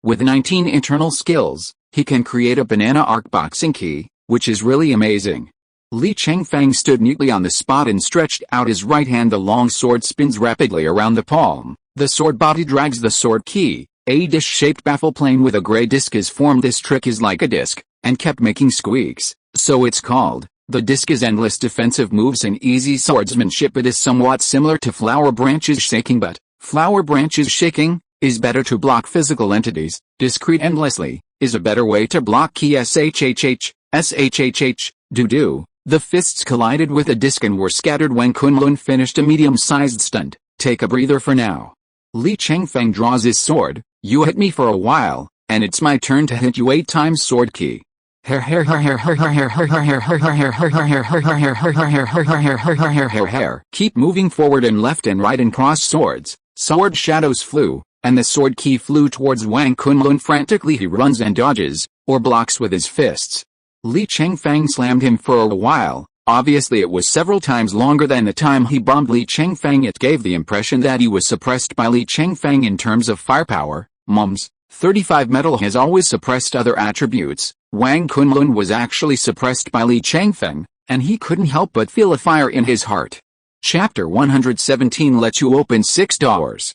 With 19 internal skills, he can create a banana arc boxing key, which is really amazing. Li Chengfeng stood neatly on the spot and stretched out his right hand. The long sword spins rapidly around the palm. The sword body drags the sword key. A dish-shaped baffle plane with a gray disc is formed. This trick is like a disc, and kept making squeaks, so it's called. The disc is endless defensive moves and easy swordsmanship. It is somewhat similar to flower branches shaking, but flower branches shaking is better to block physical entities. Discrete endlessly is a better way to block key. SHHH, do. The fists collided with a disc and were scattered. When Kunlun finished a medium-sized stunt, take a breather for now. Li Chengfeng draws his sword. You hit me for a while, and it's my turn to hit you 8 times. Sword key. Keep moving forward and left and right and cross swords. Sword shadows flew, and the sword key flew towards Wang Kunlun. Frantically he runs and dodges, or blocks with his fists. Li Chengfeng slammed him for a while. Obviously it was several times longer than the time he bombed Li Chengfeng. It gave the impression that he was suppressed by Li Chengfeng in terms of firepower. Mums. 35 metal has always suppressed other attributes. Wang Kunlun was actually suppressed by Li Chengfeng, and he couldn't help but feel a fire in his heart. Chapter 117 lets you open 6 doors.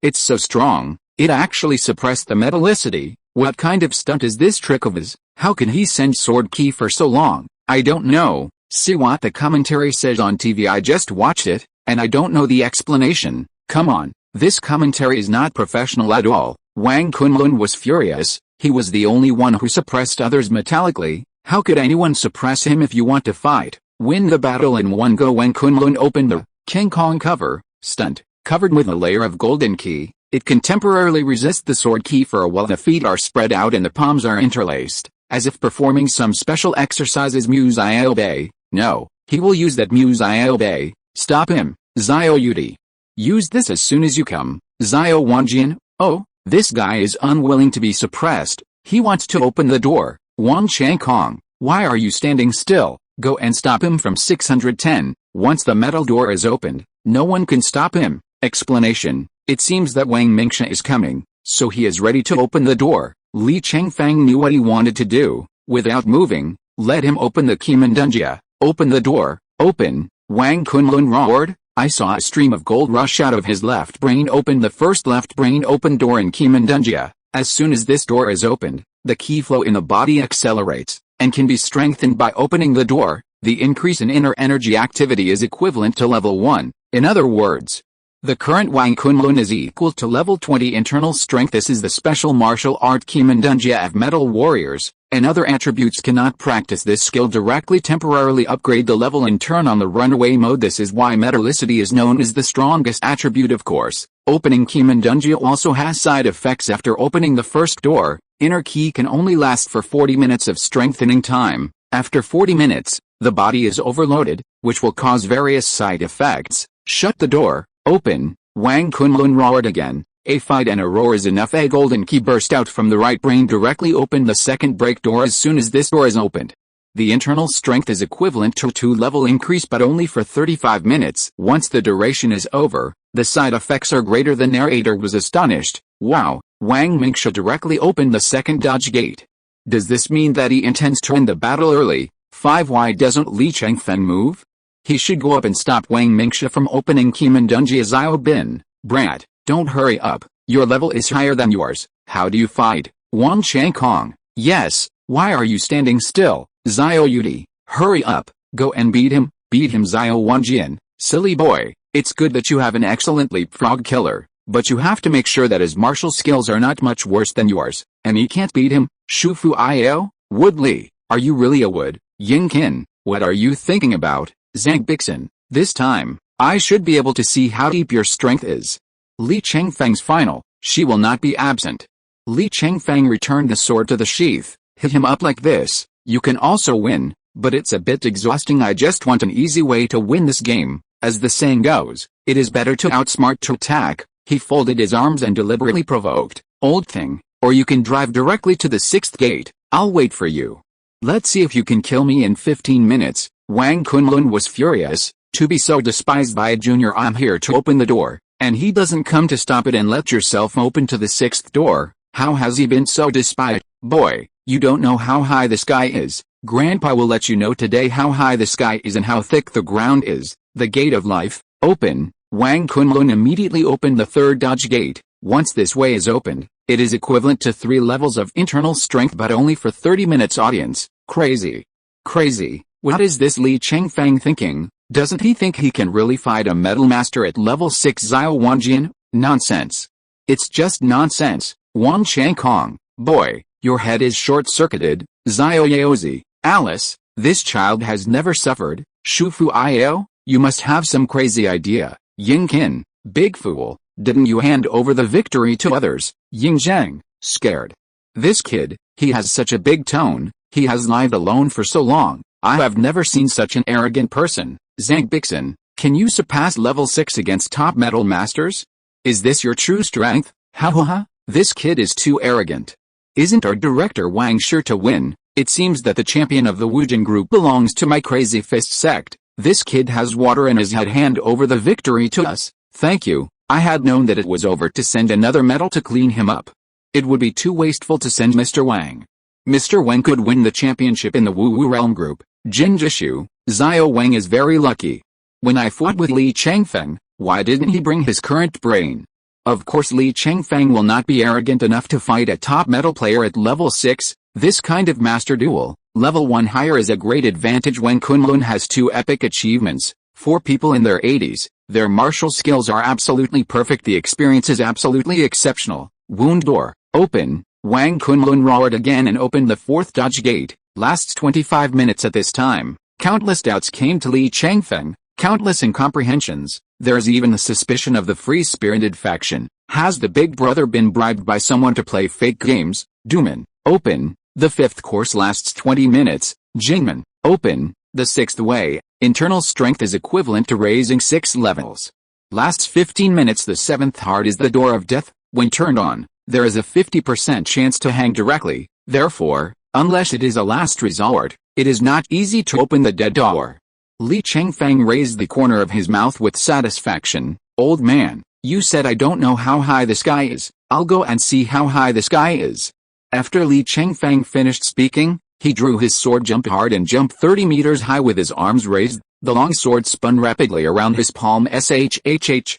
It's so strong, it actually suppressed the metallicity. What kind of stunt is this trick of his? How can he send sword key for so long? I don't know. See what the commentary says on TV. I just watched it, and I don't know the explanation. Come on, this commentary is not professional at all. Wang Kunlun was furious. He was the only one who suppressed others metallically. How could anyone suppress him? If you want to fight, win the battle in one go. Wang Kunlun opened the King Kong cover, stunt, covered with a layer of golden key. It can temporarily resist the sword key for a while. The feet are spread out and the palms are interlaced, as if performing some special exercises. Muse I obey. No, he will use that. Muse I obey. Stop him. Xiao Yudi. Use this as soon as you come, Xiao Wanjian. Oh, this guy is unwilling to be suppressed. He wants to open the door. Wang Changkong, why are you standing still? Go and stop him from 610. Once the metal door is opened, no one can stop him. Explanation. It seems that Wang Mingxia is coming, so he is ready to open the door. Li Chengfeng knew what he wanted to do. Without moving, let him open the Qimendunjia. Open the door. Open. Wang Kunlun roared. I saw a stream of gold rush out of his left brain. Open the first left brain open door in Qimendunjia. As soon as this door is opened, the qi flow in the body accelerates, and can be strengthened by opening the door. The increase in inner energy activity is equivalent to level 1. In other words, the current Wang Kunlun is equal to level 20 internal strength. This is the special martial art Qimendunjia of metal warriors, and other attributes cannot practice this skill directly. Temporarily upgrade the level and turn on the runaway mode. This is why metallicity is known as the strongest attribute. Of course, opening Qimendunjia also has side effects. After opening the first door, inner ki can only last for 40 minutes of strengthening time. After 40 minutes, the body is overloaded, which will cause various side effects. Shut the door. Open. Wang Kunlun roared again. A fight and a roar is enough. A golden key burst out from the right brain. Directly open the second break door. As soon as this door is opened, the internal strength is equivalent to 2 level increase, but only for 35 minutes. Once the duration is over, the side effects are greater. The narrator was astonished. Wow, Wang Mingxia directly opened the second dodge gate. Does this mean that he intends to end the battle early? 5. Why doesn't Li Chengfeng move? He should go up and stop Wang Mingxia from opening Qimendunjia. Xiao Bin, brat, don't hurry up. Your level is higher than yours. How do you fight? Wang Changkong, yes, why are you standing still? Xiao Yudi, hurry up, go and beat him. Beat him. Xiao Wanjian, silly boy, it's good that you have an excellent leapfrog killer, but you have to make sure that his martial skills are not much worse than yours, and he can't beat him. Shufu Io, Wood Li, are you really a wood? Ying Qin, what are you thinking about? Zhang Bixin, this time, I should be able to see how deep your strength is. Li Chengfeng's final, she will not be absent. Li Chengfeng returned the sword to the sheath. Hit him up like this. You can also win, but it's a bit exhausting. I just want an easy way to win this game. As the saying goes, it is better to outsmart to attack. He folded his arms and deliberately provoked. Old thing, or you can drive directly to the 6th gate. I'll wait for you. Let's see if you can kill me in 15 minutes. Wang Kunlun was furious. To be so despised by a junior. I'm here to open the door, and he doesn't come to stop it and let yourself open to the 6th door. How has he been so despised? Boy, you don't know how high the sky is. Grandpa will let you know today how high the sky is and how thick the ground is. The gate of life, open. Wang Kunlun immediately opened the 3rd dodge gate. Once this way is opened, it is equivalent to 3 levels of internal strength, but only for 30 minutes. Audience, crazy. Crazy. What is this Li Chengfeng thinking? Doesn't he think he can really fight a metal master at level 6? Xiao Wanjian? Nonsense. It's just nonsense. Wang Changkong, boy, your head is short-circuited. Xiao Yaozi, Alice, this child has never suffered. Shufu Io, you must have some crazy idea. Ying Qin, big fool, didn't you hand over the victory to others? Ying Zheng, scared. This kid, he has such a big tone, he has lived alone for so long. I have never seen such an arrogant person. Zhang Bixin, can you surpass level 6 against top metal masters? Is this your true strength? Ha ha ha, this kid is too arrogant. Isn't our director Wang sure to win? It seems that the champion of the Wujin group belongs to my Crazy Fist sect. This kid has water in his head. Hand over the victory to us. Thank you. I had known that it was over to send another metal to clean him up. It would be too wasteful to send Mr. Wang. Mr. Wang could win the championship in the Wu Wu Realm group. Jin Jishu, Xiao Wang is very lucky. When I fought with Li Chengfeng, why didn't he bring his current brain? Of course Li Chengfeng will not be arrogant enough to fight a top metal player at level 6. This kind of master duel, level 1 higher, is a great advantage. Wang Kunlun has 2 epic achievements. 4 people in their 80s, their martial skills are absolutely perfect. The experience is absolutely exceptional. Wound door, open. Wang Kunlun roared again and opened the 4th dodge gate. Lasts 25 minutes at this time. Countless doubts came to Li Chengfeng, countless incomprehensions. There's even the suspicion of the free-spirited faction. Has the big brother been bribed by someone to play fake games? Duman, open. The 5th course lasts 20 minutes. Jingman, open. The 6th way. Internal strength is equivalent to raising 6 levels. Lasts 15 minutes. The 7th heart is the door of death. When turned on, there is a 50% chance to hang directly. Therefore, unless it is a last resort, it is not easy to open the dead door. Li Chengfeng raised the corner of his mouth with satisfaction. Old man, you said I don't know how high the sky is. I'll go and see how high the sky is. After Li Chengfeng finished speaking, he drew his sword, jumped hard and jumped 30 meters high with his arms raised. The long sword spun rapidly around his palm. SHHH.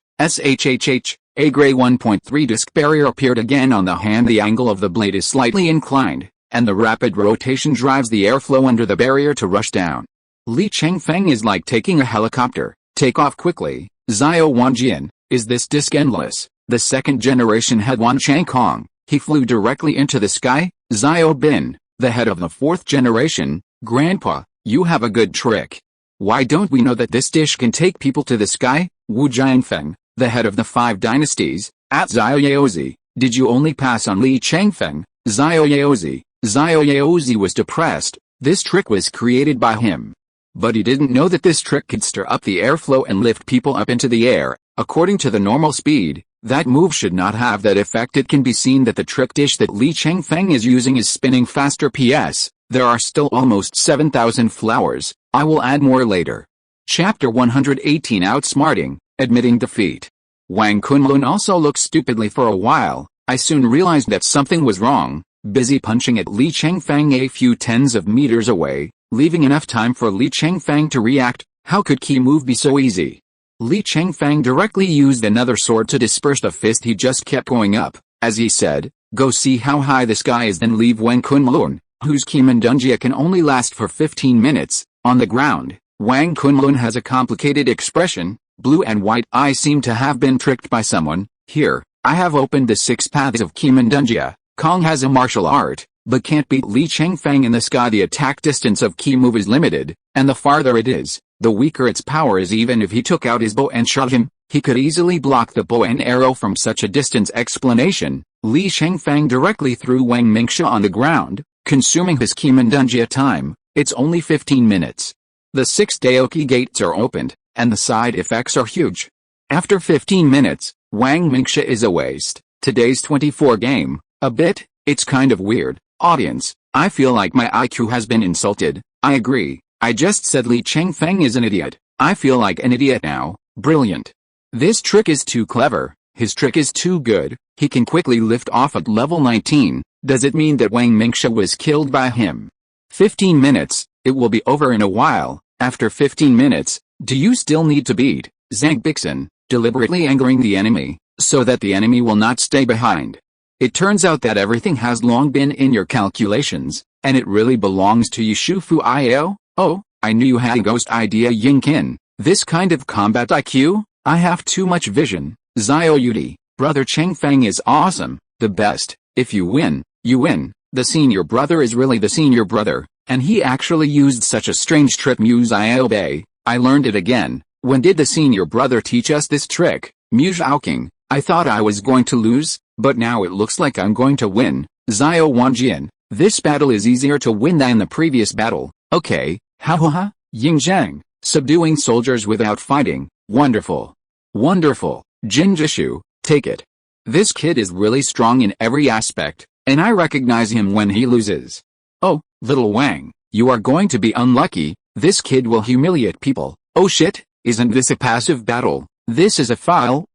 A gray 1.3 disc barrier appeared again on the hand. The angle of the blade is slightly inclined, and the rapid rotation drives the airflow under the barrier to rush down. Li Chengfeng is like taking a helicopter. Take off quickly. Xiao Wanjian, is this disc endless? The second generation head Wan Changkong, he flew directly into the sky. Xiao Bin, the head of the 4th generation, Grandpa, you have a good trick. Why don't we know that this dish can take people to the sky? Wu Jianfeng, the head of the 5 dynasties, at Xiao Yaozi, did you only pass on Li Chengfeng? Xiao Yaozi was depressed. This trick was created by him. But he didn't know that this trick could stir up the airflow and lift people up into the air. According to the normal speed, that move should not have that effect. It can be seen that the trick dish that Li Chengfeng is using is spinning faster. PS, there are still almost 7,000 flowers. I will add more later. Chapter 118. Outsmarting, admitting defeat. Wang Kunlun also looked stupidly for a while. I soon realized that something was wrong. Busy punching at Li Chengfeng a few tens of meters away, leaving enough time for Li Chengfeng to react. How could Qi move be so easy? Li Chengfeng directly used another sword to disperse the fist. He just kept going up, as he said, go see how high the sky is, then leave Wang Kunlun, whose Qi Mandunjia can only last for 15 minutes, on the ground. Wang Kunlun has a complicated expression. Blue and white eyes seem to have been tricked by someone. Here, I have opened the 6 paths of Qi Mandunjia. Kong has a martial art, but can't beat Li Chengfeng in the sky. The attack distance of Qi move is limited, and the farther it is, the weaker its power is. Even if he took out his bow and shot him, he could easily block the bow and arrow from such a distance. Explanation, Li Chengfeng directly threw Wang Mingxia on the ground, consuming his Qi Mandunjia time. It's only 15 minutes. The 6 Daoki gates are opened, and the side effects are huge. After 15 minutes, Wang Mingxia is a waste. Today's 24 game, a bit, it's kind of weird. Audience, I feel like my IQ has been insulted. I agree. I just said Li Chengfeng is an idiot. I feel like an idiot now. Brilliant. This trick is too clever. His trick is too good. He can quickly lift off at level 19. Does it mean that Wang Mingxia was killed by him? 15 minutes, it will be over in a while. After 15 minutes, do you still need to beat Zhang Bixin, deliberately angering the enemy, so that the enemy will not stay behind? It turns out that everything has long been in your calculations, and it really belongs to you. Shufu Io? Oh, I knew you had a ghost idea. Yingqin, this kind of combat IQ? I have too much vision. Xiao Yudi, brother Chengfeng is awesome, the best. If you win, you win. The senior brother is really the senior brother, and he actually used such a strange trick. Muse I obey. I learned it again. When did the senior brother teach us this trick? Mu Zhaoking, I thought I was going to lose, but now it looks like I'm going to win. Xiao Wanjian, this battle is easier to win than the previous battle. Okay, ha ha ha. Ying Zhang, subduing soldiers without fighting. Wonderful. Wonderful. Jin Jishu, take it. This kid is really strong in every aspect, and I recognize him when he loses. Oh, little Wang, you are going to be unlucky. This kid will humiliate people. Oh shit, isn't this a passive battle? This is a file.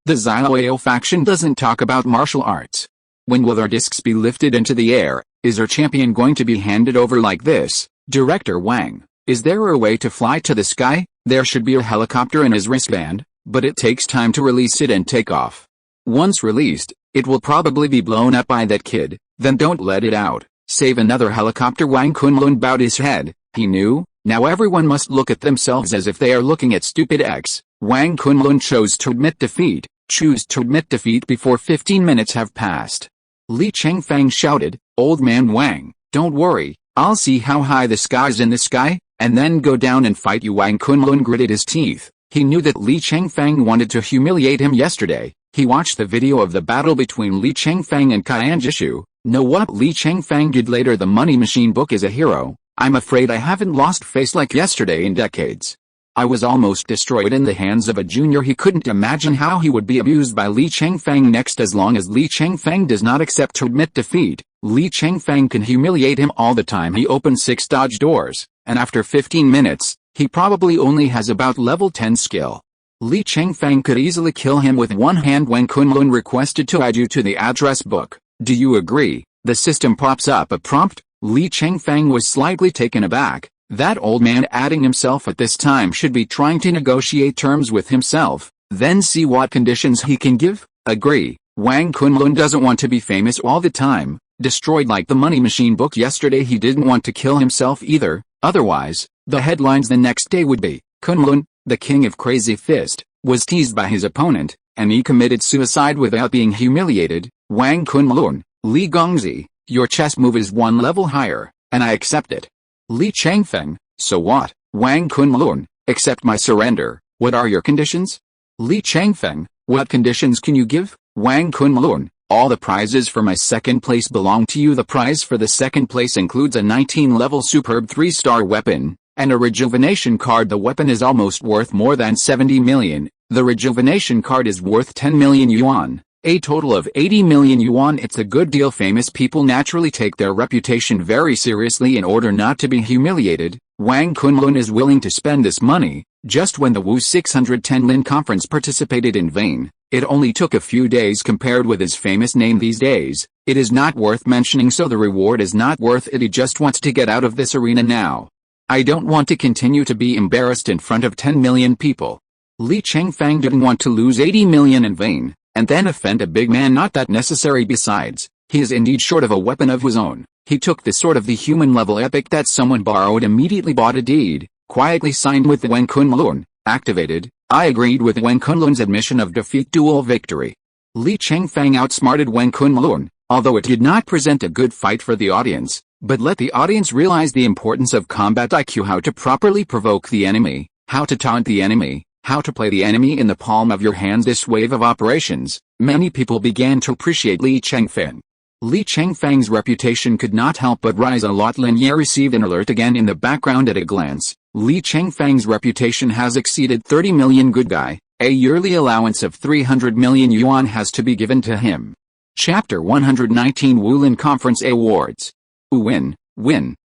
The Xiao faction doesn't talk about martial arts. When will their discs be lifted into the air? Is their champion going to be handed over like this? Director Wang, is there a way to fly to the sky? There should be a helicopter in his wristband, but it takes time to release it and take off. Once released, it will probably be blown up by that kid, then don't let it out. Save another helicopter. Wang Kunlun bowed his head. He knew, now everyone must look at themselves as if they are looking at stupid X. Wang Kunlun chose to admit defeat. Choose to admit defeat before 15 minutes have passed. Li Chengfeng shouted, Old man Wang, don't worry, I'll see how high the sky is in the sky, and then go down and fight you. Wang Kunlun gritted his teeth. He knew that Li Chengfeng wanted to humiliate him yesterday. He watched the video of the battle between Li Chengfeng and Qian Jishu. Know what Li Chengfeng did later? The Money Machine book is a hero. I'm afraid I haven't lost face like yesterday in decades. I was almost destroyed in the hands of a junior. He couldn't imagine how he would be abused by Li Chengfeng next. As long as Li Chengfeng does not accept to admit defeat, Li Chengfeng can humiliate him all the time. He opens 6 dodge doors, and after 15 minutes, he probably only has about level 10 skill. Li Chengfeng could easily kill him with one hand. When Kunlun requested to add you to the address book, do you agree? The system pops up a prompt. Li Chengfeng was slightly taken aback. That old man adding himself at this time should be trying to negotiate terms with himself, then see what conditions he can give. Agree. Wang Kunlun doesn't want to be famous all the time, destroyed like the money machine book yesterday. He didn't want to kill himself either, otherwise, the headlines the next day would be, Kunlun, the king of Crazy Fist, was teased by his opponent, and he committed suicide without being humiliated. Wang Kunlun, Li Gongzi, your chess move is 1 level higher, and I accept it. Li Chengfeng, so what? Wang Kunlun, accept my surrender. What are your conditions? Li Chengfeng, what conditions can you give? Wang Kunlun, all the prizes for my second place belong to you. The prize for the second place includes a 19-level superb 3-star weapon, and a rejuvenation card. The weapon is almost worth more than 70 million. The rejuvenation card is worth 10 million yuan. A total of 80 million yuan. It's a good deal. Famous people naturally take their reputation very seriously in order not to be humiliated. Wang Kunlun is willing to spend this money. Just when the Wu 610 Lin conference participated in vain, it only took a few days. Compared with his famous name these days, it is not worth mentioning, so the reward is not worth it. He just wants to get out of this arena now. I don't want to continue to be embarrassed in front of 10 million people. Li Chengfeng didn't want to lose 80 million in vain, and then offend a big man. Not that necessary. Besides, he is indeed short of a weapon of his own. He took the sword of the human level epic that someone borrowed, immediately bought a deed, quietly signed with Wang Kunlun, activated. I agreed with Wang Kunlun's admission of defeat. Dual victory. Li Chengfeng outsmarted Wang Kunlun, although it did not present a good fight for the audience, but let the audience realize the importance of combat IQ, how to properly provoke the enemy, how to taunt the enemy, how to play the enemy in the palm of your hands. This wave of operations, many people began to appreciate Li Chengfeng. Li Chengfeng's reputation could not help but rise a lot. Lin Ye received an alert again in the background. At a glance, Li Chengfeng's reputation has exceeded 30 million. Good guy. A yearly allowance of 300 million yuan has to be given to him. Chapter 119 Wulin Conference Awards. Win.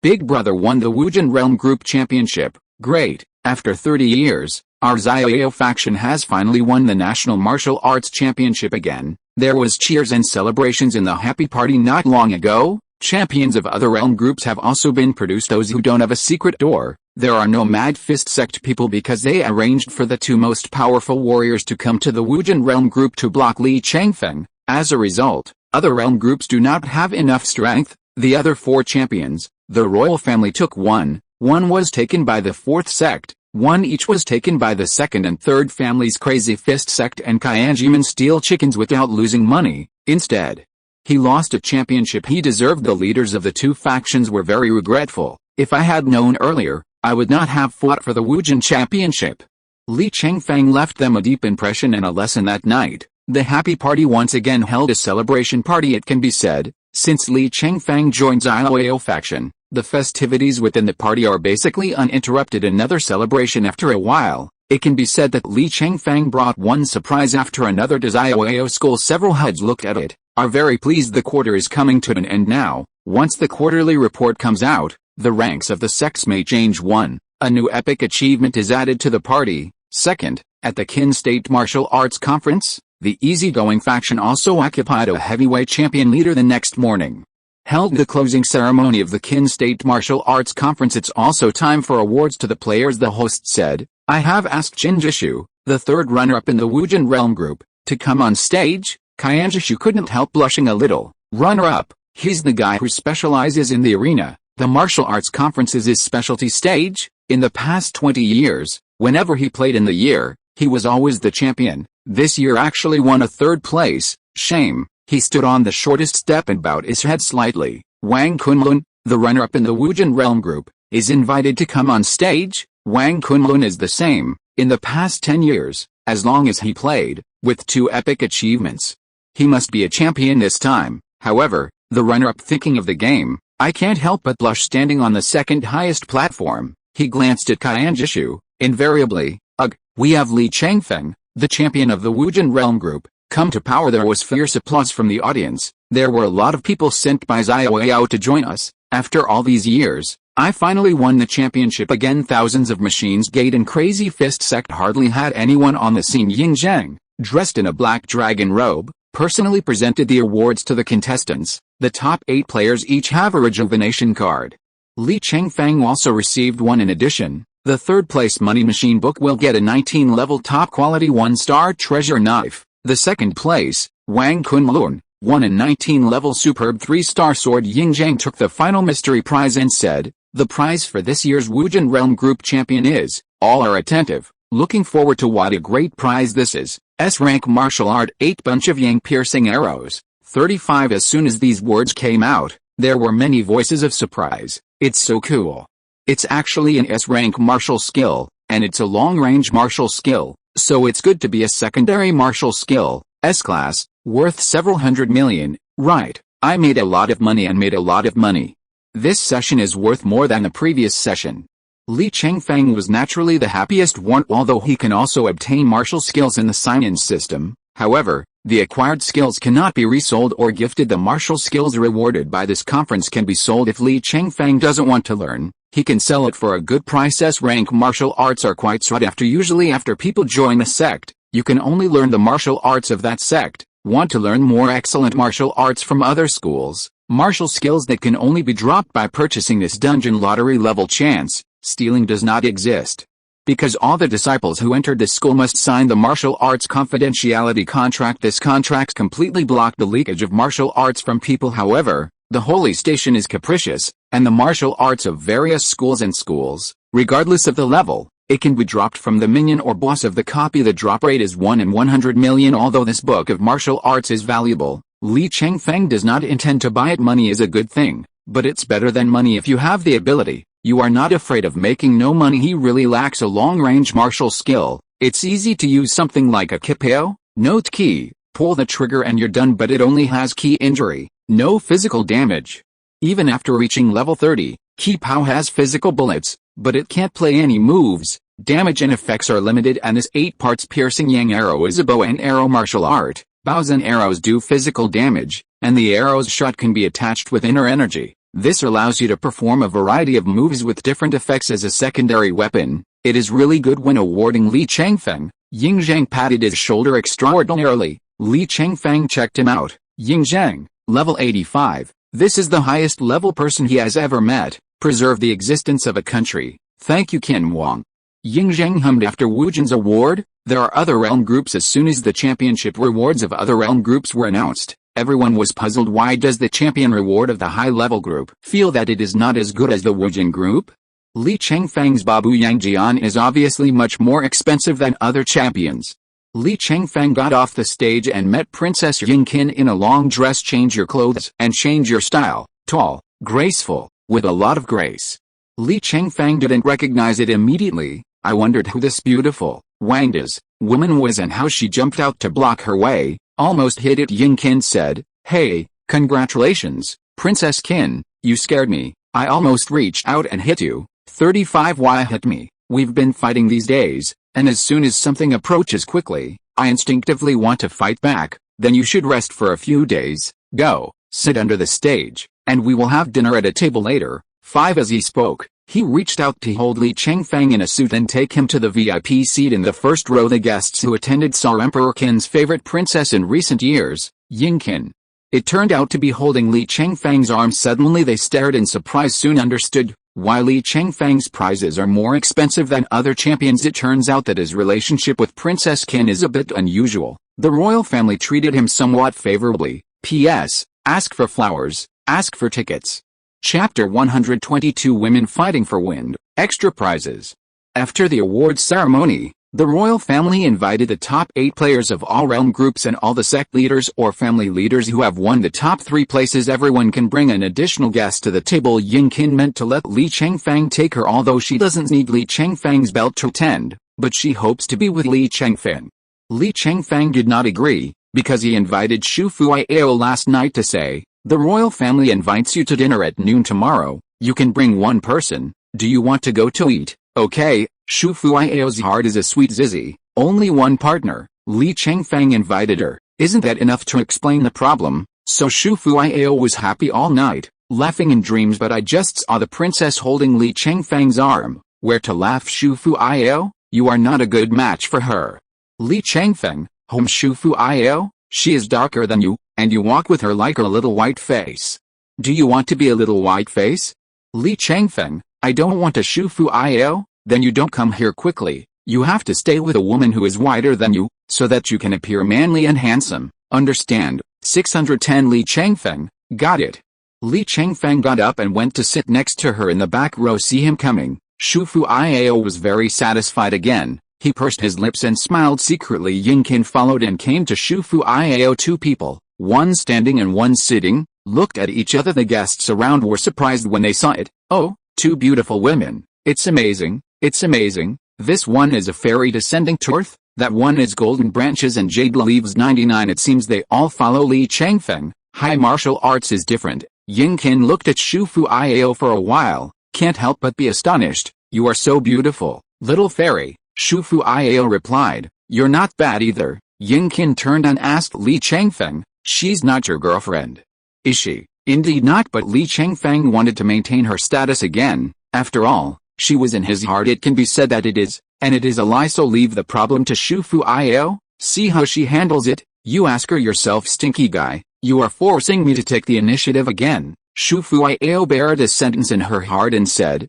Big Brother won the Wujin Realm Group Championship. Great. After 30 years, our Xiaoyao faction has finally won the National Martial Arts Championship again. There was cheers and celebrations in the happy party not long ago. Champions of other realm groups have also been produced. Those who don't have a secret door, there are no Mad Fist sect people because they arranged for the 2 most powerful warriors to come to the Wujin Realm Group to block Li Chengfeng. As a result, other realm groups do not have enough strength. The other 4 champions, the royal family, took one was taken by the 4th sect, 1 each was taken by the 2nd and 3rd families, Crazy Fist sect and Kyanjiman Steel Chickens, without losing money. Instead, he lost a championship he deserved. The leaders of the 2 factions were very regretful. If I had known earlier, I would not have fought for the Wujin Championship. Li Chengfeng left them a deep impression and a lesson that night. The happy party once again held a celebration party. It can be said, since Li Chengfeng joined Xiaoyao faction, the festivities within the party are basically uninterrupted. Another celebration. After a while, it can be said that Li Chengfeng brought one surprise after another to Xiaoyao school. Several HUDs looked at it, are very pleased. The quarter is coming to an end now. Once the quarterly report comes out, the ranks of the sects may change. 1. A new epic achievement is added to the party. 2nd, at the Qin State Martial Arts Conference, the easygoing faction also occupied a heavyweight champion leader. The next morning, held the closing ceremony of the Qin State Martial Arts Conference. It's also time for awards to the players. The host said, I have asked Jin Jishu, the 3rd runner-up in the Wujin Realm Group, to come on stage. Kyanjishu couldn't help blushing a little. Runner-up, he's the guy who specializes in the arena. The martial arts conference is his specialty stage. In the past 20 years, whenever he played in the year, he was always the champion. This year actually won a 3rd place. Shame. He stood on the shortest step and bowed his head slightly. Wang Kunlun, the runner-up in the Wujin Realm Group, is invited to come on stage. Wang Kunlun is the same. In the past 10 years, as long as he played, with 2 epic achievements, he must be a champion this time. However, the runner-up, thinking of the game, I can't help but blush standing on the second highest platform. He glanced at Qianjishu, invariably. Ugh, we have Li Chengfeng, the champion of the Wujin realm group, come to power. There was fierce applause from the audience. There were a lot of people sent by Xiao to join us. After all these years, I finally won the championship again. Thousands of machines gate and Crazy Fist sect hardly had anyone on the scene. Ying Zhang, dressed in a black dragon robe, personally presented the awards to the contestants. The top 8 players each have a rejuvenation card. Li Chengfeng also received one in addition. The third place money machine book will get a 19-level top-quality 1-star treasure knife. The second place, Wang Kunlun, won a 19-level superb 3-star sword. Ying Zhang took the final mystery prize and said, "The prize for this year's Wujin Realm Group Champion is," all are attentive, looking forward to what a great prize this is. S-rank martial art 8 bunch of yang piercing arrows, 35. As soon as these words came out, there were many voices of surprise. It's so cool. It's actually an S-rank martial skill, and it's a long-range martial skill, so it's good to be a secondary martial skill, S-class, worth several hundred million. Right, I made a lot of money and made a lot of money. This session is worth more than the previous session. Li Chengfeng was naturally the happiest one, although he can also obtain martial skills in the sign-in system. However, the acquired skills cannot be resold or gifted. The martial skills rewarded by this conference can be sold. If Li Chengfeng doesn't want to learn, he can sell it for a good price. S-rank martial arts are quite sought after. Usually after people join a sect, you can only learn the martial arts of that sect. Want to learn more excellent martial arts from other schools? Martial skills that can only be dropped by purchasing this dungeon lottery level chance. Stealing does not exist. Because all the disciples who entered this school must sign the martial arts confidentiality contract. This contract completely blocked the leakage of martial arts from people. However, the holy station is capricious, and the martial arts of various schools, regardless of the level, it can be dropped from the minion or boss of the copy. The drop rate is 1 in 100 million. Although this book of martial arts is valuable, Li Chengfeng does not intend to buy it. Money is a good thing, but it's better than money if you have the ability. You are not afraid of making no money. He really lacks a long-range martial skill. It's easy to use something like a Kipao, note key, pull the trigger and you're done, but it only has key injury, no physical damage. Even after reaching level 30, Kipao has physical bullets, but it can't play any moves. Damage and effects are limited, and this 8 parts piercing yang arrow is a bow and arrow martial art. Bows and arrows do physical damage, and the arrow's shot can be attached with inner energy. This allows you to perform a variety of moves with different effects as a secondary weapon. It is really good when awarding Li Chengfeng. Ying Zhang patted his shoulder extraordinarily. Li Chengfeng checked him out. Ying Zhang, level 85. This is the highest level person he has ever met. Preserve the existence of a country. Thank you, Qin Wang. Ying Zhang hummed. After Wujin's award, there are other realm groups. As soon as the championship rewards of other realm groups were announced, everyone was puzzled. Why does the champion reward of the high-level group feel that it is not as good as the Wujin group? Li Chengfeng's Babu Yangjian is obviously much more expensive than other champions. Li Chengfeng got off the stage and met Princess Yingqin in a long dress. Change your clothes and change your style. Tall, graceful, with a lot of grace. Li Chengfeng didn't recognize it immediately. I wondered who this beautiful, wanged woman was and how she jumped out to block her way. Almost hit it. Yingqin said, "Hey, congratulations, Princess Qin, you scared me. I almost reached out and hit you." 35. Why hit me? We've been fighting these days, and as soon as something approaches quickly, I instinctively want to fight back. Then you should rest for a few days. Go, sit under the stage, and we will have dinner at a table later. 5. As he spoke, he reached out to hold Li Chengfeng in a suit and take him to the VIP seat in the first row. The guests who attended saw Emperor Qin's favorite princess in recent years, Yingqin. It turned out to be holding Li Chengfeng's arm. Suddenly they stared in surprise, soon understood why Li Chengfeng's prizes are more expensive than other champions. It turns out that his relationship with Princess Qin is a bit unusual. The royal family treated him somewhat favorably. P.S. Ask for flowers, ask for tickets. Chapter 122. Women fighting for wind. Extra prizes. After the awards ceremony, the royal family invited the top 8 players of all realm groups and all the sect leaders or family leaders who have won the top 3 places. Everyone can bring an additional guest to the table. Yingqin meant to let Li Chengfeng take her, although she doesn't need Li Chengfeng's belt to attend, but she hopes to be with Li Chengfeng. Li Chengfeng did not agree, because he invited Shu Fuiao last night to say, The royal family invites you to dinner at noon tomorrow. You can bring one person. Do you want to go to eat? Okay. Shu Fuiao's heart is a sweet zizzy. Only one partner. Li Chengfeng invited her. Isn't that enough to explain the problem? So Shu Fuiao was happy all night, laughing in dreams, but I just saw the princess holding Li Chengfeng's arm. Where to laugh, Shu Fuiao? You are not a good match for her. Li Chengfeng, whom Shu Fuiao? She is darker than you, and you walk with her like a little white face. Do you want to be a little white face? Li Chengfeng, I don't want a Shu Fuiao. Then you don't come here quickly. You have to stay with a woman who is whiter than you, so that you can appear manly and handsome. Understand? 610 Li Chengfeng, got it. Li Chengfeng got up and went to sit next to her in the back row. See him coming. Shu Fuiao was very satisfied again. He pursed his lips and smiled secretly. Yingqin followed and came to Shu Fuiao. Two people, one standing and one sitting, looked at each other. The guests around were surprised when they saw it. Oh, two beautiful women. It's amazing. It's amazing. This one is a fairy descending to earth, that one is golden branches and jade leaves. 99. It seems they all follow Li Chengfeng. High martial arts is different. Yingqin looked at Shu Fuiao for a while, can't help but be astonished. You are so beautiful, little fairy. Shu Fuiao replied, you're not bad either. Yingqin turned and asked Li Chengfeng, she's not your girlfriend, is she? Indeed not, but Li Chengfeng wanted to maintain her status again. After all, she was in his heart. It can be said that it is, and it is a lie, so leave the problem to Shu Fuiao. See how she handles it. You ask her yourself, stinky guy. You are forcing me to take the initiative again. Shu Fuiao buried a sentence in her heart and said,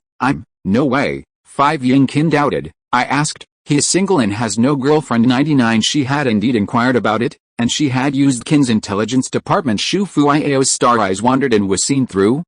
no way. 5. Yingqin doubted. I asked, he is single and has no girlfriend. 99. She had indeed inquired about it, and she had used Qin's intelligence department. Shu Fuiao's star eyes wandered and was seen through.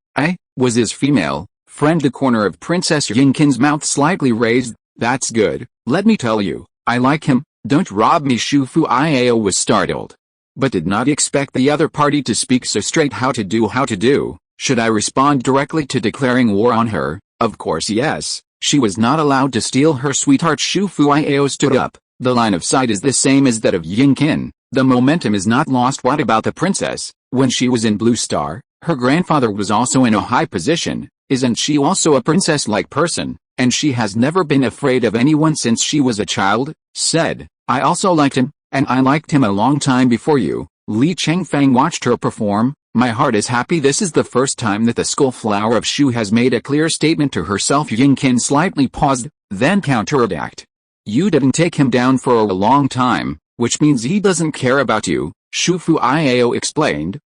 Was his female friend. The corner of Princess Yingqin's mouth slightly raised. That's good. Let me tell you, I like him. Don't rob me. Shu Fuiao was startled, but did not expect the other party to speak so straight. How to do? Should I respond directly to declaring war on her? Of course yes. She was not allowed to steal her sweetheart. Shu Fuiao stood up. The line of sight is the same as that of Yingqin. The momentum is not lost. What about the princess? When she was in Blue Star, her grandfather was also in a high position. Isn't she also a princess-like person? And she has never been afraid of anyone since she was a child? Said, I also liked him, and I liked him a long time before you. Li Chengfeng watched her perform. My heart is happy. This is the first time that the skullflower of Shu has made a clear statement to herself. Yingqin slightly paused, then counterattacked. You didn't take him down for a long time, which means he doesn't care about you. Shu Fuiao explained,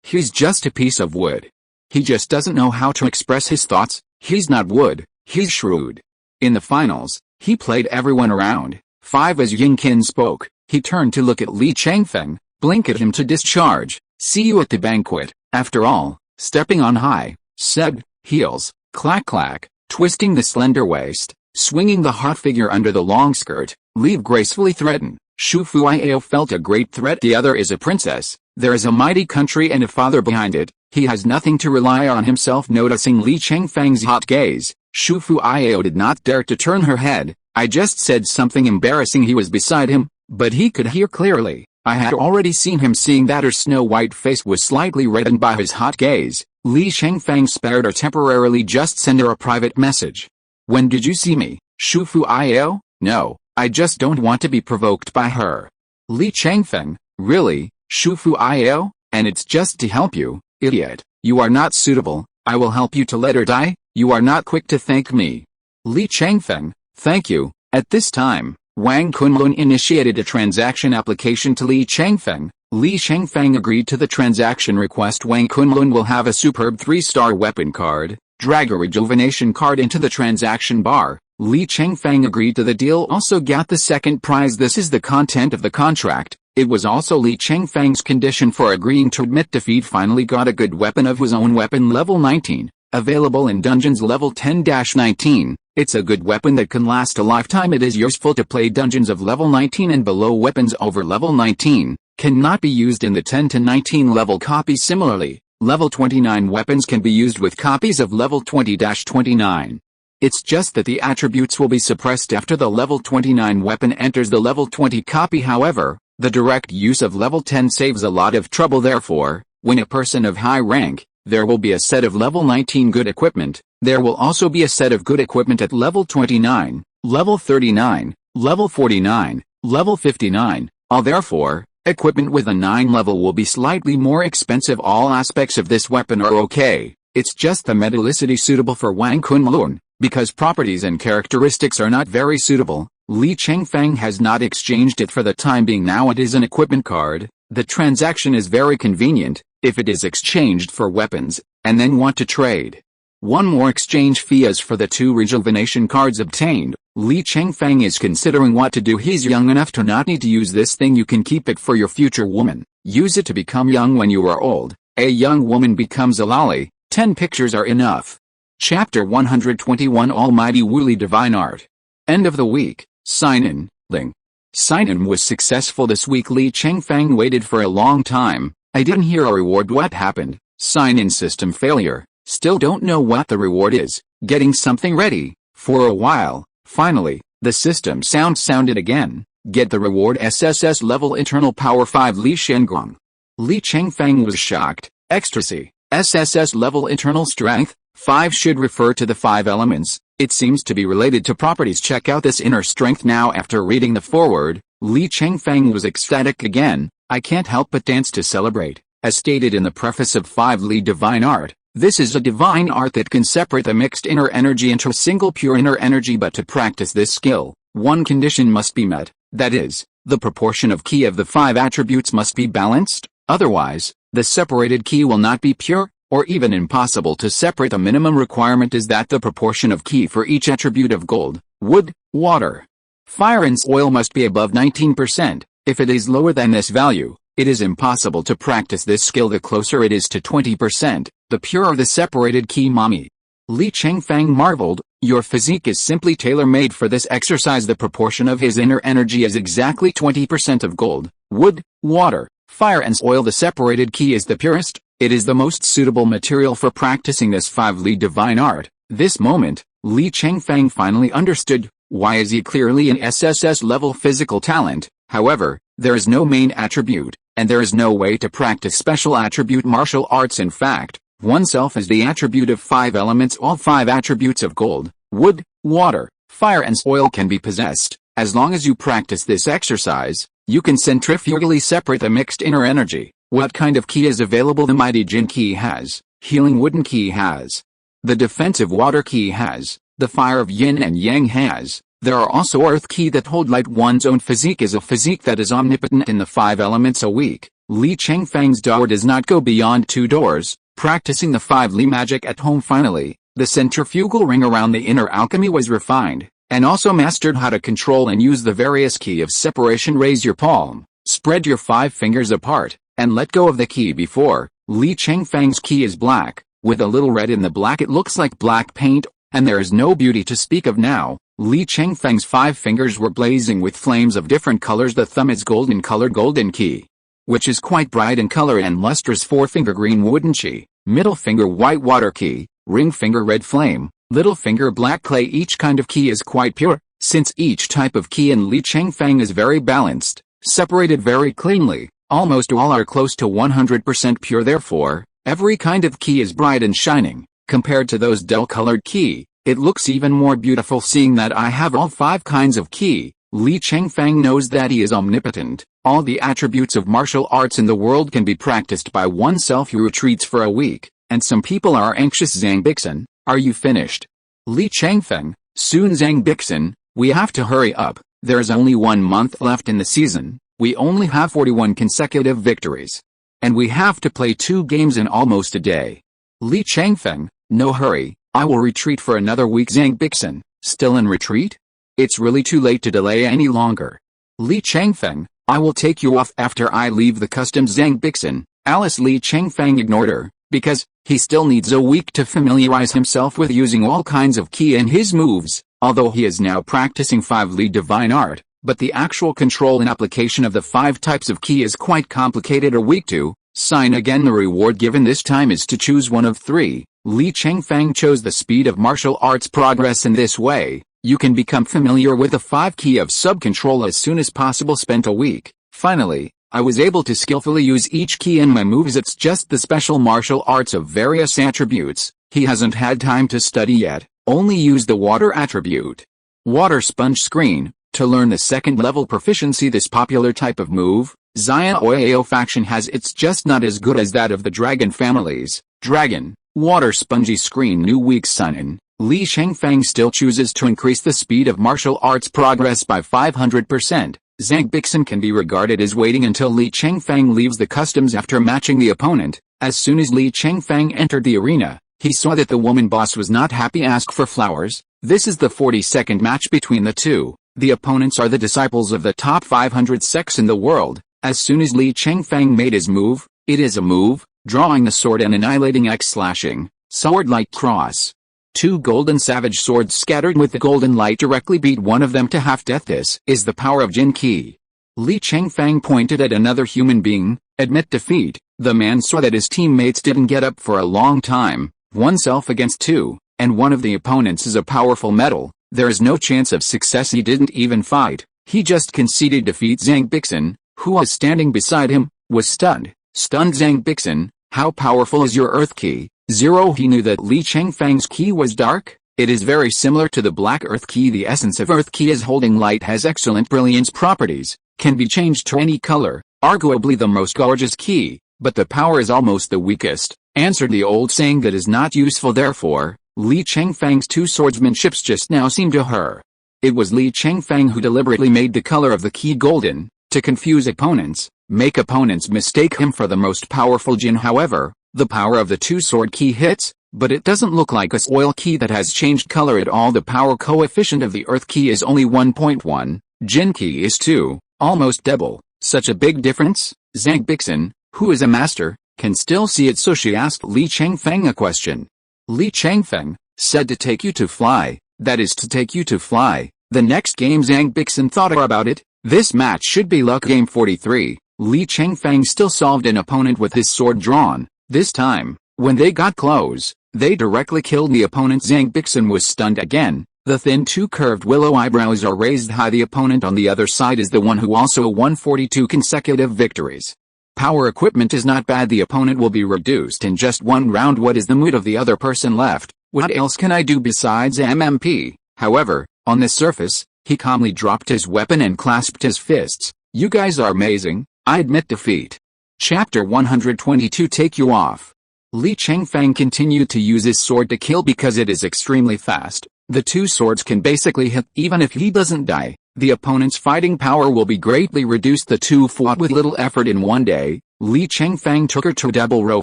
he's just a piece of wood. He just doesn't know how to express his thoughts. He's not wood, he's shrewd. In the finals, he played everyone around. 5. As Yingqin spoke, he turned to look at Li Chengfeng, blink at him to discharge. See you at the banquet. After all, stepping on high, said, heels, clack clack, twisting the slender waist, swinging the hot figure under the long skirt, leave gracefully threaten. Shu Fuiao felt a great threat. The other is a princess. There is a mighty country and a father behind it. He has nothing to rely on himself. Noticing Li Chengfeng's hot gaze, Shu Fuiao did not dare to turn her head. I just said something embarrassing. He was beside him, but he could hear clearly. I had already seen him. Seeing that her snow-white face was slightly reddened by his hot gaze, Li Chengfeng spared her temporarily. Just send her a private message. When did you see me, Shu Fuiao? No, I just don't want to be provoked by her. Li Chengfeng, really, Shu Fuiao? And it's just to help you, idiot. You are not suitable. I will help you to let her die. You are not quick to thank me. Li Chengfeng, thank you. At this time, Wang Kunlun initiated a transaction application to Li Chengfeng. Li Chengfeng agreed to the transaction request. Wang Kunlun will have a superb 3-star weapon card. Drag a rejuvenation card into the transaction bar. Li Chengfeng agreed to the deal. Also got the second prize. This is the content of the contract. It was also Li Chengfeng's condition for agreeing to admit defeat. Finally got a good weapon of his own. Weapon level 19. Available in dungeons level 10-19. It's a good weapon that can last a lifetime. It is useful to play dungeons of level 19 and below. Weapons over level 19 cannot be used in the 10 to 19 level copies. Similarly, level 29 weapons can be used with copies of level 20-29. It's just that the attributes will be suppressed after the level 29 weapon enters the level 20 copy. However, the direct use of level 10 saves a lot of trouble. Therefore, When a person of high rank, there will be a set of level 19 good equipment. There will also be a set of good equipment at level 29, level 39, level 49, level 59. Therefore, equipment with a 9 level will be slightly more expensive. All aspects of this weapon are okay. It's just the metallicity suitable for Wang Kunlun, because properties and characteristics are not very suitable. Li Chengfeng has not exchanged it for the time being. Now it is an equipment card. The transaction is very convenient, if it is exchanged for weapons, and then want to trade. One more exchange fee is for the 2 rejuvenation cards obtained. Li Chengfeng is considering what to do. He's young enough to not need to use this thing. You can keep it for your future woman. Use it to become young when you are old. A young woman becomes a lolly. 10 pictures are enough. Chapter 121 Almighty Wooly Divine Art. End of the week. Sign-in, Ling. Sign-in was successful this week. Li Chengfeng waited for a long time. I didn't hear a reward. What happened? Sign-in system failure. Still don't know what the reward is. Getting something ready. For a while. Finally, the system sounded again. Get the reward SSS-level internal power 5 Li Shenguang. Li Chengfeng was shocked. Ecstasy. SSS-level internal strength 5 should refer to the 5 elements. It seems to be related to properties. Check out this inner strength now. After reading the foreword, Li Chengfeng was ecstatic again. I can't help but dance to celebrate. As stated in the preface of 5 Li Divine Art, this is a divine art that can separate the mixed inner energy into a single pure inner energy. But to practice this skill, one condition must be met, that is, the proportion of ki of the 5 attributes must be balanced, otherwise, the separated ki will not be pure, or even impossible to separate. The minimum requirement is that the proportion of ki for each attribute of gold, wood, water, fire and oil must be above 19%. If it is lower than this value, it is impossible to practice this skill. The closer it is to 20%, the purer the separated ki. Mommy. Li Chengfeng marveled, your physique is simply tailor-made for this exercise. The proportion of his inner energy is exactly 20% of gold, wood, water, fire and oil. The separated ki is the purest. It is the most suitable material for practicing this 5 Li Divine Art. This moment, Li Chengfeng finally understood. Why is he clearly an SSS level physical talent? However, there is no main attribute, and there is no way to practice special attribute martial arts. In fact, oneself is the attribute of 5 elements. All 5 attributes of gold, wood, water, fire and oil can be possessed. As long as you practice this exercise, you can centrifugally separate the mixed inner energy. What kind of ki is available? The mighty Jin ki has, healing wooden ki has, the defensive water ki has, the fire of yin and yang has. There are also earth ki that hold light. One's own physique is a physique that is omnipotent in the 5 elements. A week, Li Chengfeng's door does not go beyond 2 doors. Practicing the 5 Li magic at home. Finally, the centrifugal ring around the inner alchemy was refined, and also mastered how to control and use the various ki of separation. Raise your palm, spread your 5 fingers apart, and let go of the ki before. Li Chengfeng's ki is black, with a little red in the black. It looks like black paint, and there is no beauty to speak of now. Li Chengfeng's 5 fingers were blazing with flames of different colors. The thumb is golden color golden ki, which is quite bright in color and lustrous. Forefinger green wooden chi, middle finger white water ki, ring finger red flame, little finger black clay. Each kind of ki is quite pure, since each type of ki in Li Chengfeng is very balanced, separated very cleanly. Almost all are close to 100% pure. Therefore, every kind of ki is bright and shining. Compared to those dull-colored ki, it looks even more beautiful. Seeing that I have all 5 kinds of ki, Li Chengfeng knows that he is omnipotent. All the attributes of martial arts in the world can be practiced by oneself. He retreats for a week, and some people are anxious. Zhang Bixen, are you finished? Li Chengfeng, soon. Zhang Bixen, we have to hurry up. There is only 1 month left in the season. We only have 41 consecutive victories, and we have to play 2 games in almost a day. Li Chengfeng, no hurry, I will retreat for another week. Zhang Bixen, still in retreat? It's really too late to delay any longer. Li Chengfeng, I will take you off after I leave the customs. Zhang Bixen, Alice. Li Chengfeng ignored her, because he still needs a week to familiarize himself with using all kinds of ki in his moves, although he is now practicing 5 Li Divine Art. But the actual control and application of the 5 types of ki is quite complicated. A week to sign again. The reward given this time is to choose one of 3. Li Chengfeng chose the speed of martial arts progress. In this way, you can become familiar with the 5 ki of sub-control as soon as possible. Spent a week. Finally, I was able to skillfully use each key in my moves. It's just the special martial arts of various attributes. He hasn't had time to study yet, only use the water attribute. Water sponge screen. To learn the second level proficiency this popular type of move, Xiaoyao faction has, it's just not as good as that of the dragon families. Dragon, water spongy screen. New weak Sun. Li Chengfeng still chooses to increase the speed of martial arts progress by 500%. Zhang Bixin can be regarded as waiting until Li Chengfeng leaves the customs after matching the opponent. As soon as Li Chengfeng entered the arena, he saw that the woman boss was not happy. Ask for flowers. This is the 42nd match between the two. The opponents are the disciples of the top 500 sects in the world. As soon as Li Chengfeng made his move, it is a move, drawing the sword and annihilating X slashing, sword-like cross. Two golden savage swords scattered with the golden light directly beat one of them to half-death. This is the power of Jin Qi. Li Chengfeng pointed at another human being. Admit defeat. The man saw that his teammates didn't get up for a long time. 1 against 2, and one of the opponents is a powerful metal. There is no chance of success. He didn't even fight. He just conceded defeat. Zhang Bixin, who was standing beside him, was stunned. Stunned. Zhang Bixin, how powerful is your earth key? 0. He knew that Li Chengfeng's key was dark. It is very similar to the black earth key. The essence of earth key is holding light, has excellent brilliance properties, can be changed to any color, arguably the most gorgeous key, but the power is almost the weakest. Answered the old saying that is not useful. Therefore, Li Chengfeng's two swordsmanships just now seemed to her. It was Li Chengfeng who deliberately made the color of the key golden, to confuse opponents, make opponents mistake him for the most powerful Jin. However, the power of the two-sword key hits, but it doesn't look like a oil key that has changed color at all. The power coefficient of the earth key is only 1.1, Jin key is 2, almost double. Such a big difference? Zhang Bixin, who is a master, can still see it, so she asked Li Chengfeng a question. Li Chengfeng said to take you to fly, that is to take you to fly. The next game Zhang Bixin thought about it. This match should be luck. Game 43. Li Chengfeng still solved an opponent with his sword drawn. This time, when they got close, they directly killed the opponent. Zhang Bixin was stunned again. The thin two curved willow eyebrows are raised high. The opponent on the other side is the one who also won 42 consecutive victories. Power equipment is not bad. The opponent will be reduced in just one round. What is the mood of the other person left? What else can I do besides MMP? However, on the surface, he calmly dropped his weapon and clasped his fists. You guys are amazing. I admit defeat. Chapter 122. Take you off. Li Chengfeng continued to use his sword to kill because it is extremely fast. The two swords can basically hit even if he doesn't die. The opponent's fighting power will be greatly reduced. The two fought with little effort in one day. Li Chengfeng took her to a double row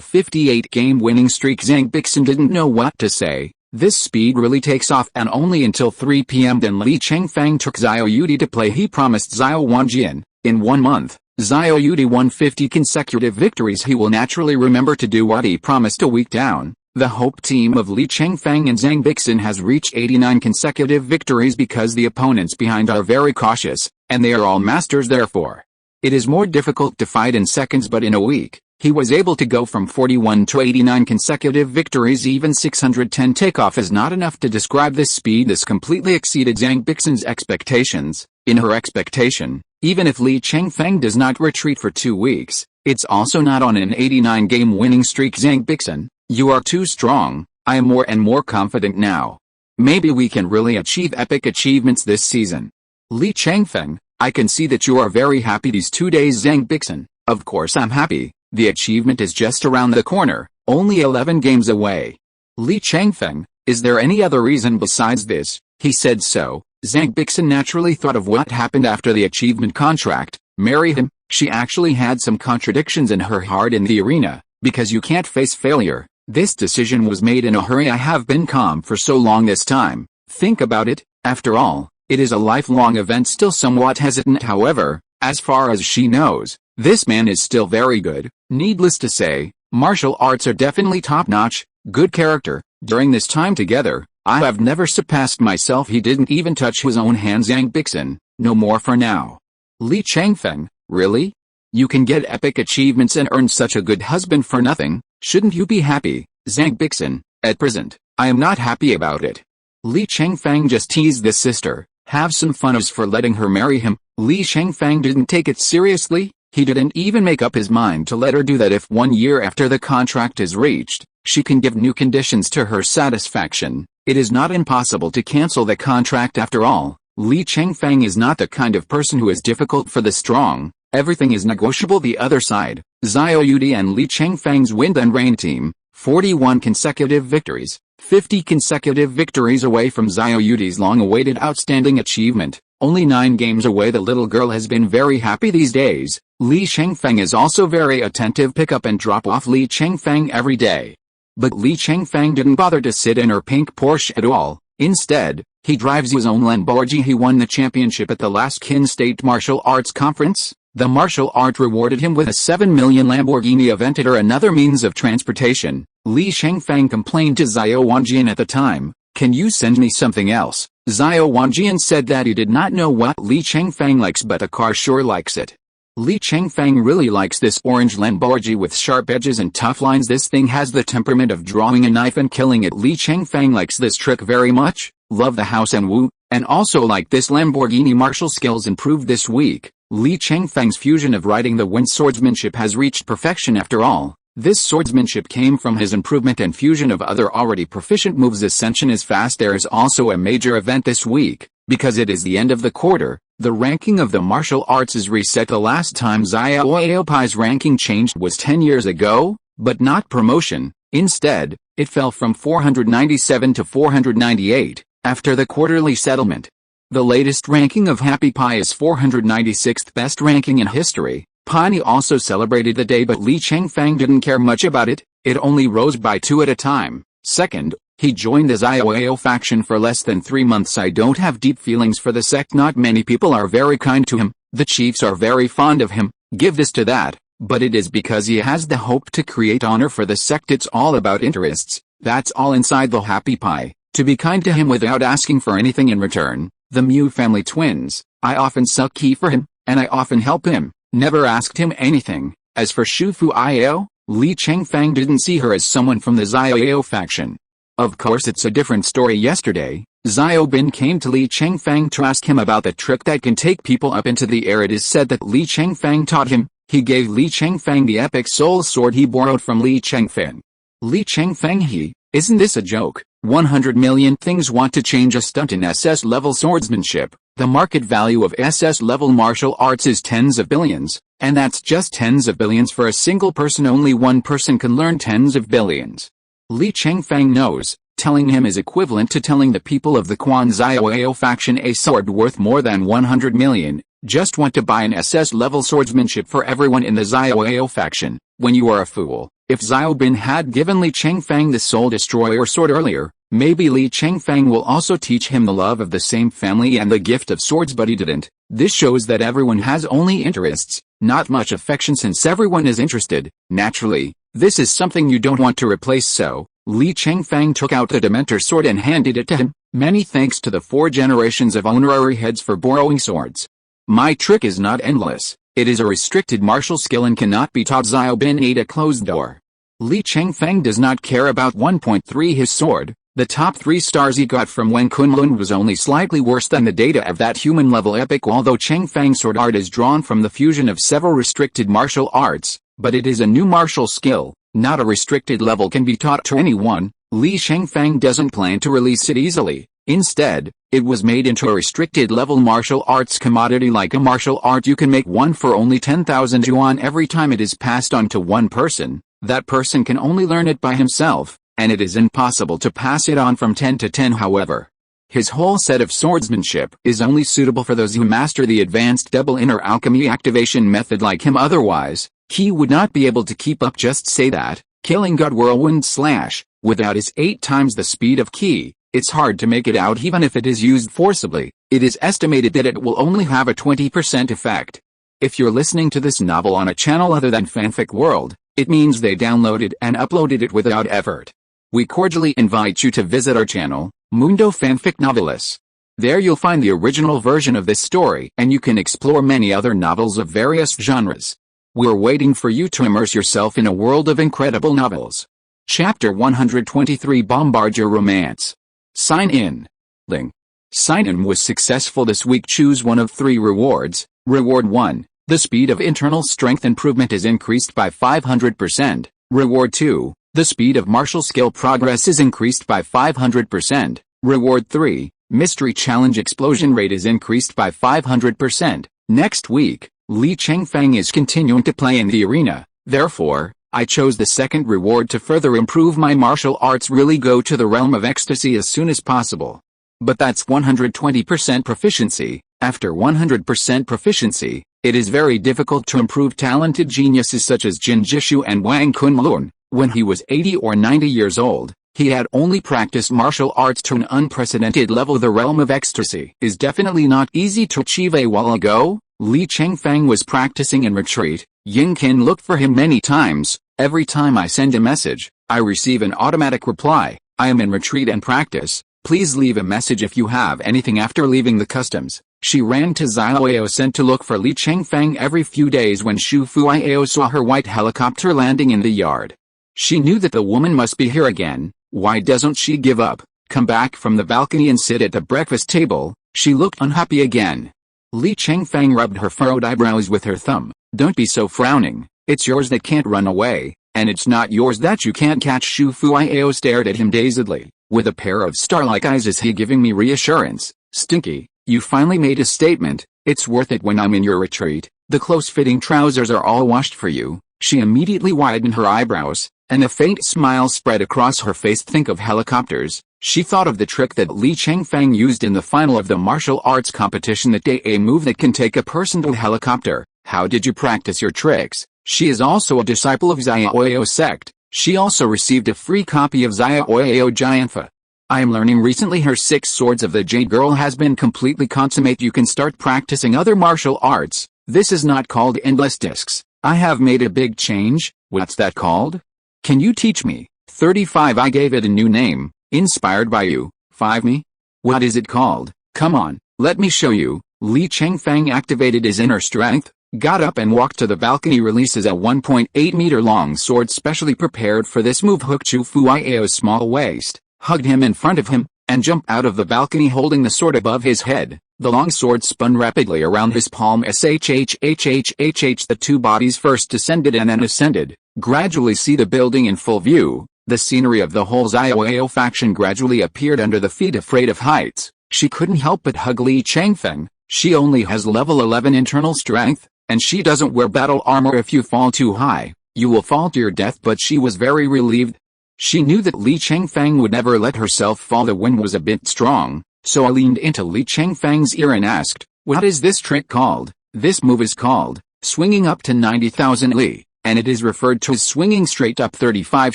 58 game winning streak. Zhang Bixin didn't know what to say. This speed really takes off, and only until 3 p.m. Then Li Chengfeng took Xiao Yudi to play. He promised Xiao Wanjian, in 1 month, Xiao Yudi won 50 consecutive victories. He will naturally remember to do what he promised a week down. The Hope team of Li Chengfeng and Zhang Bixin has reached 89 consecutive victories because the opponents behind are very cautious, and they are all masters. Therefore, it is more difficult to fight in seconds, but in a week, he was able to go from 41 to 89 consecutive victories. Even 610 takeoff is not enough to describe this speed. This completely exceeded Zhang Bixin's expectations. In her expectation, even if Li Chengfeng does not retreat for 2 weeks, it's also not on an 89 game winning streak. Zhang Bixin, you are too strong. I am more and more confident now. Maybe we can really achieve epic achievements this season. Li Chengfeng, I can see that you are very happy these 2 days. Zhang Bixin, of course I'm happy. The achievement is just around the corner, only 11 games away. Li Chengfeng, is there any other reason besides this? He said so. Zhang Bixin naturally thought of what happened after the achievement contract. Marry him. She actually had some contradictions in her heart in the arena, because you can't face failure. This decision was made in a hurry. I have been calm for so long this time. Think about it, after all, it is a lifelong event. Still somewhat hesitant. However, as far as she knows, this man is still very good. Needless to say, martial arts are definitely top-notch, good character. During this time together, I have never surpassed myself. He didn't even touch his own hand. Zhang Bixin, no more for now. Li Chengfeng, really? You can get epic achievements and earn such a good husband for nothing. Shouldn't you be happy? Zhang Bixin, at present, I am not happy about it. Li Chengfeng just teased the sister. Have some fun as for letting her marry him. Li Chengfeng didn't take it seriously. He didn't even make up his mind to let her do that. If 1 year after the contract is reached, she can give new conditions to her satisfaction, it is not impossible to cancel the contract after all. Li Chengfeng is not the kind of person who is difficult for the strong. Everything is negotiable. The other side, Xiao Yudi and Li Chengfeng's Wind and Rain team, 41 consecutive victories, 50 consecutive victories away from Xiao Yudi's long-awaited outstanding achievement. Only 9 games away. The little girl has been very happy these days. Li Chengfeng is also very attentive. Pick up and drop off Li Chengfeng every day. But Li Chengfeng didn't bother to sit in her pink Porsche at all. Instead, he drives his own Lamborghini. He won the championship at the last Kin State Martial Arts Conference. The martial art rewarded him with a 7 million Lamborghini Aventador, or another means of transportation. Li Chengfeng complained to Xiao Wanjian at the time, "Can you send me something else?" Xiao Wanjian said that he did not know what Li Chengfeng likes, but a car sure likes it. Li Chengfeng really likes this orange Lamborghini with sharp edges and tough lines. This thing has the temperament of drawing a knife and killing it. Li Chengfeng likes this trick very much. Love the house and woo, and also like this Lamborghini. Martial skills improved this week. Li Chengfeng's fusion of riding the wind swordsmanship has reached perfection after all. This swordsmanship came from his improvement and fusion of other already proficient moves. Ascension is fast. There is also a major event this week, because it is the end of the quarter. The ranking of the martial arts is reset. The last time Xiao Aopai's ranking changed was 10 years ago, but not promotion. Instead, it fell from 497 to 498, after the quarterly settlement. The latest ranking of Happy Pie is 496th, best ranking in history. Piney also celebrated the day, but Li Chengfeng didn't care much about it. It only rose by 2 at a time. Second, he joined the Xiao faction for less than 3 months. I don't have deep feelings for the sect. Not many people are very kind to him. The chiefs are very fond of him. Give this to that. But it is because he has the hope to create honor for the sect. It's all about interests. That's all inside the Happy Pie. To be kind to him without asking for anything in return. The Mu family twins. I often sell key for him, and I often help him. Never asked him anything. As for Shufu Io, Li Chengfeng didn't see her as someone from the Xiao faction. Of course, it's a different story. Yesterday, Xiao Bin came to Li Chengfeng to ask him about the trick that can take people up into the air. It is said that Li Chengfeng taught him. He gave Li Chengfeng the epic soul sword he borrowed from Li Chengfeng. Li Chengfeng, isn't this a joke? 100 million things want to change a stunt in SS-level swordsmanship. The market value of SS-level martial arts is tens of billions, and that's just tens of billions for a single person. Only one person can learn tens of billions. Li Chengfeng knows, telling him is equivalent to telling the people of the Quan Xiao faction a sword worth more than 100 million. Just want to buy an SS-level swordsmanship for everyone in the Xiao faction, when you are a fool. If Xiao Bin had given Li Chengfeng the Soul Destroyer sword earlier, maybe Li Chengfeng will also teach him the love of the same family and the gift of swords, but he didn't. This shows that everyone has only interests, not much affection. Since everyone is interested, naturally, this is something you don't want to replace. So, Li Chengfeng took out the Dementor sword and handed it to him. Many thanks to the 4 generations of honorary heads for borrowing swords. My trick is not endless. It is a restricted martial skill and cannot be taught. Xiao Bin ate a closed door. Li Chengfeng does not care about 1.3 his sword. The top 3 stars he got from Wen Kunlun was only slightly worse than the data of that human-level epic. Although Chengfeng's sword art is drawn from the fusion of several restricted martial arts, but it is a new martial skill, not a restricted level can be taught to anyone. Li Chengfeng doesn't plan to release it easily. Instead, it was made into a restricted level martial arts commodity. Like a martial art, you can make one for only 10,000 yuan every time it is passed on to one person. That person can only learn it by himself, and it is impossible to pass it on from 10 to 10. However, his whole set of swordsmanship is only suitable for those who master the advanced double inner alchemy activation method like him. Otherwise, he would not be able to keep up. Just say that, killing God Whirlwind Slash, without his 8 times the speed of Ki. It's hard to make it out even if it is used forcibly. It is estimated that it will only have a 20% effect. If you're listening to this novel on a channel other than Fanfic World, it means they downloaded and uploaded it without effort. We cordially invite you to visit our channel, Mundo Fanfic Novelis. There you'll find the original version of this story, and you can explore many other novels of various genres. We're waiting for you to immerse yourself in a world of incredible novels. Chapter 123, Bombard Your Romance. Sign in. Link. Sign in was successful this week. Choose one of 3 rewards. Reward 1. The speed of internal strength improvement is increased by 500%. Reward 2. The speed of martial skill progress is increased by 500%. Reward 3. Mystery challenge explosion rate is increased by 500%. Next week, Li Chengfeng is continuing to play in the arena. Therefore, I chose the second reward to further improve my martial arts, really go to the realm of ecstasy as soon as possible. But that's 120% proficiency. After 100% proficiency, it is very difficult to improve. Talented geniuses such as Jin Jishu and Wang Kunlun, when he was 80 or 90 years old, he had only practiced martial arts to an unprecedented level. The realm of ecstasy is definitely not easy to achieve. A while ago, Li Chengfeng was practicing in retreat. Yin Qin looked for him many times. Every time I send a message, I receive an automatic reply. I am in retreat and practice. Please leave a message if you have anything. After leaving the customs, she ran to Xiaoyao sent to look for Li Chengfeng every few days. When Shu Fuiao saw her white helicopter landing in the yard, she knew that the woman must be here again. Why doesn't she give up, come back from the balcony and sit at the breakfast table? She looked unhappy again. Li Chengfeng rubbed her furrowed eyebrows with her thumb. Don't be so frowning. It's yours that can't run away, and it's not yours that you can't catch. Shu Fuiao stared at him dazedly, with a pair of star-like eyes. Is he giving me reassurance? Stinky, you finally made a statement. It's worth it when I'm in your retreat. The close-fitting trousers are all washed for you. She immediately widened her eyebrows, and a faint smile spread across her face. Think of helicopters. She thought of the trick that Li Chengfeng used in the final of the martial arts competition that day, a move that can take a person to a helicopter. How did you practice your tricks? She is also a disciple of Xiaoyao sect. She also received a free copy of Xiaoyao Jianfa. I am learning recently. Her 6 swords of the Jade Girl has been completely consummate. You can start practicing other martial arts. This is not called endless discs. I have made a big change. What's that called? Can you teach me? 35. I gave it a new name, inspired by you. 5 me? What is it called? Come on, let me show you. Li Chengfeng activated his inner strength, got up and walked to the balcony. Releases a 1.8 meter long sword specially prepared for this move. Hooked Shu Fuiao's small waist, hugged him in front of him, and jumped out of the balcony holding the sword above his head. The long sword spun rapidly around his palm. The 2 bodies first descended and then ascended. Gradually see the building in full view. The scenery of the whole Xiaoyao faction gradually appeared under the feet. Afraid of heights, she couldn't help but hug Li Chengfeng. She only has level 11 internal strength, and she doesn't wear battle armor. If you fall too high, you will fall to your death. But she was very relieved. She knew that Li Chengfeng would never let herself fall. The wind was a bit strong, so I leaned into Li Chengfeng's ear and asked, what is this trick called? This move is called swinging up to 90,000 li, and it is referred to as swinging straight up. 35.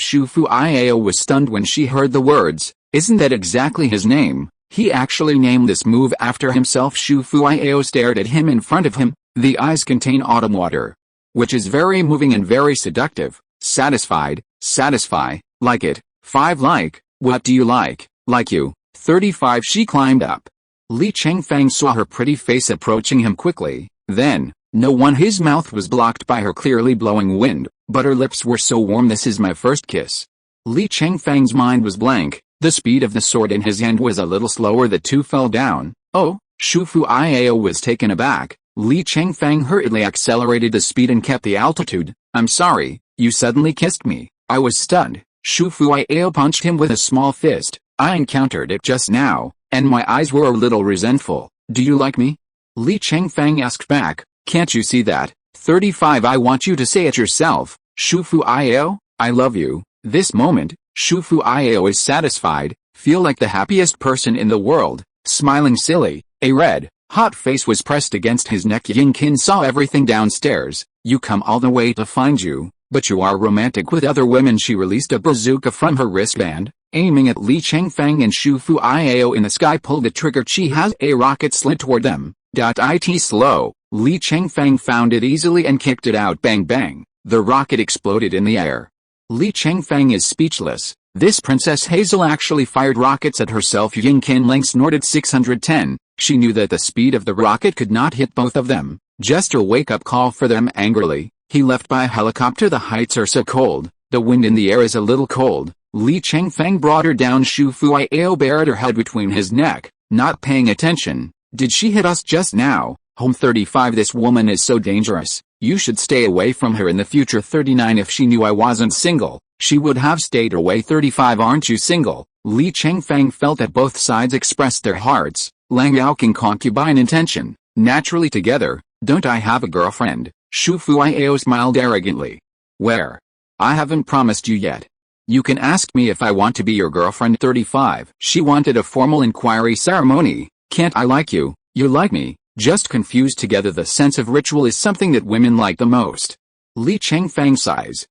Shu Fuiao was stunned when she heard the words. Isn't that exactly his name? He actually named this move after himself. Shu Fuiao stared at him in front of him. The eyes contain autumn water, which is very moving and very seductive. Satisfied, satisfy, like it. 5. Like, what do you like? Like you. 35. She climbed up. Li Chengfeng saw her pretty face approaching him quickly. Then, no one. His mouth was blocked by her clearly blowing wind, but her lips were so warm. This is my first kiss. Li Chengfeng's mind was blank. The speed of the sword in his hand was a little slower. The 2 fell down. Oh, Shu Fuiao was taken aback. Li Chengfeng hurriedly accelerated the speed and kept the altitude. I'm sorry, you suddenly kissed me. I was stunned. Shu Fuiao punched him with a small fist. I encountered it just now, and my eyes were a little resentful. Do you like me? Li Chengfeng asked back. Can't you see that? 35. I want you to say it yourself. Shu Fuiao, I love you. This moment, Shu Fuiao is satisfied, feel like the happiest person in the world, smiling silly. A red, hot face was pressed against his neck. Yin Qin saw everything downstairs. You come all the way to find you, but you are romantic with other women. She released a bazooka from her wristband, aiming at Li Chengfeng and Shu Fuiao in the sky. Pulled the trigger. She has a rocket slid toward them. It slow. Li Chengfeng found it easily and kicked it out. Bang bang. The rocket exploded in the air. Li Chengfeng is speechless. This Princess Hazel actually fired rockets at herself. Yin Qin snorted. 610. She knew that the speed of the rocket could not hit both of them. Just a wake-up call for them. Angrily, he left by a helicopter. The heights are so cold. The wind in the air is a little cold. Li Chengfeng brought her down. Shu Fuiao buried her head between his neck, not paying attention. Did she hit us just now? Home 35. This woman is so dangerous. You should stay away from her in the future. 39. If she knew I wasn't single, she would have stayed away. 35. Aren't you single? Li Chengfeng felt that both sides expressed their hearts. Lang Yaoking concubine intention. Naturally together. Don't I have a girlfriend? Shu Fuiao smiled arrogantly. Where? I haven't promised you yet. You can ask me if I want to be your girlfriend. 35. She wanted a formal inquiry ceremony. Can't I like you? You like me. Just confused together. The sense of ritual is something that women like the most. Li Chengfeng sighs.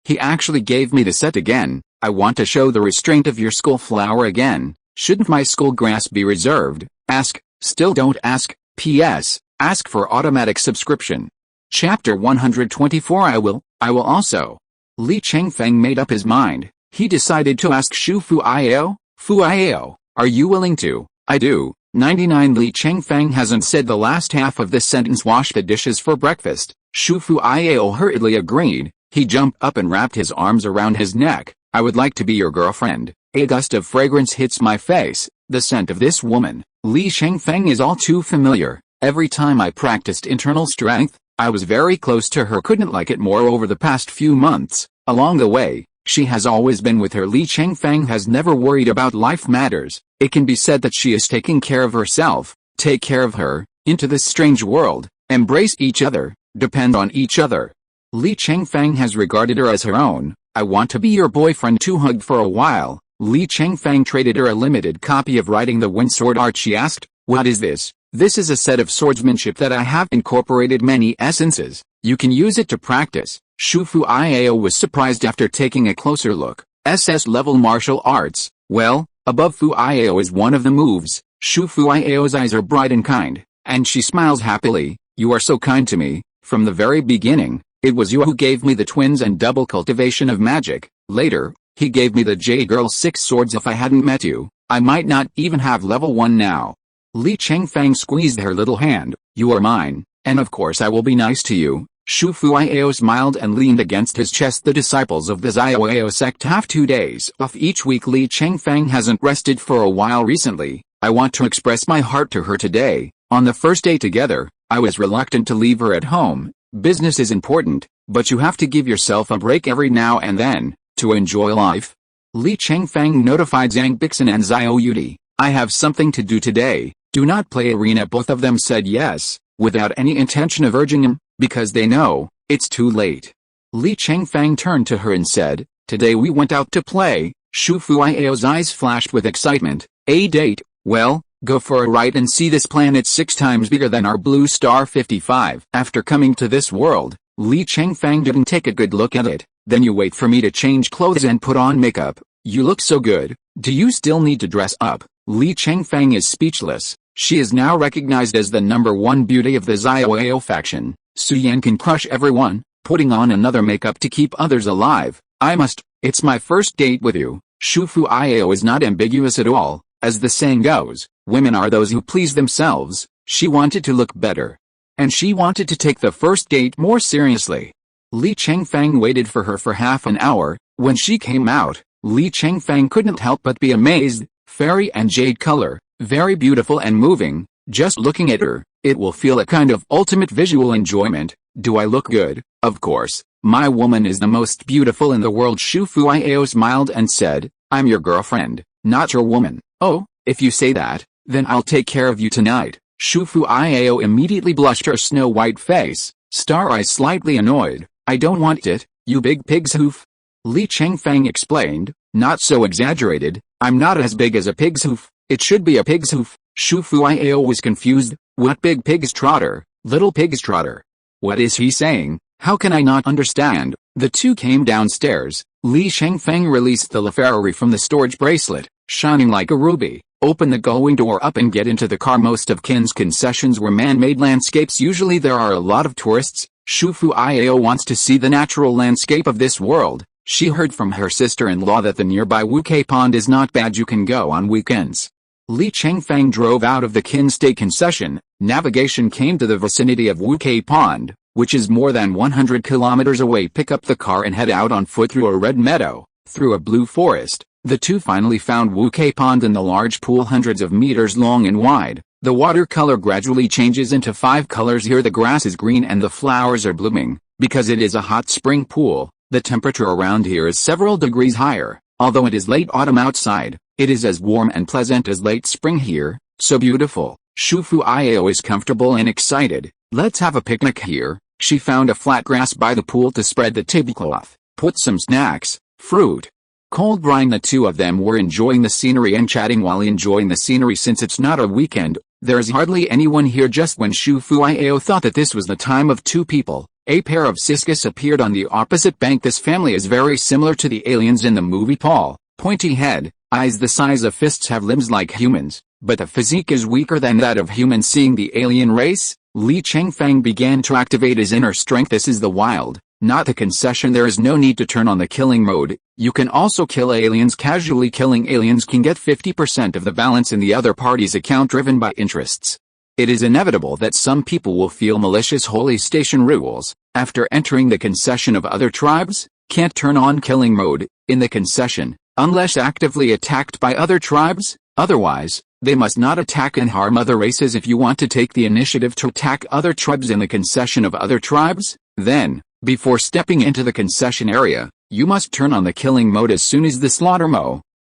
He actually gave me the set again. I want to show the restraint of your skull flower again. Shouldn't my skull grass be reserved? Ask, still don't ask. P.S. Ask for automatic subscription. Chapter 124. I will also. Li Chengfeng made up his mind. He decided to ask Shu Fuiao. Fuiao, are you willing to? I do. 99. Li Chengfeng hasn't said the last half of this sentence. Wash the dishes for breakfast. Shu Fuiao hurriedly agreed. He jumped up and wrapped his arms around his neck. I would like to be your girlfriend. A gust of fragrance hits my face. The scent of this woman, Li Chengfeng, is all too familiar. Every time I practiced internal strength, I was very close to her. Couldn't like it more. Over the past few months, along the way, she has always been with her. Li Chengfeng has never worried about life matters. It can be said that she is taking care of herself. Take care of her. Into this strange world. Embrace each other. Depend on each other. Li Chengfeng has regarded her as her own. I want to be your boyfriend. To hug for a while. Li Chengfeng traded her a limited copy of Writing the Wind Sword art. She asked, what is this? This is a set of swordsmanship that I have incorporated many essences. You can use it to practice. Shu Fuiao was surprised after taking a closer look. SS-level martial arts. Well, above Fuiao is one of the moves. Shu Fuiao's eyes are bright and kind, and she smiles happily. You are so kind to me. From the very beginning, it was you who gave me the twins and double cultivation of magic. Later, he gave me the J-Girl 6 swords. If I hadn't met you, I might not even have level 1 now. Li Chengfeng squeezed her little hand. You are mine, and of course I will be nice to you. Shu Fuiao smiled and leaned against his chest. The disciples of the Xiaoyao sect have 2 days off each week. Li Chengfeng hasn't rested for a while recently. I want to express my heart to her today. On the first day together, I was reluctant to leave her at home. Business is important, but you have to give yourself a break every now and then, to enjoy life. Li Chengfeng notified Zhang Bixin and Xiao Yudi. I have something to do today. Do not play arena. Both of them said yes, without any intention of urging him, because they know, it's too late. Li Chengfeng turned to her and said, today we went out to play. Shu Fuiao's eyes flashed with excitement. A date? Well, go for a ride and see this planet 6 times bigger than our blue star 55. After coming to this world, Li Chengfeng didn't take a good look at it. Then you wait for me to change clothes and put on makeup. You look so good. Do you still need to dress up? Li Chengfeng is speechless. She is now recognized as the #1 beauty of the Xiaoyao faction. Su Yan can crush everyone, putting on another makeup to keep others alive. I must. It's my first date with you. Shu Fuiao is not ambiguous at all. As the saying goes, women are those who please themselves. She wanted to look better. And she wanted to take the first date more seriously. Li Chengfeng waited for her for half an hour. When she came out, Li Chengfeng couldn't help but be amazed. Fairy and jade color, very beautiful and moving. Just looking at her, it will feel a kind of ultimate visual enjoyment. Do I look good? Of course, my woman is the most beautiful in the world. Shu Fuiao smiled and said, I'm your girlfriend, not your woman. Oh, if you say that, then I'll take care of you tonight. Shu Fuiao immediately blushed, her snow-white face, star eyes slightly annoyed. I don't want it, you big pig's hoof. Li Chengfeng explained, not so exaggerated. I'm not as big as a pig's hoof. It should be a pig's hoof. Shu Fuiao was confused. What big pig's trotter? Little pig's trotter? What is he saying? How can I not understand? The two came downstairs. Li Chengfeng released the Leferari from the storage bracelet, shining like a ruby. Open the going door up and get into the car. Most of Qin's concessions were man-made landscapes. Usually there are a lot of tourists. Shu Fuiao wants to see the natural landscape of this world. She heard from her sister-in-law that the nearby Wukei Pond is not bad. You can go on weekends. Li Chengfeng drove out of the Qin State concession. Navigation came to the vicinity of Wukei Pond, which is more than 100 kilometers away. Pick up the car and head out on foot through a red meadow, through a blue forest. The two finally found Wukei Pond in the large pool, hundreds of meters long and wide. The water color gradually changes into 5 colors. Here the grass is green and the flowers are blooming. Because it is a hot spring pool, the temperature around here is several degrees higher. Although it is late autumn outside, it is as warm and pleasant as late spring here. So beautiful. Shufu Io is comfortable and excited. Let's have a picnic here. She found a flat grass by the pool to spread the tablecloth, put some snacks, fruit, cold brine. The two of them were enjoying the scenery and chatting while enjoying the scenery. Since it's not a weekend, there is hardly anyone here. Just when Shufu Io thought that this was the time of two people, a pair of Siscus appeared on the opposite bank. This family is very similar to the aliens in the movie Paul. Pointy head, eyes the size of fists, have limbs like humans, but the physique is weaker than that of humans. Seeing the alien race, Li Chengfeng began to activate his inner strength. This is the wild, not the concession. There is no need to turn on the killing mode. You can also kill aliens casually. Killing aliens can get 50% of the balance in the other party's account, driven by interests. It is inevitable that some people will feel malicious. Holy Station rules. After entering the concession of other tribes, can't turn on killing mode in the concession, unless actively attacked by other tribes. Otherwise, they must not attack and harm other races. If you want to take the initiative to attack other tribes in the concession of other tribes, then, before stepping into the concession area, you must turn on the killing mode as soon as the slaughter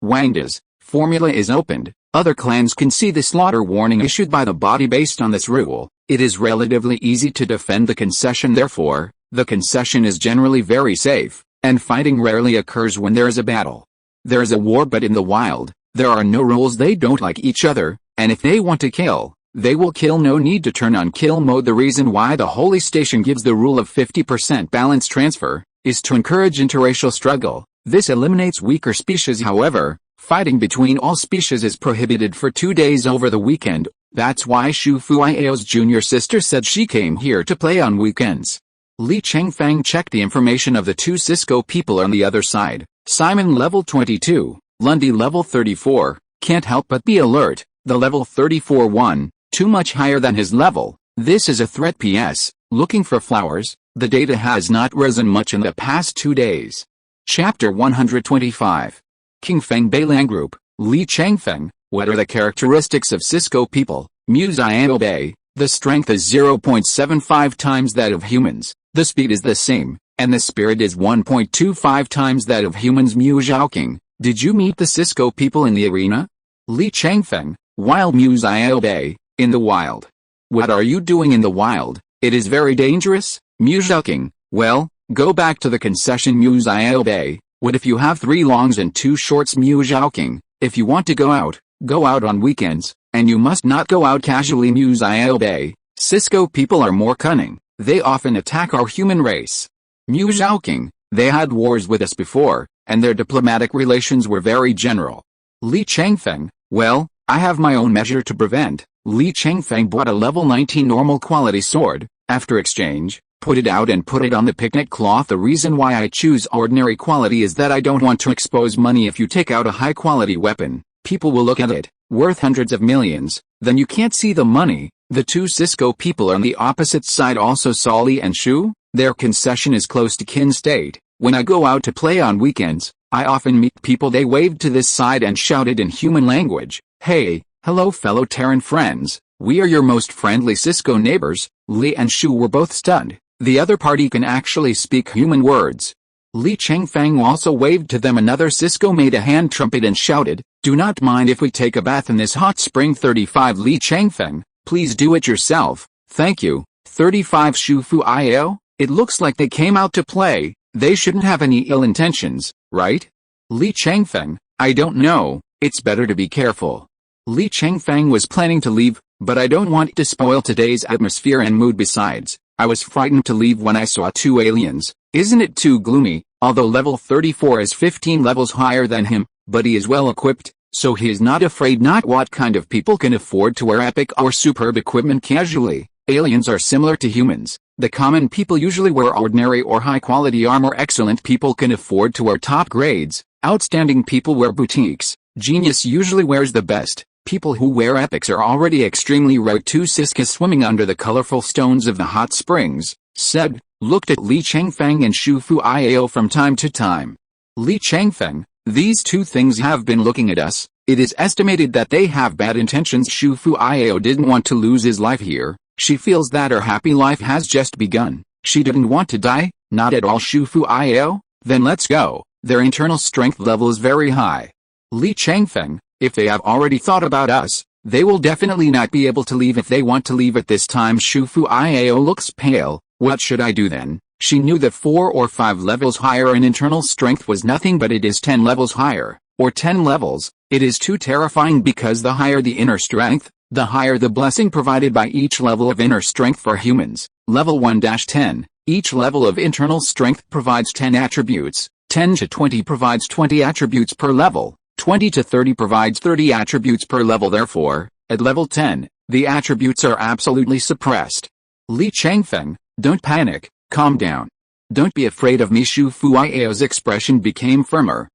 Wangda's formula is opened. Other clans can see the slaughter warning issued by the body. Based on this rule, it is relatively easy to defend the concession. Therefore, the concession is generally very safe, and fighting rarely occurs when there is a battle. There is a war, but in the wild, there are no rules. They don't like each other, and if they want to kill, they will kill. No need to turn on kill mode. The reason why the Holy Station gives the rule of 50% balance transfer is to encourage interracial struggle. This eliminates weaker species. However, fighting between all species is prohibited for 2 days over the weekend. That's why Shufu Io's junior sister said she came here to play on weekends. Li Chengfeng checked the information of the two Cisco people on the other side. Simon level 22, Lundy level 34, can't help but be alert. The level 34 one, too much higher than his level. This is a threat. PS, looking for flowers. The data has not risen much in the past 2 days. Chapter 125. Chengfeng Beilang Group, Li Chengfeng. What are the characteristics of Cisco people? Musayo Bay. The strength is 0.75 times that of humans. The speed is the same, and the spirit is 1.25 times that of humans. Mu Zhaoqing. Did you meet the Cisco people in the arena? Li Chengfeng. Wild. Musayo Bay. In the wild. What are you doing in the wild? It is very dangerous. Mu Zhaoqing. Well, go back to the concession. Musayo Bay. What if you have 3 longs and 2 shorts? Mu Zhaoqing. If you want to go out on weekends, and you must not go out casually. Musayo Bay. Cisco people are more cunning. They often attack our human race. Mu Zhaoqing. They had wars with us before, and their diplomatic relations were very general. Li Chengfeng. Well, I have my own measure to prevent. Li Chengfeng bought a level 19 normal quality sword. After exchange, put it out and put it on the picnic cloth. The reason why I choose ordinary quality is that I don't want to expose money. If you take out a high quality weapon, people will look at it, worth hundreds of millions, then you can't see the money. The two Cisco people on the opposite side also saw Li and Shu. Their concession is close to kin state. When I go out to play on weekends, I often meet people. They waved to this side and shouted in human language, "Hey, hello fellow Terran friends, we are your most friendly Cisco neighbors." Li and Shu were both stunned. The other party can actually speak human words. Li Chengfeng also waved to them. Another Cisco made a hand trumpet and shouted, "Do not mind if we take a bath in this hot spring." 35 Li Chengfeng, please do it yourself, thank you. 35 Shufu Io, it looks like they came out to play. They shouldn't have any ill intentions, right? Li Chengfeng, I don't know, it's better to be careful. Li Chengfeng was planning to leave, but I don't want to spoil today's atmosphere and mood. Besides, I was frightened to leave when I saw 2 aliens. Isn't it too gloomy? Although level 34 is 15 levels higher than him, but he is well equipped, so he is not afraid. Not what kind of people can afford to wear epic or superb equipment casually. Aliens are similar to humans. The common people usually wear ordinary or high-quality armor. Excellent people can afford to wear top grades. Outstanding people wear boutiques. Genius usually wears the best. People who wear epics are already extremely rare. 2 Siscas swimming under the colorful stones of the hot springs, said, looked at Li Chengfeng and Shufu Io from time to time. Li Chengfeng, these 2 things have been looking at us. It is estimated that they have bad intentions. Shufu Io didn't want to lose his life here. She feels that her happy life has just begun. She didn't want to die, not at all. Shufu Io? Then let's go. Their internal strength level is very high. Li Chengfeng, if they have already thought about us, they will definitely not be able to leave if they want to leave at this time. Shufu Io looks pale. What should I do then? She knew that 4 or 5 levels higher in internal strength was nothing, but it is 10 levels higher, or 10 levels. It is too terrifying because the higher the inner strength, the higher the blessing provided by each level of inner strength for humans. Level 1-10. Each level of internal strength provides 10 attributes. 10 to 20 provides 20 attributes per level. 20 to 30 provides 30 attributes per level. Therefore, at level 10, the attributes are absolutely suppressed. Li Chengfeng, don't panic, calm down. Don't be afraid of me. Shufu Io's expression became firmer.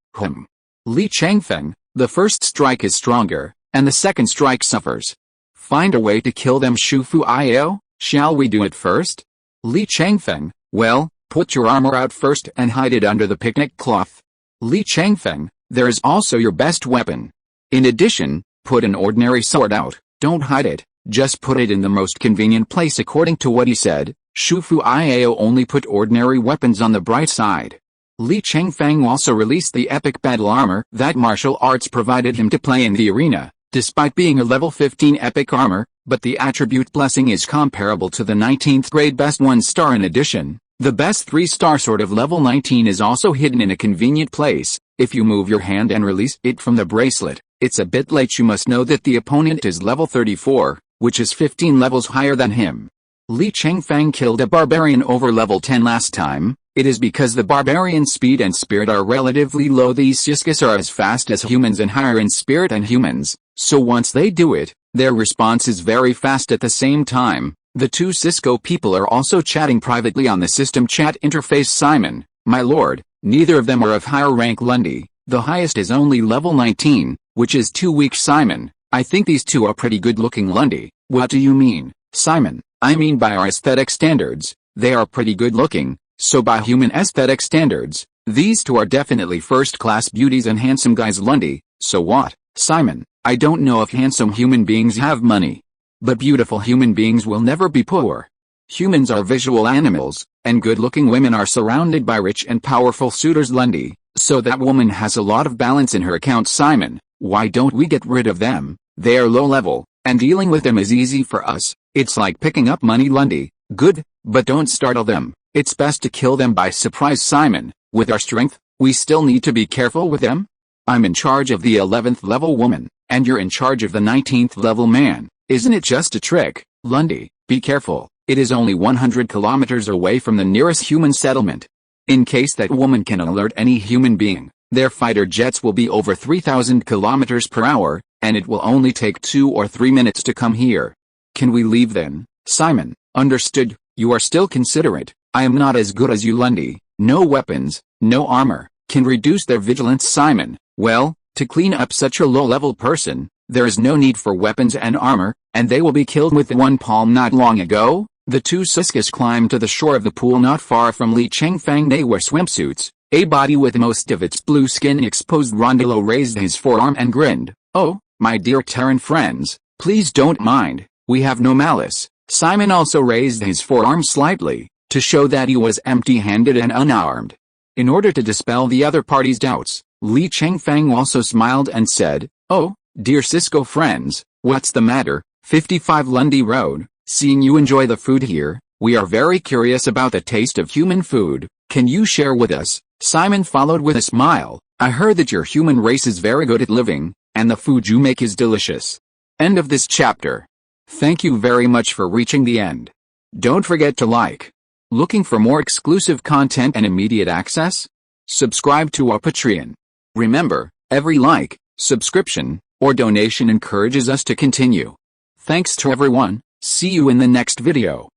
Li Chengfeng, the first strike is stronger, and the second strike suffers. Find a way to kill them. Shufu Io, shall we do it first? Li Chengfeng, well, put your armor out first and hide it under the picnic cloth. Li Chengfeng, there is also your best weapon. In addition, put an ordinary sword out. Don't hide it, just put it in the most convenient place. According to what he said, Shufu Io only put ordinary weapons on the bright side. Li Chengfeng also released the epic battle armor that martial arts provided him to play in the arena, despite being a level 15 epic armor, but the attribute blessing is comparable to the 19th grade best 1-star. In addition, the best 3-star sword of level 19 is also hidden in a convenient place. If you move your hand and release it from the bracelet, it's a bit late. You must know that the opponent is level 34, which is 15 levels higher than him. Li Chengfeng killed a barbarian over level 10 last time. It is because the barbarian's speed and spirit are relatively low. These Siskas are as fast as humans and higher in spirit than humans, so once they do it, their response is very fast. At the same time, the two Cisco people are also chatting privately on the system chat interface. Simon, my lord, neither of them are of higher rank. Lundy, the highest is only level 19, which is too weak. Simon, I think these two are pretty good looking. Lundy, what do you mean? Simon, I mean by our aesthetic standards, they are pretty good looking, so by human aesthetic standards, these two are definitely first-class beauties and handsome guys. Lundy, so what? Simon, I don't know if handsome human beings have money, but beautiful human beings will never be poor. Humans are visual animals, and good-looking women are surrounded by rich and powerful suitors. Lundy, so that woman has a lot of balance in her account. Simon, why don't we get rid of them? They are low level, and dealing with them is easy for us. It's like picking up money. Lundy, good, but don't startle them. It's best to kill them by surprise. Simon, with our strength, we still need to be careful with them. I'm in charge of the 11th level woman, and you're in charge of the 19th level man. Isn't it just a trick? Lundy, be careful. It is only 100 kilometers away from the nearest human settlement. In case that woman can alert any human being, their fighter jets will be over 3,000 kilometers per hour, and it will only take 2 or 3 minutes to come here. Can we leave then? Simon, understood. You are still considerate. I am not as good as you. Lundy, no weapons, no armor, can reduce their vigilance. Simon, well, to clean up such a low-level person, there is no need for weapons and armor, and they will be killed with one palm. Not long ago, the two Siskas climbed to the shore of the pool not far from Li Chengfeng. They wore swimsuits, a body with most of its blue skin exposed. Rondelo raised his forearm and grinned. Oh, my dear Terran friends, please don't mind, we have no malice. Simon also raised his forearm slightly, to show that he was empty-handed and unarmed. In order to dispel the other party's doubts, Li Chengfeng also smiled and said, oh, dear Cisco friends, what's the matter? 55 Lundy Road, seeing you enjoy the food here, we are very curious about the taste of human food. Can you share with us? Simon followed with a smile. I heard that your human race is very good at living, and the food you make is delicious. End of this chapter. Thank you very much for reaching the end. Don't forget to like. Looking for more exclusive content and immediate access? Subscribe to our Patreon. Remember, every like, subscription, or donation encourages us to continue. Thanks to everyone, see you in the next video.